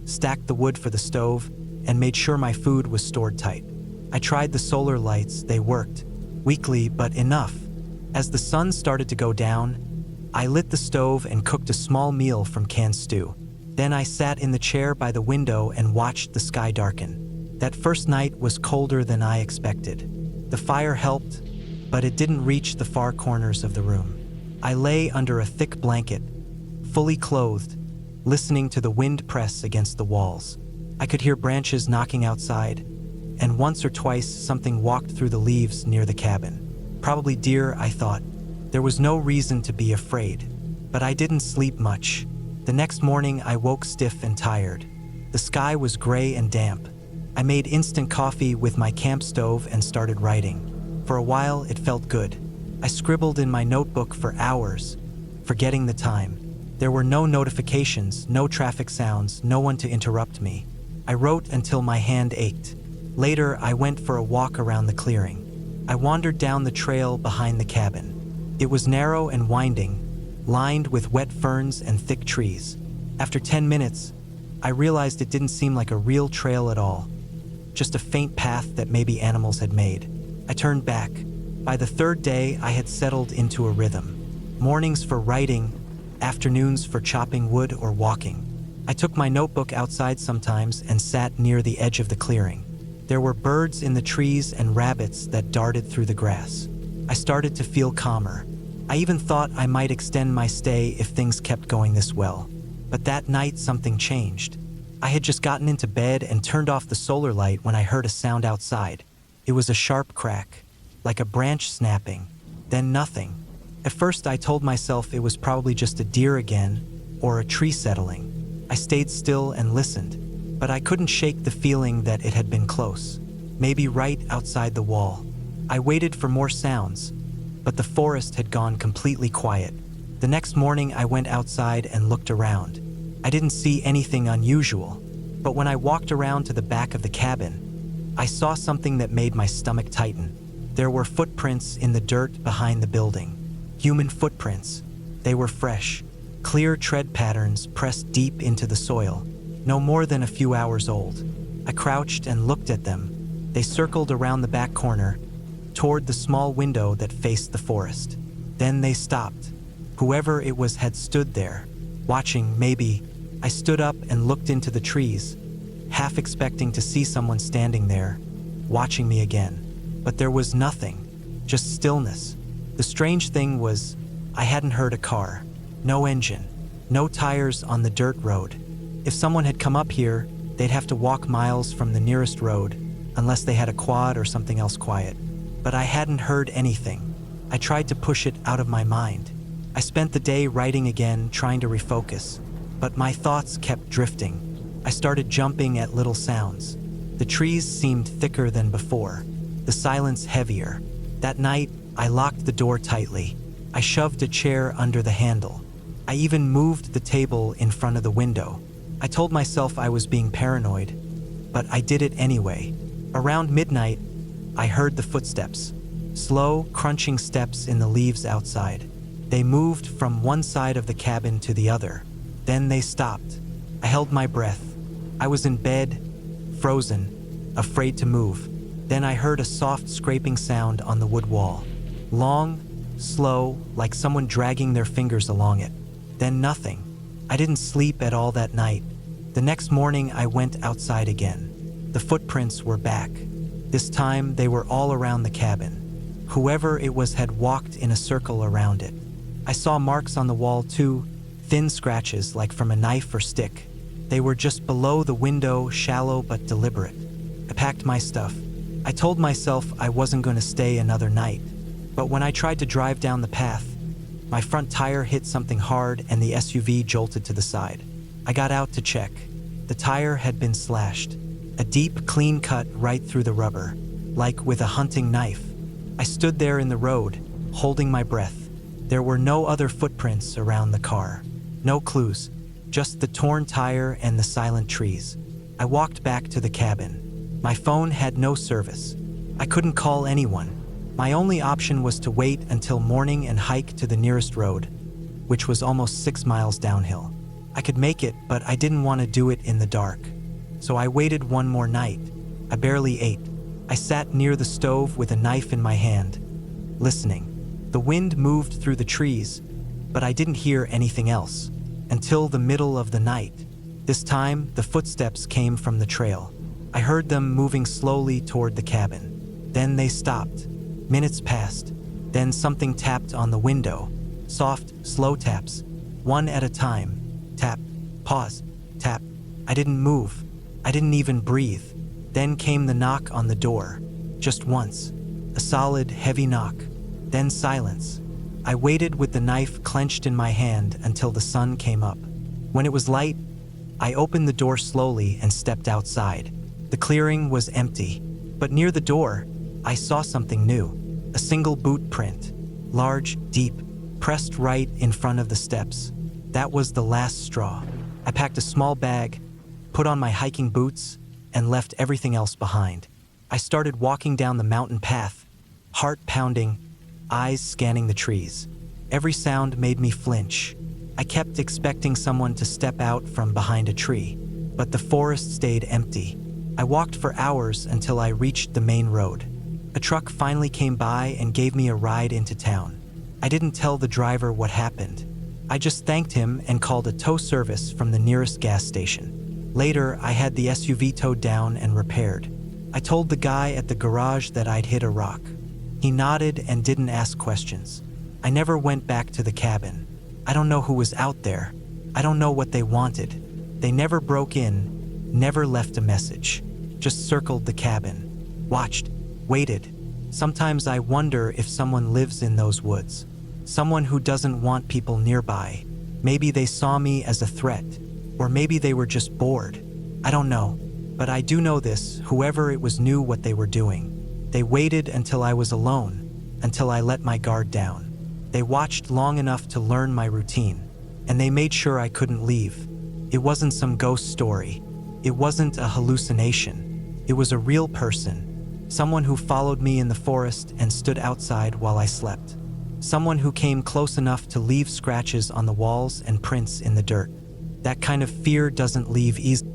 stacked the wood for the stove, and made sure my food was stored tight. I tried the solar lights. They worked, weakly but enough. As the sun started to go down, I lit the stove and cooked a small meal from canned stew. Then I sat in the chair by the window and watched the sky darken. That first night was colder than I expected. The fire helped, but it didn't reach the far corners of the room. I lay under a thick blanket, fully clothed, listening to the wind press against the walls. I could hear branches knocking outside, and once or twice something walked through the leaves near the cabin. Probably deer, I thought. There was no reason to be afraid, but I didn't sleep much. The next morning I woke stiff and tired. The sky was gray and damp. I made instant coffee with my camp stove and started writing. For a while it felt good. I scribbled in my notebook for hours, forgetting the time. There were no notifications, no traffic sounds, no one to interrupt me. I wrote until my hand ached. Later, I went for a walk around the clearing. I wandered down the trail behind the cabin. It was narrow and winding, lined with wet ferns and thick trees. After 10 minutes, I realized it didn't seem like a real trail at all, just a faint path that maybe animals had made. I turned back. By the third day, I had settled into a rhythm. Mornings for writing, afternoons for chopping wood or walking. I took my notebook outside sometimes and sat near the edge of the clearing. There were birds in the trees and rabbits that darted through the grass. I started to feel calmer. I even thought I might extend my stay if things kept going this well. But that night something changed. I had just gotten into bed and turned off the solar light when I heard a sound outside. It was a sharp crack, like a branch snapping, then nothing. At first I told myself it was probably just a deer again, or a tree settling. I stayed still and listened, but I couldn't shake the feeling that it had been close, maybe right outside the wall. I waited for more sounds, but the forest had gone completely quiet. The next morning I went outside and looked around. I didn't see anything unusual, but when I walked around to the back of the cabin, I saw something that made my stomach tighten. There were footprints in the dirt behind the building. Human footprints. They were fresh, clear tread patterns pressed deep into the soil, no more than a few hours old. I crouched and looked at them. They circled around the back corner, toward the small window that faced the forest. Then they stopped. Whoever it was had stood there, watching, maybe. I stood up and looked into the trees, half expecting to see someone standing there, watching me again. But there was nothing, just stillness. The strange thing was, I hadn't heard a car. No engine, no tires on the dirt road. If someone had come up here, they'd have to walk miles from the nearest road, unless they had a quad or something else quiet. But I hadn't heard anything. I tried to push it out of my mind. I spent the day writing again, trying to refocus, but my thoughts kept drifting. I started jumping at little sounds. The trees seemed thicker than before, the silence heavier. That night, I locked the door tightly. I shoved a chair under the handle. I even moved the table in front of the window. I told myself I was being paranoid, but I did it anyway. Around midnight, I heard the footsteps, slow, crunching steps in the leaves outside. They moved from one side of the cabin to the other. Then they stopped. I held my breath. I was in bed, frozen, afraid to move. Then I heard a soft scraping sound on the wood wall. Long, slow, like someone dragging their fingers along it. Then nothing. I didn't sleep at all that night. The next morning I went outside again. The footprints were back. This time they were all around the cabin. Whoever it was had walked in a circle around it. I saw marks on the wall too, thin scratches like from a knife or stick. They were just below the window, shallow but deliberate. I packed my stuff. I told myself I wasn't going to stay another night. But when I tried to drive down the path, my front tire hit something hard and the SUV jolted to the side. I got out to check. The tire had been slashed. A deep, clean cut right through the rubber, like with a hunting knife. I stood there in the road, holding my breath. There were no other footprints around the car. No clues, just the torn tire and the silent trees. I walked back to the cabin. My phone had no service. I couldn't call anyone. My only option was to wait until morning and hike to the nearest road, which was almost 6 miles downhill. I could make it, but I didn't want to do it in the dark. So I waited one more night. I barely ate. I sat near the stove with a knife in my hand, listening. The wind moved through the trees, but I didn't hear anything else until the middle of the night. This time, the footsteps came from the trail. I heard them moving slowly toward the cabin. Then they stopped. Minutes passed. Then something tapped on the window. Soft, slow taps, one at a time. Tap, pause, tap. I didn't move. I didn't even breathe. Then came the knock on the door. Just once. A solid, heavy knock. Then silence. I waited with the knife clenched in my hand until the sun came up. When it was light, I opened the door slowly and stepped outside. The clearing was empty, but near the door, I saw something new. A single boot print, large, deep, pressed right in front of the steps. That was the last straw. I packed a small bag, put on my hiking boots, and left everything else behind. I started walking down the mountain path, heart pounding, eyes scanning the trees. Every sound made me flinch. I kept expecting someone to step out from behind a tree, but the forest stayed empty. I walked for hours until I reached the main road. A truck finally came by and gave me a ride into town. I didn't tell the driver what happened. I just thanked him and called a tow service from the nearest gas station. Later, I had the SUV towed down and repaired. I told the guy at the garage that I'd hit a rock. He nodded and didn't ask questions. I never went back to the cabin. I don't know who was out there. I don't know what they wanted. They never broke in, never left a message. Just circled the cabin. Watched, waited. Sometimes I wonder if someone lives in those woods. Someone who doesn't want people nearby. Maybe they saw me as a threat. Or maybe they were just bored. I don't know. But I do know this, whoever it was knew what they were doing. They waited until I was alone, until I let my guard down. They watched long enough to learn my routine, and they made sure I couldn't leave. It wasn't some ghost story. It wasn't a hallucination. It was a real person, Someone who followed me in the forest and stood outside while I slept. Someone who came close enough to leave scratches on the walls and prints in the dirt. That kind of fear doesn't leave easily.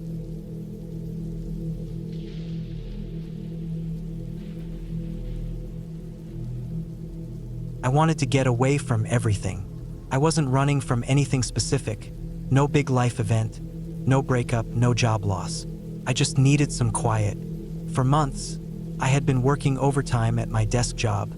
I wanted to get away from everything. I wasn't running from anything specific. No big life event, no breakup, no job loss. I just needed some quiet. For months, I had been working overtime at my desk job,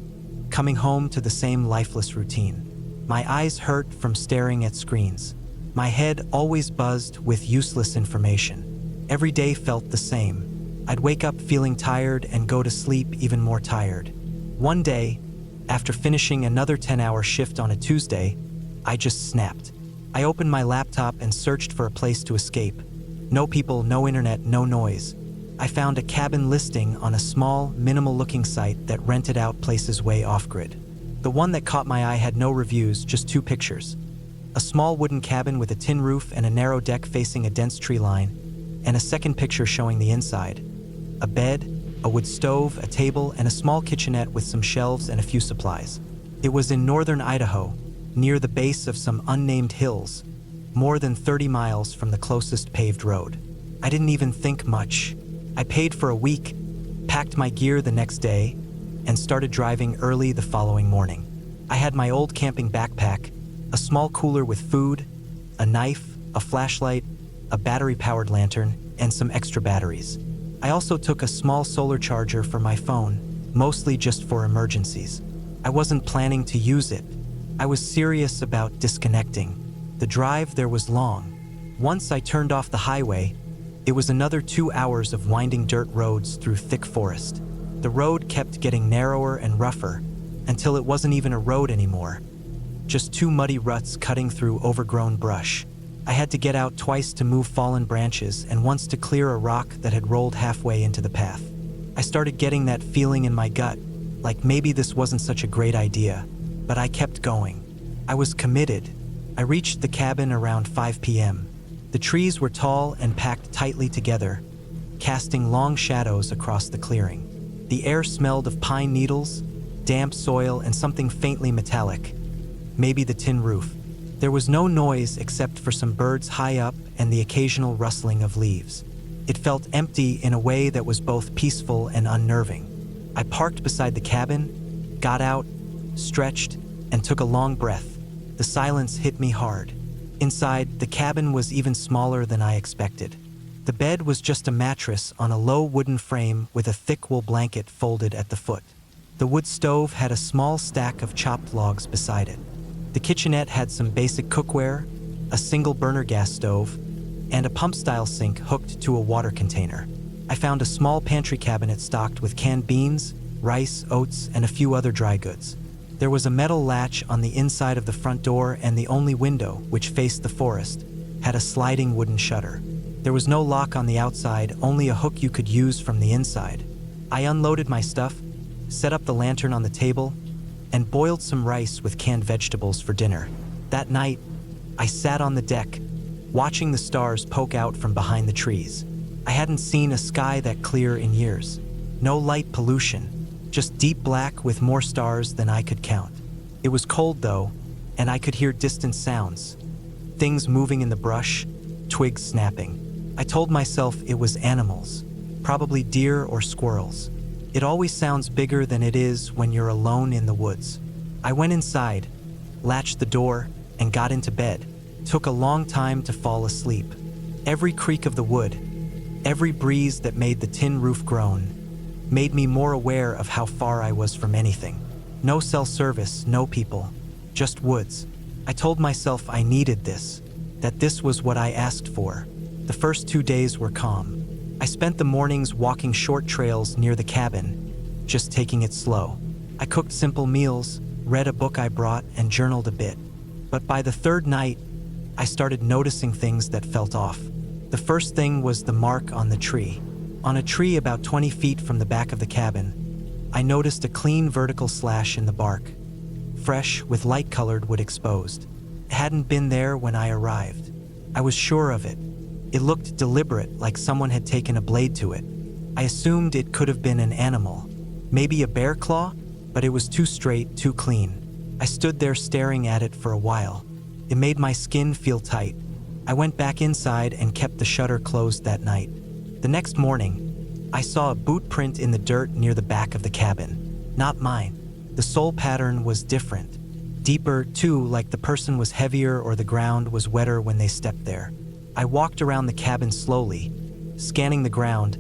coming home to the same lifeless routine. My eyes hurt from staring at screens. My head always buzzed with useless information. Every day felt the same. I'd wake up feeling tired and go to sleep even more tired. One day, after finishing another 10-hour shift on a Tuesday, I just snapped. I opened my laptop and searched for a place to escape. No people, no internet, no noise. I found a cabin listing on a small, minimal-looking site that rented out places way off-grid. The one that caught my eye had no reviews, just 2 pictures. A small wooden cabin with a tin roof and a narrow deck facing a dense tree line, and a second picture showing the inside. A bed, a wood stove, a table, and a small kitchenette with some shelves and a few supplies. It was in northern Idaho, near the base of some unnamed hills, more than 30 miles from the closest paved road. I didn't even think much. I paid for a week, packed my gear the next day, and started driving early the following morning. I had my old camping backpack, a small cooler with food, a knife, a flashlight, a battery-powered lantern, and some extra batteries. I also took a small solar charger for my phone, mostly just for emergencies. I wasn't planning to use it. I was serious about disconnecting. The drive there was long. Once I turned off the highway, it was another 2 hours of winding dirt roads through thick forest. The road kept getting narrower and rougher until it wasn't even a road anymore. Just 2 muddy ruts cutting through overgrown brush. I had to get out twice to move fallen branches and once to clear a rock that had rolled halfway into the path. I started getting that feeling in my gut, like maybe this wasn't such a great idea, but I kept going. I was committed. I reached the cabin around 5 p.m. The trees were tall and packed tightly together, casting long shadows across the clearing. The air smelled of pine needles, damp soil, and something faintly metallic, maybe the tin roof. There was no noise except for some birds high up and the occasional rustling of leaves. It felt empty in a way that was both peaceful and unnerving. I parked beside the cabin, got out, stretched, and took a long breath. The silence hit me hard. Inside, the cabin was even smaller than I expected. The bed was just a mattress on a low wooden frame with a thick wool blanket folded at the foot. The wood stove had a small stack of chopped logs beside it. The kitchenette had some basic cookware, a single burner gas stove, and a pump-style sink hooked to a water container. I found a small pantry cabinet stocked with canned beans, rice, oats, and a few other dry goods. There was a metal latch on the inside of the front door, and the only window, which faced the forest, had a sliding wooden shutter. There was no lock on the outside, only a hook you could use from the inside. I unloaded my stuff, set up the lantern on the table, and boiled some rice with canned vegetables for dinner. That night, I sat on the deck, watching the stars poke out from behind the trees. I hadn't seen a sky that clear in years. No light pollution, just deep black with more stars than I could count. It was cold though, and I could hear distant sounds. Things moving in the brush, twigs snapping. I told myself it was animals, probably deer or squirrels. It always sounds bigger than it is when you're alone in the woods. I went inside, latched the door, and got into bed. Took a long time to fall asleep. Every creak of the wood, every breeze that made the tin roof groan, made me more aware of how far I was from anything. No cell service, no people, just woods. I told myself I needed this, that this was what I asked for. The first 2 days were calm. I spent the mornings walking short trails near the cabin, just taking it slow. I cooked simple meals, read a book I brought, and journaled a bit. But by the 3rd night, I started noticing things that felt off. The first thing was the mark on the tree. On a tree about 20 feet from the back of the cabin, I noticed a clean vertical slash in the bark, fresh with light-colored wood exposed. It hadn't been there when I arrived. I was sure of it. It looked deliberate, like someone had taken a blade to it. I assumed it could have been an animal, maybe a bear claw, but it was too straight, too clean. I stood there staring at it for a while. It made my skin feel tight. I went back inside and kept the shutter closed that night. The next morning, I saw a boot print in the dirt near the back of the cabin. Not mine. The sole pattern was different. Deeper, too, like the person was heavier or the ground was wetter when they stepped there. I walked around the cabin slowly, scanning the ground,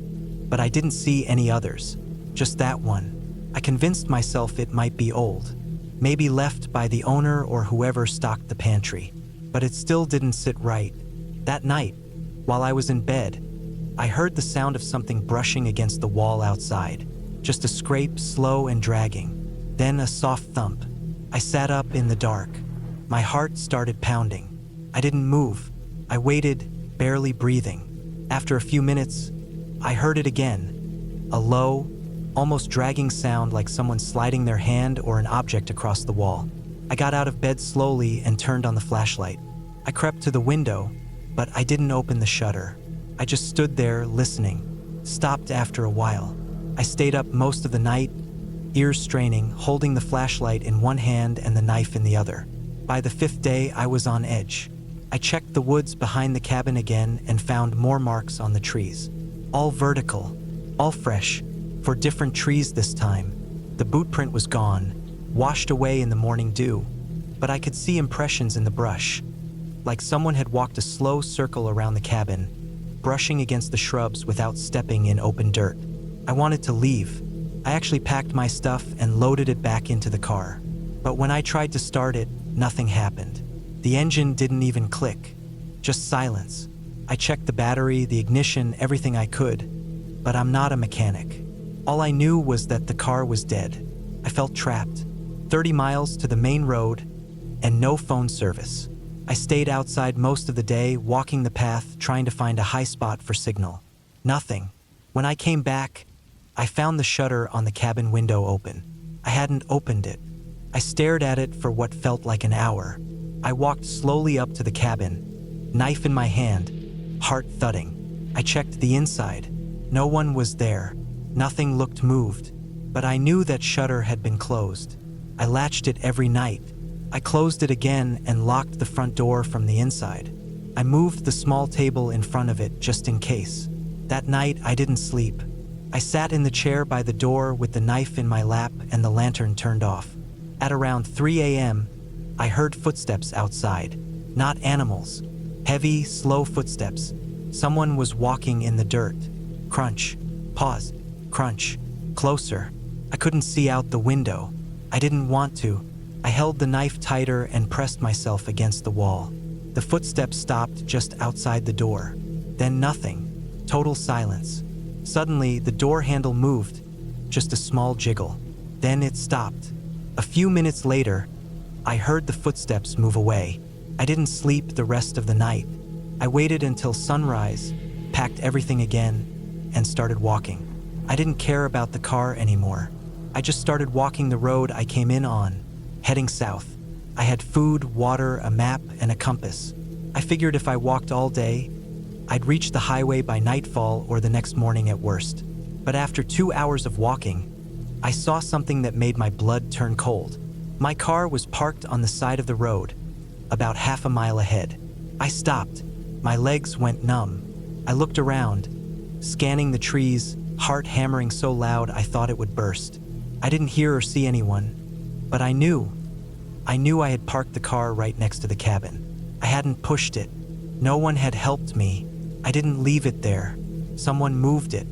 but I didn't see any others. Just that one. I convinced myself it might be old, maybe left by the owner or whoever stocked the pantry. But it still didn't sit right. That night, while I was in bed, I heard the sound of something brushing against the wall outside. Just a scrape, slow and dragging. Then a soft thump. I sat up in the dark. My heart started pounding. I didn't move. I waited, barely breathing. After a few minutes, I heard it again. A low, almost dragging sound like someone sliding their hand or an object across the wall. I got out of bed slowly and turned on the flashlight. I crept to the window, but I didn't open the shutter. I just stood there listening, stopped after a while. I stayed up most of the night, ears straining, holding the flashlight in one hand and the knife in the other. By the 5th day, I was on edge. I checked the woods behind the cabin again and found more marks on the trees. All vertical, all fresh, for different trees this time. The boot print was gone, washed away in the morning dew, but I could see impressions in the brush, like someone had walked a slow circle around the cabin, brushing against the shrubs without stepping in open dirt. I wanted to leave. I actually packed my stuff and loaded it back into the car. But when I tried to start it, nothing happened. The engine didn't even click, just silence. I checked the battery, the ignition, everything I could, but I'm not a mechanic. All I knew was that the car was dead. I felt trapped. 30 miles to the main road and no phone service. I stayed outside most of the day, walking the path, trying to find a high spot for signal. Nothing. When I came back, I found the shutter on the cabin window open. I hadn't opened it. I stared at it for what felt like an hour. I walked slowly up to the cabin, knife in my hand, heart thudding. I checked the inside. No one was there. Nothing looked moved, but I knew that shutter had been closed. I latched it every night. I closed it again and locked the front door from the inside. I moved the small table in front of it just in case. That night, I didn't sleep. I sat in the chair by the door with the knife in my lap and the lantern turned off. At around 3 a.m., I heard footsteps outside. Not animals. Heavy, slow footsteps. Someone was walking in the dirt. Crunch. Pause. Crunch. Closer. I couldn't see out the window. I didn't want to. I held the knife tighter and pressed myself against the wall. The footsteps stopped just outside the door. Then nothing. Total silence. Suddenly, the door handle moved. Just a small jiggle. Then it stopped. A few minutes later, I heard the footsteps move away. I didn't sleep the rest of the night. I waited until sunrise, packed everything again, and started walking. I didn't care about the car anymore. I just started walking the road I came in on, heading south. I had food, water, a map, and a compass. I figured if I walked all day, I'd reach the highway by nightfall or the next morning at worst. But after 2 hours of walking, I saw something that made my blood turn cold. My car was parked on the side of the road, about half a mile ahead. I stopped. My legs went numb. I looked around, scanning the trees, heart hammering so loud I thought it would burst. I didn't hear or see anyone, but I knew I had parked the car right next to the cabin. I hadn't pushed it. No one had helped me. I didn't leave it there. Someone moved it.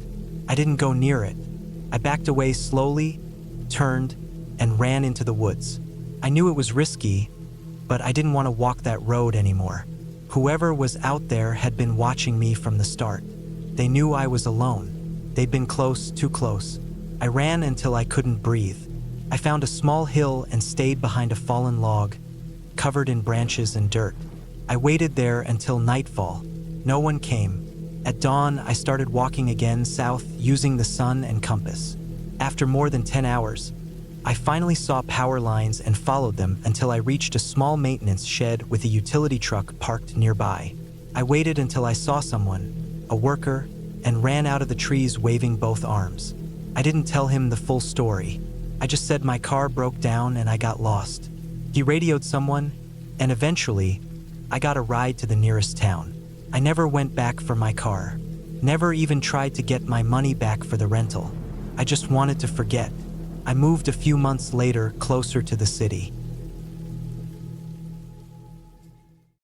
I didn't go near it. I backed away slowly, turned, and ran into the woods. I knew it was risky, but I didn't want to walk that road anymore. Whoever was out there had been watching me from the start. They knew I was alone. They'd been close, too close. I ran until I couldn't breathe. I found a small hill and stayed behind a fallen log, covered in branches and dirt. I waited there until nightfall. No one came. At dawn, I started walking again south using the sun and compass. After more than 10 hours, I finally saw power lines and followed them until I reached a small maintenance shed with a utility truck parked nearby. I waited until I saw someone, a worker, and ran out of the trees waving both arms. I didn't tell him the full story. I just said my car broke down and I got lost. He radioed someone, and eventually, I got a ride to the nearest town. I never went back for my car. Never even tried to get my money back for the rental. I just wanted to forget. I moved a few months later closer to the city.